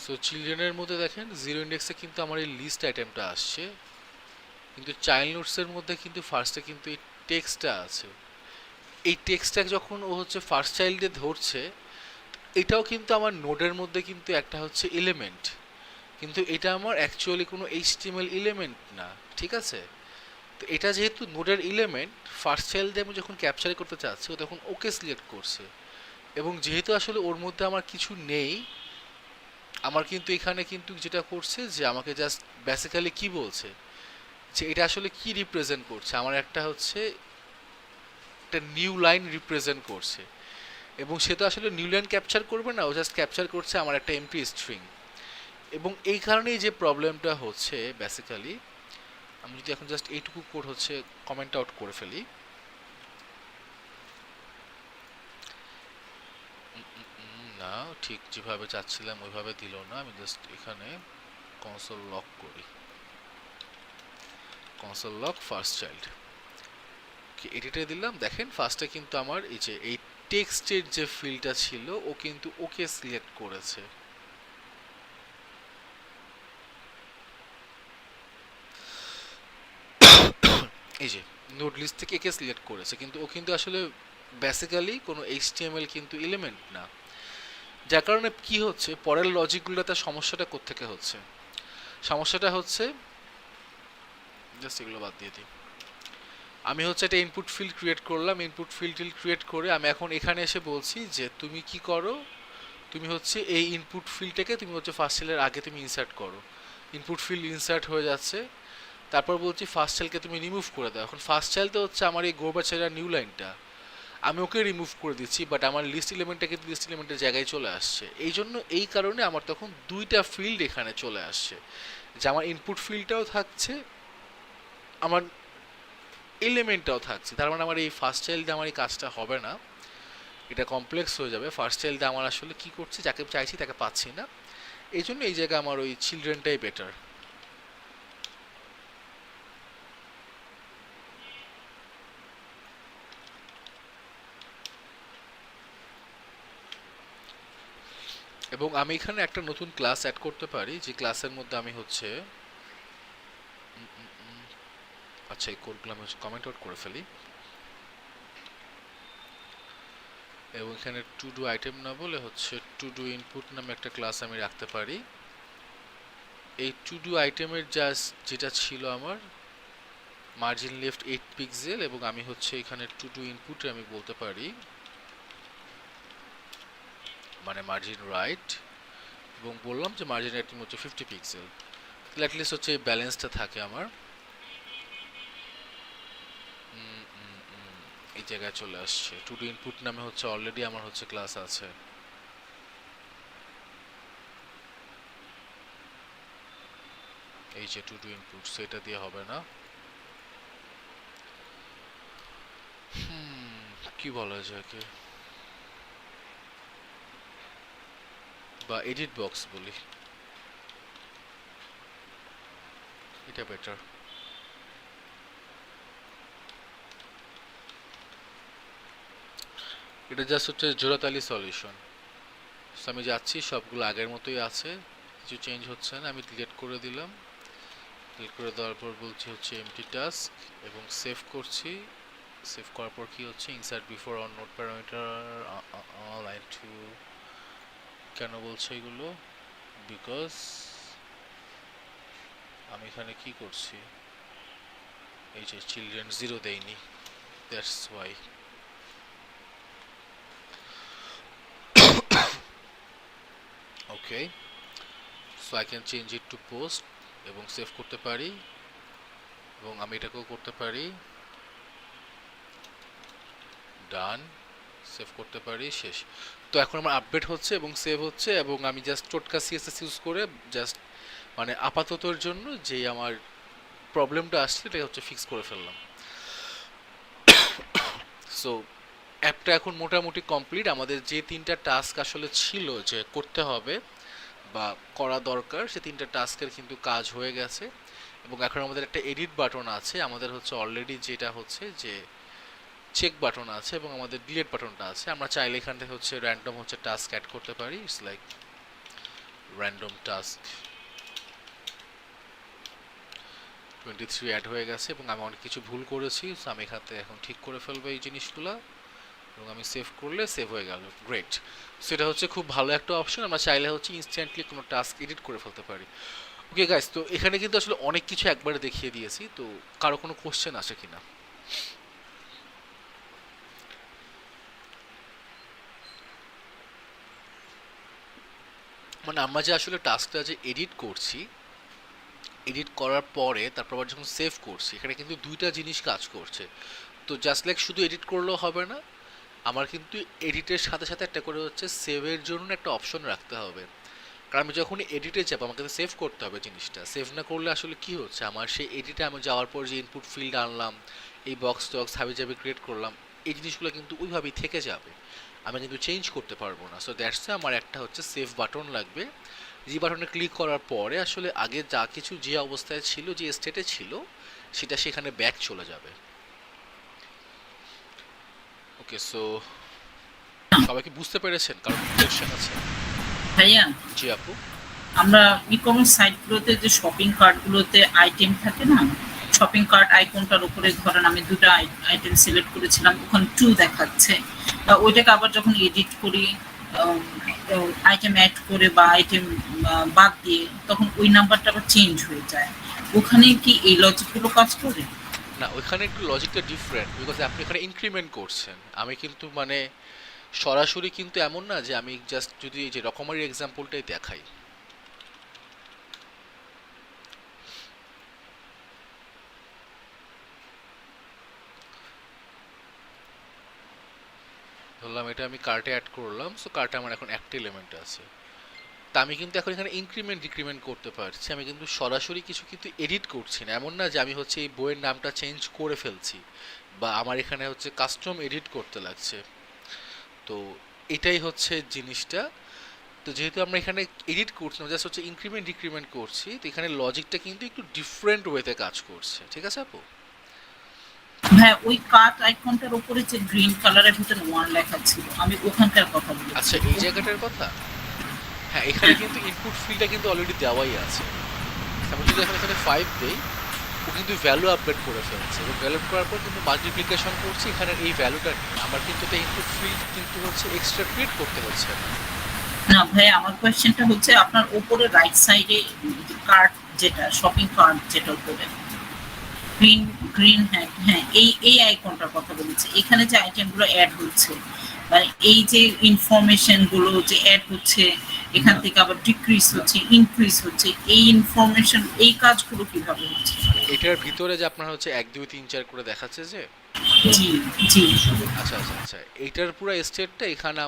সো চিলড্রেনের মধ্যে দেখেন জিরো ইন্ডেক্সে কিন্তু আমার এই লিস্ট আইটেমটা আসছে, কিন্তু চাইল্ড নোটসের মধ্যে কিন্তু ফার্স্টে কিন্তু এই টেক্সটটা আছে। এই টেক্সটটা যখন ও হচ্ছে ফার্স্ট চাইল্ডে ধরছে, এটাও কিন্তু আমার নোডের মধ্যে কিন্তু একটা হচ্ছে এলিমেন্ট, কিন্তু এটা আমার অ্যাকচুয়ালি কোনো এইচটিএমএল এলিমেন্ট না, ঠিক আছে? তো এটা যেহেতু নোডের এলিমেন্ট, ফার্স্ট চাইল্ডে আমি যখন ক্যাপচার করতে চাচ্ছি ও তখন ওকে সিলেক্ট করছে, এবং যেহেতু আসলে ওর মধ্যে আমার কিছু নেই, আমার কিন্তু এখানে কিন্তু যেটা করছে যে আমাকে জাস্ট বেসিক্যালি কি বলছে যে এটা আসলে কি রিপ্রেজেন্ট করছে, আমার একটা হচ্ছে একটা নিউ লাইন রিপ্রেজেন্ট করছে, এবং সে তো আসলে নিউ লাইন ক্যাপচার করবে না, ও জাস্ট ক্যাপচার করছে আমার একটা এমটি স্ট্রিং। এবং এই কারণেই যে প্রবলেমটা হচ্ছে বেসিক্যালি, আমি যদি এখন জাস্ট এইটুকু কোড হচ্ছে কমেন্ট আউট করে ফেলি, না ঠিক যেভাবে চাচ্ছিলাম ওইভাবে দিল না, আমি জাস্ট এখানে কনসোল লক করি, কনসোল লক ফার্স্ট চাইল্ড এডিটে দিলাম। দেখেন ফার্স্টে কিন্তু আমার এই যে এই টেক্সটের যে ফিল্ডটা ছিল ও কিন্তু ওকে সিলেক্ট করেছে। এই যে নোড লিস্ট থেকে একে সিলেক্ট করেছে, কিন্তু ও কিন্তু আসলে বেসিক্যালি কোনো এইচটিএমএল কিন্তু এলিমেন্ট না, যার কারণে কি হচ্ছে পরের লজিকগুলোতে সমস্যাটা কোত্থেকে হচ্ছে, সমস্যাটা হচ্ছে জাস্ট এগুলো বাদ দিয়ে দিই। আমি হচ্ছে একটা ইনপুট ফিল্ড ক্রিয়েট করলাম, ইনপুট ফিল্ড ক্রিয়েট করে আমি এখন এখানে এসে বলছি যে তুমি কি করো, তুমি হচ্ছে এই ইনপুট ফিল্ডটাকে তুমি হচ্ছে ফার্স্ট সেলের আগে তুমি ইনসার্ট করো, ইনপুট ফিল্ড ইনসার্ট হয়ে যাচ্ছে, তারপর বলছি ফার্স্ট চাইল্ডকে তুমি রিমুভ করে দাও। এখন ফার্স্ট চাইল্ডটা হচ্ছে আমার এই গোবাছেরা নিউ লাইনটা, আমি ওকে রিমুভ করে দিচ্ছি, বাট আমার লিস্ট এলিমেন্টটা কিন্তু লিস্ট এলিমেন্টের জায়গায় চলে আসছে। এই জন্য এই কারণে আমার তখন দুইটা ফিল্ড এখানে চলে আসছে, যে আমার ইনপুট ফিল্ডটাও থাকছে, আমার এলিমেন্টটাও থাকছে। তার মানে আমার এই ফার্স্ট চাইল্ডে আমার এই কাজটা হবে না, এটা কমপ্লেক্স হয়ে যাবে। ফার্স্ট চাইল্ডে আমার আসলে কি করছে, যাকে চাইছি তাকে পাচ্ছি না, এই জন্য এই জায়গায় আমার ওই চিলড্রেনটাই বেটার। এবং আমি এখানে একটা নতুন ক্লাস অ্যাড করতে পারি, যে ক্লাসের মধ্যে আমি হচ্ছে আচ্ছা এই কোডগুলো আমি কমেন্ট আউট করে ফেলি, এবং এখানে টু ডু আইটেম না বলে হচ্ছে টু ডু ইনপুট নামে একটা ক্লাস আমি রাখতে পারি। এই টু ডু আইটেমের যেটা ছিল আমার মার্জিন লেফট 8 পিক্সেল, এবং আমি হচ্ছে এখানে টু ডু ইনপুটে আমি বলতে পারি মানে মার্জিন রাইট, এবং বললাম যে মার্জিন রাইট হচ্ছে 50 পিক্সেল, তাহলে অ্যাটলিস্ট হচ্ছে এই ব্যালেন্সটা থাকে আমার। এই জায়গায় চলে আসছে টু ডু ইনপুট নামে হচ্ছে অলরেডি আমার হচ্ছে ক্লাস আছে। এই যে টু ডু ইনপুট, সেটা দিয়ে হবে না, কি বলা যায় কি বা এডিট বক্স বলি, এটা বেটার। এটা জাস্ট হচ্ছে জোড়াতালি সলিউশন। আমি যাচ্ছি, সবগুলো আগের মতোই আছে, কিছু চেঞ্জ হচ্ছে না। আমি ডিলিট করে দিলাম, ডিলিট করে দেওয়ার পর বলছি হচ্ছে এমটি টাস্ক এবং সেভ করছি। সেভ করার পর কি হচ্ছে insert before on note parameter line two. কেন বলছে এগুলো? বিকজ আমি এখানে কি করছি, এই যে চিলড্রেন 0 দেইনি, that's why. Okay, so I can change it to post এবং সেভ করতে পারি, এবং আমি এটাকেও করতে পারি ডান, সেভ করতে পারি, শেষ। তো এখন আমার আপডেট হচ্ছে এবং সেভ হচ্ছে, এবং আমি জাস্ট টোটকা সিএসএস ইউজ করে জাস্ট মানে আপাততর জন্য যে আমার প্রবলেমটা আসছে এটা হচ্ছে ফিক্স করে ফেললাম। সো অ্যাপটা এখন মোটামুটি কমপ্লিট। আমাদের যে 3টা টাস্ক আসলে ছিল যে করতে হবে বা করা দরকার, সে 3টা টাস্কের কিন্তু কাজ হয়ে গেছে। এবং এখন আমাদের একটা এডিট বাটন আছে, আমাদের হচ্ছে অলরেডি যেটা হচ্ছে যে চেক বাটন আছে, এবং আমাদের ডিলিট বাটনটা আছে। আমরা চাইলে এখান থেকে হচ্ছে র্যান্ডম হচ্ছে টাস্ক অ্যাড করতে পারি। It's like random task 23 add হয়ে গেছে, এবং আমি অনেক কিছু ভুল করেছি, সো আমি এখান থেকে এখন ঠিক করে ফেলবো এই জিনিসগুলো, এবং আমি সেভ করলে সেভ হয়ে গেল। গ্রেট। সো এটা হচ্ছে খুব ভালো একটা অপশন। আমরা চাইলে হচ্ছে ইনস্ট্যান্টলি কোনো টাস্ক এডিট করে ফেলতে পারি। ওকে গাইস, তো এখানে কিন্তু আসলে অনেক কিছু একবারে দেখিয়ে দিয়েছি। তো কারো কোনো কোশ্চেন আছে কিনা? মানে আমরা যে আসলে টাস্কটা যে এডিট করছি, এডিট করার পরে তারপর আবার যখন সেভ করছি, এখানে কিন্তু 2টা জিনিস কাজ করছে। তো জাস্ট লাইক শুধু এডিট করলেও হবে না, আমার কিন্তু এডিটের সাথে সাথে একটা করে হচ্ছে সেভের জন্য একটা অপশন রাখতে হবে। কারণ আমি যখন এডিটে যাবো আমাকে তো সেভ করতে হবে জিনিসটা। সেভ না করলে আসলে কি হচ্ছে, আমার সেই এডিটে আমি যাওয়ার পর যে ইনপুট ফিল্ড আনলাম, এই বক্স টক্স হাবি জাবি ক্রিয়েট করলাম, এই জিনিসগুলো কিন্তু ওইভাবেই থেকে যাবে, আমি কিন্তু চেঞ্জ করতে পারবো না। সো দ্যাটস আমার একটা হচ্ছে সেভ বাটন লাগবে, যে বাটনে ক্লিক করার পরে আসলে আগে যা কিছু যে অবস্থায় ছিল, যে স্টেটে ছিল, সেটা সেখানে ব্যাক চলে যাবে। ওকে, সো সবাই কি বুঝতে পেরেছেন? কারণ কোয়েশ্চেন আছে? ভাইয়া, জি আপু। আমরা ই কমার্স সাইটগুলোতে যে শপিং কার্টগুলোতে আইটেম থাকে না, শপিং কার্ট আইকনটার উপরে ধরেন আমি 2টা আইটেম সিলেক্ট করেছিলাম, ওখানে 2 দেখাচ্ছে। ওইটাকে আবার যখন এডিট করি, আইটেম অ্যাড করে বা আইটেম বাদ দিয়ে, তখন ওই নাম্বারটা আবার চেঞ্জ হয়ে যায়। ওখানে কি এই লজিকগুলো কাজ করে? না, ওইখানে একটু লজিকটা ডিফারেন্ট, বিকজ আপনি এখানে ইনক্রিমেন্ট করছেন। আমি কিন্তু মানে সরাসরি কিন্তু এমন না যে আমি জাস্ট যদি এই যে রকমারি এক্সাম্পলটাই দেখাই, ধরলাম এটা আমি কার্টে অ্যাড করলাম, সো কার্টে আমার এখন একটা এলিমেন্ট আছে। তা আমি কিন্তু এখন এখানে ইনক্রিমেন্ট ডিক্রিমেন্ট করতে পারছি, আমি কিন্তু সরাসরি কিছু কিন্তু এডিট করছি না। এমন না যে আমি হচ্ছে এই বইয়ের নামটা চেঞ্জ করে ফেলছি, বা আমার এখানে হচ্ছে কাস্টম এডিট করতে লাগছে। তো এটাই হচ্ছে জিনিসটা। তো যেহেতু আমরা এখানে এডিট করছি না, জাস্ট হচ্ছে ইনক্রিমেন্ট ডিক্রিমেন্ট করছি, তো এখানে লজিকটা কিন্তু একটু ডিফারেন্ট ওয়েতে কাজ করছে। ঠিক আছে আপু? হ্যাঁ, ওই কার্ট আইকনটার উপরে যে গ্রিন কালারের ভিতরে 1 লেখা ছিল, আমি ওখানকার কথা বলছি। আচ্ছা, এই জায়গাটার কথা। হ্যাঁ, এখানে কিন্তু ইনপুট ফিল্ডটা কিন্তু অলরেডি দেওয়াই আছে। আমি যদি এখন এখানে 5 দেই, ও কিন্তু ভ্যালু আপডেট করে ফেলছে, এবং ভ্যালু করার পর কিন্তু মাল্টিপ্লিকেশন করছি এখানে এই ভ্যালুটা নিয়ে। আমার কিন্তু এটা ইনপুট ফিল্ড কিন্তু হচ্ছে এক্সট্রা ক্রিয়েট করতে হচ্ছে না। না ভাই, আমার কোয়েশ্চেনটা হচ্ছে আপনার উপরে রাইট সাইডে কার্ট, যেটা শপিং কার্ট, যেটা উপরে গ্রিন গ্রিন, হ্যাঁ হ্যাঁ, এই আইকনটার কথা বলেছি। এখানে যে আইটেমগুলো অ্যাড হচ্ছে, মানে এই যে ইনফরমেশন গুলো যে অ্যাড হচ্ছে, এখান থেকে আবার ডিক্রিজ হচ্ছে, ইনক্রিজ হচ্ছে, এই ইনফরমেশন, এই কাজগুলো কিভাবে হচ্ছে? এটার ভিতরে যে আপনার হচ্ছে 1 2 3 4 করে দেখাচ্ছে যে, জি জি। আচ্ছা আচ্ছা আচ্ছা, এইটার পুরো স্টেটটা এখানে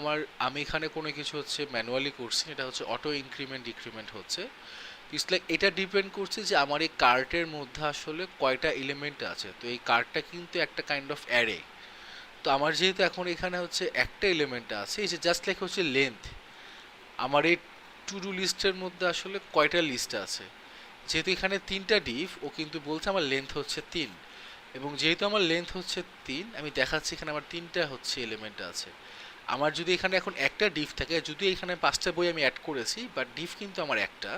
আমি এখানে কোনো কিছু হচ্ছে ম্যানুয়ালি করছি, এটা হচ্ছে অটো ইনক্রিমেন্ট ডিক্রিমেন্ট হচ্ছে। ইটস লাইক এটা ডিপেন্ড করছে যে আমার এই কার্টের মধ্যে আসলে কয়টা এলিমেন্ট আছে। তো এই কার্টটা কিন্তু একটা কাইন্ড অফ অ্যারে। তো আমার যেহেতু এখন এখানে হচ্ছে একটা এলিমেন্ট আছে, এই যে জাস্ট লাইক হচ্ছে লেন্থ, আমার এই টু ডু লিস্টের মধ্যে আসলে কয়টা লিস্ট আছে। যেহেতু এখানে 3টা ডিভ, ও কিন্তু বলছে আমার লেন্থ হচ্ছে 3, এবং যেহেতু আমার লেন্থ হচ্ছে 3, আমি দেখাচ্ছি এখানে আমার 3টা হচ্ছে এলিমেন্ট আছে। আমার যদি এখানে এখন একটা ডিভ থাকে, যদি এখানে 5টা বই আমি অ্যাড করেছি, বাট ডিভ কিন্তু আমার একটা,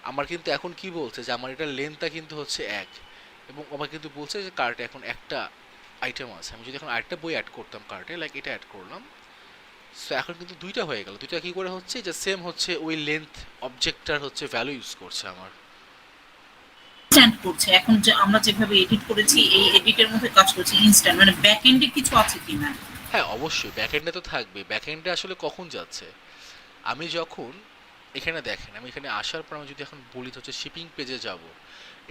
আমার কিন্তু এখন কি বলছে যে আমার এটা লেন্থটা কিন্তু হচ্ছে 1, এবং আমার কিন্তু বলছে যে কার্টে এখন একটা আইটেম আছে। আমি যদি এখন আরেকটা বই অ্যাড করতাম কার্টে, লাইক এটা অ্যাড করলাম, সো এখন কিন্তু 2টা হয়ে গেল। 2টা কি করে হচ্ছে, যে সেম হচ্ছে ওই লেন্থ অবজেক্টটার হচ্ছে ভ্যালু ইউজ করছে আমার। ইনস্ট্যান্ট করছে এখন, যে আমরা যেভাবে এডিট করেছি এই এডিটের মধ্যে কাজ করছে ইনস্ট্যান্ট, মানে ব্যাক এন্ডে কিছু আছে কিনা। হ্যাঁ অবশ্যই ব্যাকএন্ডে তো থাকবে। ব্যাকএন্ডে আসলে কখন যাচ্ছে, আমি যখন এখানে দেখেন, আমি এখানে আসার পর আমি যদি এখন বলি হচ্ছে শিপিং পেজে যাব,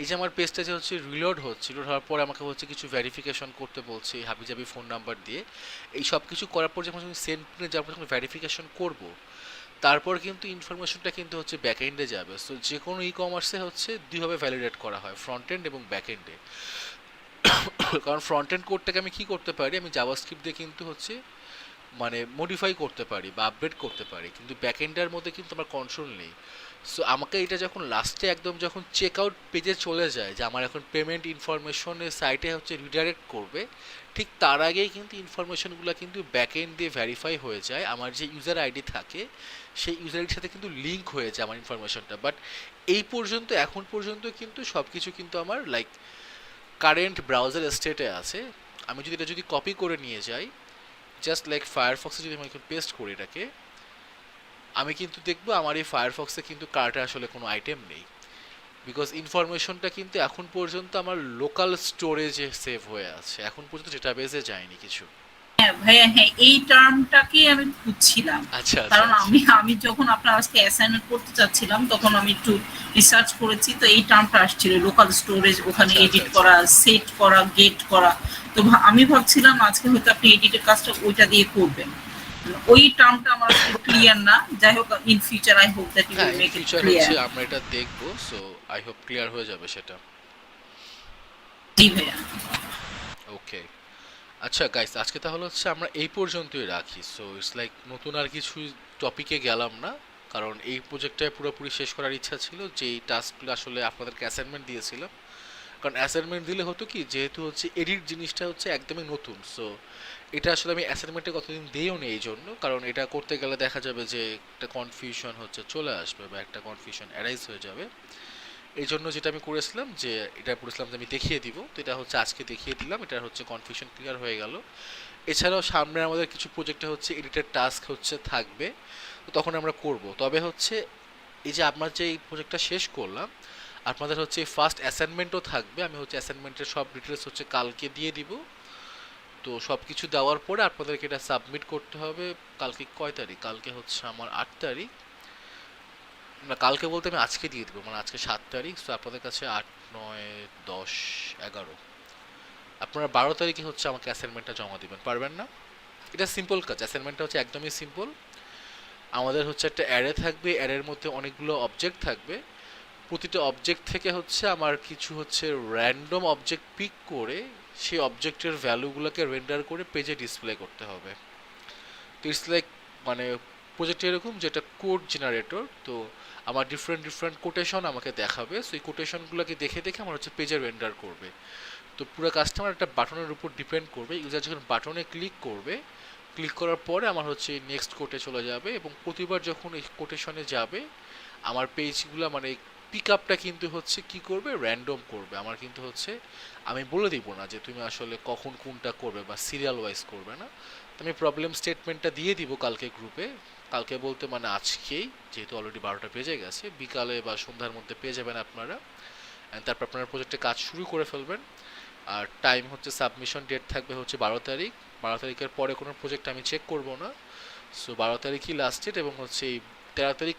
এই যে আমার পেজটা যে হচ্ছে রিলোড হচ্ছে, রিলোড হওয়ার পর আমাকে হচ্ছে কিছু ভেরিফিকেশন করতে বলছে হাবিজাবি ফোন নাম্বার দিয়ে। এই সব কিছু করার পর যখন আমি সেন্ড পিনে যাবো, যখন ভেরিফিকেশন করব, তারপর কিন্তু ইনফরমেশনটা কিন্তু হচ্ছে ব্যাকএন্ডে যাবে। সো যে কোনো ই কমার্সে হচ্ছে দুইভাবে ভ্যালিডেট করা হয়, ফ্রন্ট এন্ড এবং ব্যাকএন্ডে। কারণ ফ্রন্ট এন্ড কোডটাকে আমি কি করতে পারি, আমি জাভাস্ক্রিপ্ট দিয়ে কিন্তু হচ্ছে মানে মডিফাই করতে পারি বা আপডেট করতে পারি, কিন্তু ব্যাকএন্ডের মধ্যে কিন্তু আমার কন্ট্রোল নেই। সো আমাকে এটা যখন লাস্টে একদম যখন চেক আউট পেজে চলে যায়, যে আমার এখন পেমেন্ট ইনফরমেশনের সাইটে হচ্ছে রিডাইরেক্ট করবে, ঠিক তার আগেই কিন্তু ইনফরমেশনগুলো কিন্তু ব্যাকএন্ড দিয়ে ভেরিফাই হয়ে যায়। আমার যে ইউজার আইডি থাকে সেই ইউজার আইডির সাথে কিন্তু লিঙ্ক হয়ে যায় আমার ইনফরমেশনটা। বাট এই পর্যন্ত, এখন পর্যন্ত কিন্তু সব কিছু কিন্তু আমার লাইক কারেন্ট ব্রাউজার স্টেটে আছে। আমি যদি এটা যদি কপি করে নিয়ে যাই, জাস্ট লাইক ফায়ারফক্সে যদি আমি এখন পেস্ট করি এটাকে, আমি কিন্তু দেখবো আমার এই ফায়ারফক্সে কিন্তু কার্টে আসলে কোনো আইটেম নেই, বিকজ ইনফরমেশনটা কিন্তু এখন পর্যন্ত আমার লোকাল স্টোরেজে সেভ হয়ে আছে, এখন পর্যন্ত ডেটাবেসে যায়নি কিছু। হ্যাঁ ভাইয়া, হ্যাঁ এই টার্মটাকে আমি খুঁজছিলাম। আচ্ছা কারণ আচ্ছা আমি যখন আপনার আজকে অ্যাসাইনমেন্ট করতে চাচ্ছিলাম তখন আমি একটু রিসার্চ করেছি, তো এই টার্মটা আসছিল লোকাল স্টোরেজ, ওখানে আচ্ছা, এডিট আচ্ছা, করা, সেট করা, গেট করা। তো আমি ভাবছিলাম আজকে হয়তো আপনি এডিটের কাজটা ওইটা দিয়ে করবেন, ওই টার্মটা আমার ক্লিয়ার না। যাই হোক, in future I hope that you হ্যাঁ will in make it future clear. হচ্ছে আমরা এটা দেখবো, সো আই হোপ ক্লিয়ার হয়ে যাবে সেটা। জি ভাইয়া। ওকে, আচ্ছা গাইস, আজকে তাহলে হচ্ছে আমরা এই পর্যন্তই রাখি। সো ইটস লাইক নতুন আর কিছু টপিকে গেলাম না, কারণ এই প্রজেক্টটায় পুরোপুরি শেষ করার ইচ্ছা ছিল, যে এই টাস্কগুলো আসলে আপনাদেরকে অ্যাসাইনমেন্ট দিয়েছিলাম। কারণ অ্যাসাইনমেন্ট দিলে হতো কি, যেহেতু হচ্ছে এডিট জিনিসটা হচ্ছে একদমই নতুন, সো এটা আসলে আমি অ্যাসাইনমেন্টে কতদিন দিইও নি এই জন্য, কারণ এটা করতে গেলে দেখা যাবে যে একটা কনফিউশন হচ্ছে চলে আসবে বা একটা কনফিউশন অ্যারাইজ হয়ে যাবে। এই জন্য যেটা আমি করেছিলাম, যে এটা বলেছিলাম যে আমি দেখিয়ে দিব, তো এটা হচ্ছে আজকে দেখিয়ে দিলাম, এটা হচ্ছে কনফিউশন ক্লিয়ার হয়ে গেল। এছাড়াও সামনে আমাদের কিছু প্রজেক্টে হচ্ছে এডিটের টাস্ক হচ্ছে থাকবে, তো তখন আমরা করব। তবে হচ্ছে এই যে আমরা যে এই প্রজেক্টটা শেষ করলাম, আপনাদের হচ্ছে ফার্স্ট অ্যাসাইনমেন্টও থাকবে। আমি হচ্ছে অ্যাসাইনমেন্টের সব ডিটেলস হচ্ছে কালকে দিয়ে দিব। তো সব কিছু দেওয়ার পরে আপনাদেরকে এটা সাবমিট করতে হবে। কালকে কয় তারিখ, কালকে হচ্ছে আমার 8 তারিখ, না কালকে বলতে আমি আজকে দিয়ে দেবো, মানে আজকে 7 তারিখ। সো আপনাদের কাছে 8, 9, 10, 11, আপনারা 12 তারিখে হচ্ছে আমাকে অ্যাসাইনমেন্টটা জমা দিবেন, পারবেন না? এটা সিম্পল কাজ, অ্যাসাইনমেন্টটা হচ্ছে একদমই সিম্পল। আমাদের হচ্ছে একটা অ্যারে থাকবে, অ্যারের মধ্যে অনেকগুলো অবজেক্ট থাকবে, প্রতিটা অবজেক্ট থেকে হচ্ছে আমার কিছু হচ্ছে র্যান্ডম অবজেক্ট পিক করে সেই অবজেক্টের ভ্যালুগুলোকে রেন্ডার করে পেজে ডিসপ্লে করতে হবে। তো ইটস লাইক মানে প্রজেক্ট এরকম, যেটা কোড জেনারেটর। তো আমার ডিফারেন্ট ডিফারেন্ট কোটেশন আমাকে দেখাবে, সো এই কোটেশনগুলোকে দেখে দেখে আমার হচ্ছে পেজে রেন্ডার করবে। তো পুরো কাস্টমার একটা বাটনের উপর ডিপেন্ড করবে, ইউজার যখন বাটনে ক্লিক করবে, ক্লিক করার পরে আমার হচ্ছে নেক্সট কোটে চলে যাবে, এবং প্রতিবার যখন এই কোটেশনে যাবে আমার পেজগুলো মানে পিক আপটা কিন্তু হচ্ছে কি করবে, র্যান্ডম করবে। আমার কিন্তু হচ্ছে আমি বলে দিব না যে তুমি আসলে কখন কোনটা করবে বা সিরিয়াল ওয়াইজ করবে না। তো আমি প্রবলেম স্টেটমেন্টটা দিয়ে দিব কালকে গ্রুপে, কালকে বলতে মানে আজকেই, যেহেতু অলরেডি 12টা বেজে গেছে, বিকালে বা সন্ধ্যার মধ্যে পেয়ে যাবেন আপনারা। অ্যান্ড তারপর আপনারা প্রজেক্টে কাজ শুরু করে ফেলবেন। আর টাইম হচ্ছে সাবমিশন ডেট থাকবে হচ্ছে 12 তারিখ। 12 তারিখের পরে কোনো প্রজেক্ট আমি চেক করব না। সো 12 তারিখই লাস্ট ডেট, এবং হচ্ছে এই 13 তারিখ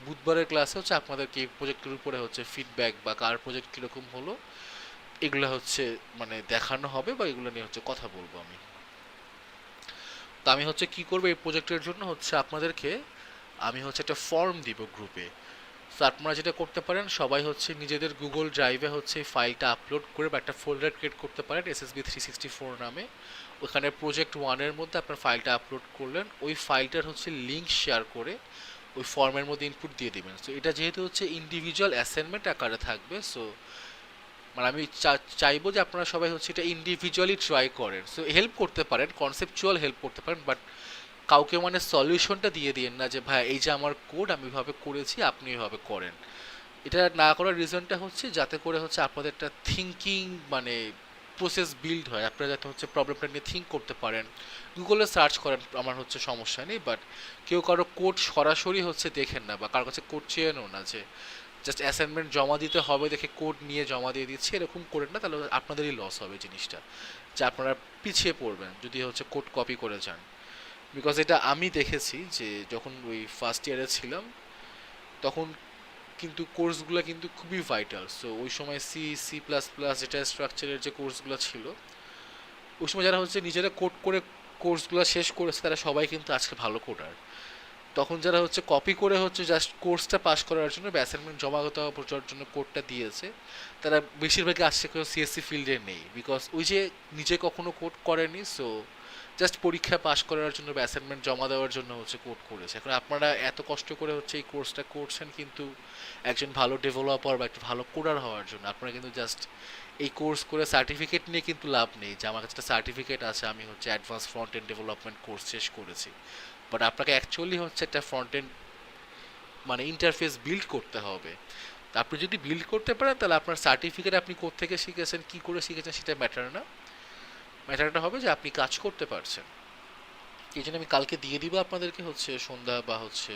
বুধবারের ক্লাসে হচ্ছে আপনাদেরকে এই প্রজেক্টের উপরে হচ্ছে ফিডব্যাক বা কার প্রজেক্ট কীরকম হলো এগুলো হচ্ছে মানে দেখানো হবে, বা এগুলো নিয়ে হচ্ছে কথা বলবো আমি। তো আমি হচ্ছে কি করবো এই প্রজেক্টের জন্য হচ্ছে আপনাদেরকে আমি হচ্ছে একটা ফর্ম দিব গ্রুপে। তো আপনারা যেটা করতে পারেন, সবাই হচ্ছে নিজেদের গুগল ড্রাইভে হচ্ছে এই ফাইলটা আপলোড করে বা একটা ফোল্ডার ক্রিয়েট করতে পারেন SSB 364 নামে। ওখানে প্রজেক্ট 1 এর মধ্যে আপনার ফাইলটা আপলোড করলেন, ওই ফাইলটার হচ্ছে লিঙ্ক শেয়ার করে ওই ফর্মের মধ্যে ইনপুট দিয়ে দিবেন। সো এটা যেহেতু হচ্ছে ইন্ডিভিজুয়াল অ্যাসাইনমেন্ট আকারে থাকবে, সো মানে আমি চাইবো যে আপনারা সবাই হচ্ছে এটা ইন্ডিভিজুয়ালি ট্রাই করেন। সো হেল্প করতে পারেন, কনসেপচুয়াল হেল্প করতে পারেন, বাট কাউকে মানে সলিউশনটা দিয়ে দিন না যে ভাই এই যে আমার কোড আমি এভাবে করেছি আপনি এভাবে করেন। এটা না করার রিজনটা হচ্ছে যাতে করে হচ্ছে আপনাদের একটা থিঙ্কিং মানে প্রসেস বিল্ড হয়, আপনারা যাতে হচ্ছে প্রবলেমটা নিয়ে থিঙ্ক করতে পারেন। গুগলে সার্চ করেন, আমার হচ্ছে সমস্যা নেই, বাট কেউ কারো কোড সরাসরি হচ্ছে দেখেন না বা কারোর কাছে কোড চেয়েনও না যে জাস্ট অ্যাসাইনমেন্ট জমা দিতে হবে দেখে কোড নিয়ে জমা দিয়ে দিচ্ছে, এরকম করেন না, তাহলে আপনাদেরই লস হবে জিনিসটা, যে আপনারা পিছিয়ে পড়বেন যদি হচ্ছে কোড কপি করে যান। বিকজ এটা আমি দেখেছি যে যখন ওই ফার্স্ট ইয়ারে ছিলাম তখন কিন্তু কোর্সগুলো কিন্তু খুবই ভাইটাল। সো ওই সময় সি++, ডেটা স্ট্রাকচারের যে কোর্সগুলো ছিল ওই সময় যারা হচ্ছে নিজেরা কোড করে কোর্সগুলো শেষ করেছে তারা সবাই কিন্তু আজকে ভালো কোডার। তখন যারা হচ্ছে কপি করে হচ্ছে জাস্ট কোর্সটা পাস করার জন্য অ্যাসাইনমেন্ট জমা দেওয়ার জন্য কোডটা দিয়েছে, তারা বেশিরভাগই আজকে কেউ সিএসসি ফিল্ডে নেই, বিকজ ওই যে নিজে কখনো কোড করেনি, সো জাস্ট পরীক্ষা পাস করার জন্য বা অ্যাসাইনমেন্ট জমা দেওয়ার জন্য হচ্ছে কোড করেছে। এখন আপনারা এত কষ্ট করে হচ্ছে এই কোর্সটা করছেন কিন্তু একজন ভালো ডেভেলপার বা একটা ভালো কোডার হওয়ার জন্য। আপনারা কিন্তু জাস্ট এই কোর্স করে সার্টিফিকেট নিয়ে কিন্তু লাভ নেই যে আমার কাছে একটা সার্টিফিকেট আছে আমি হচ্ছে advance front end development course শেষ করেছি, বাট আপনাকে অ্যাকচুয়ালি হচ্ছে একটা ফ্রন্ট এন্ড মানে ইন্টারফেস বিল্ড করতে হবে। আপনি যদি বিল্ড করতে পারেন তাহলে আপনার সার্টিফিকেট আপনি কোত্থেকে শিখেছেন কী করে শিখেছেন সেটা ম্যাটার না, ম্যাটারটা হবে যে আপনি কাজ করতে পারছেন। এই জন্য আমি কালকে দিয়ে দিব আপনাদেরকে হচ্ছে সন্ধ্যা বা হচ্ছে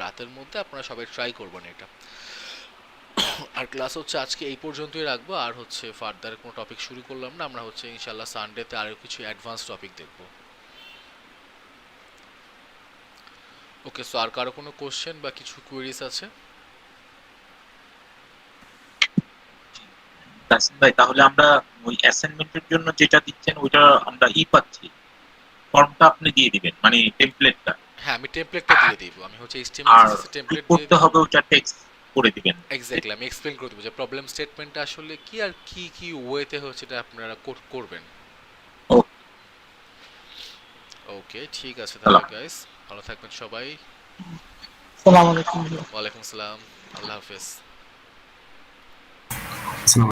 রাতের মধ্যে, আপনারা সবাই ট্রাই করবেন এটা। আর ক্লাস হচ্ছে আজকে এই পর্যন্তই রাখবো, আর হচ্ছে ফার্দার কোনো টপিক শুরু করলাম না, আমরা হচ্ছে ইনশাল্লাহ সানডেতে আরও কিছু অ্যাডভান্স টপিক দেখব। ওকে, সো আর কারো কোনো কোশ্চেন বা কিছু কোয়েরিজ আছে? তাসিম ভাই, তাহলে আমরা ওই অ্যাসাইনমেন্টের জন্য যেটা দিচ্ছেন ওইটা আমরা পাচ্ছি, ফর্মটা আপনি দিয়ে দিবেন মানে টেমপ্লেটটা, হ্যাঁ আমি টেমপ্লেটটা দিয়ে দিব, আমি হচ্ছে আর HTML কি টেমপ্লেট দিয়ে করতে দিব। হবে ওটা টেক্সট করে দিবেন। এক্স্যাক্টলি, আমি এক্সপ্লেন করে দেবো যে প্রবলেম স্টেটমেন্টটা আসলে কি আর কি কি ওয়েতে হচ্ছে এটা আপনারা করবেন। ওকে, ওকে ঠিক আছে তাহলে গাইস, ভালো থাকবেন সবাই। আসসালামু আলাইকুম। ওয়ালাইকুম আসসালাম, আল্লাহ হাফেজ। আসসালামু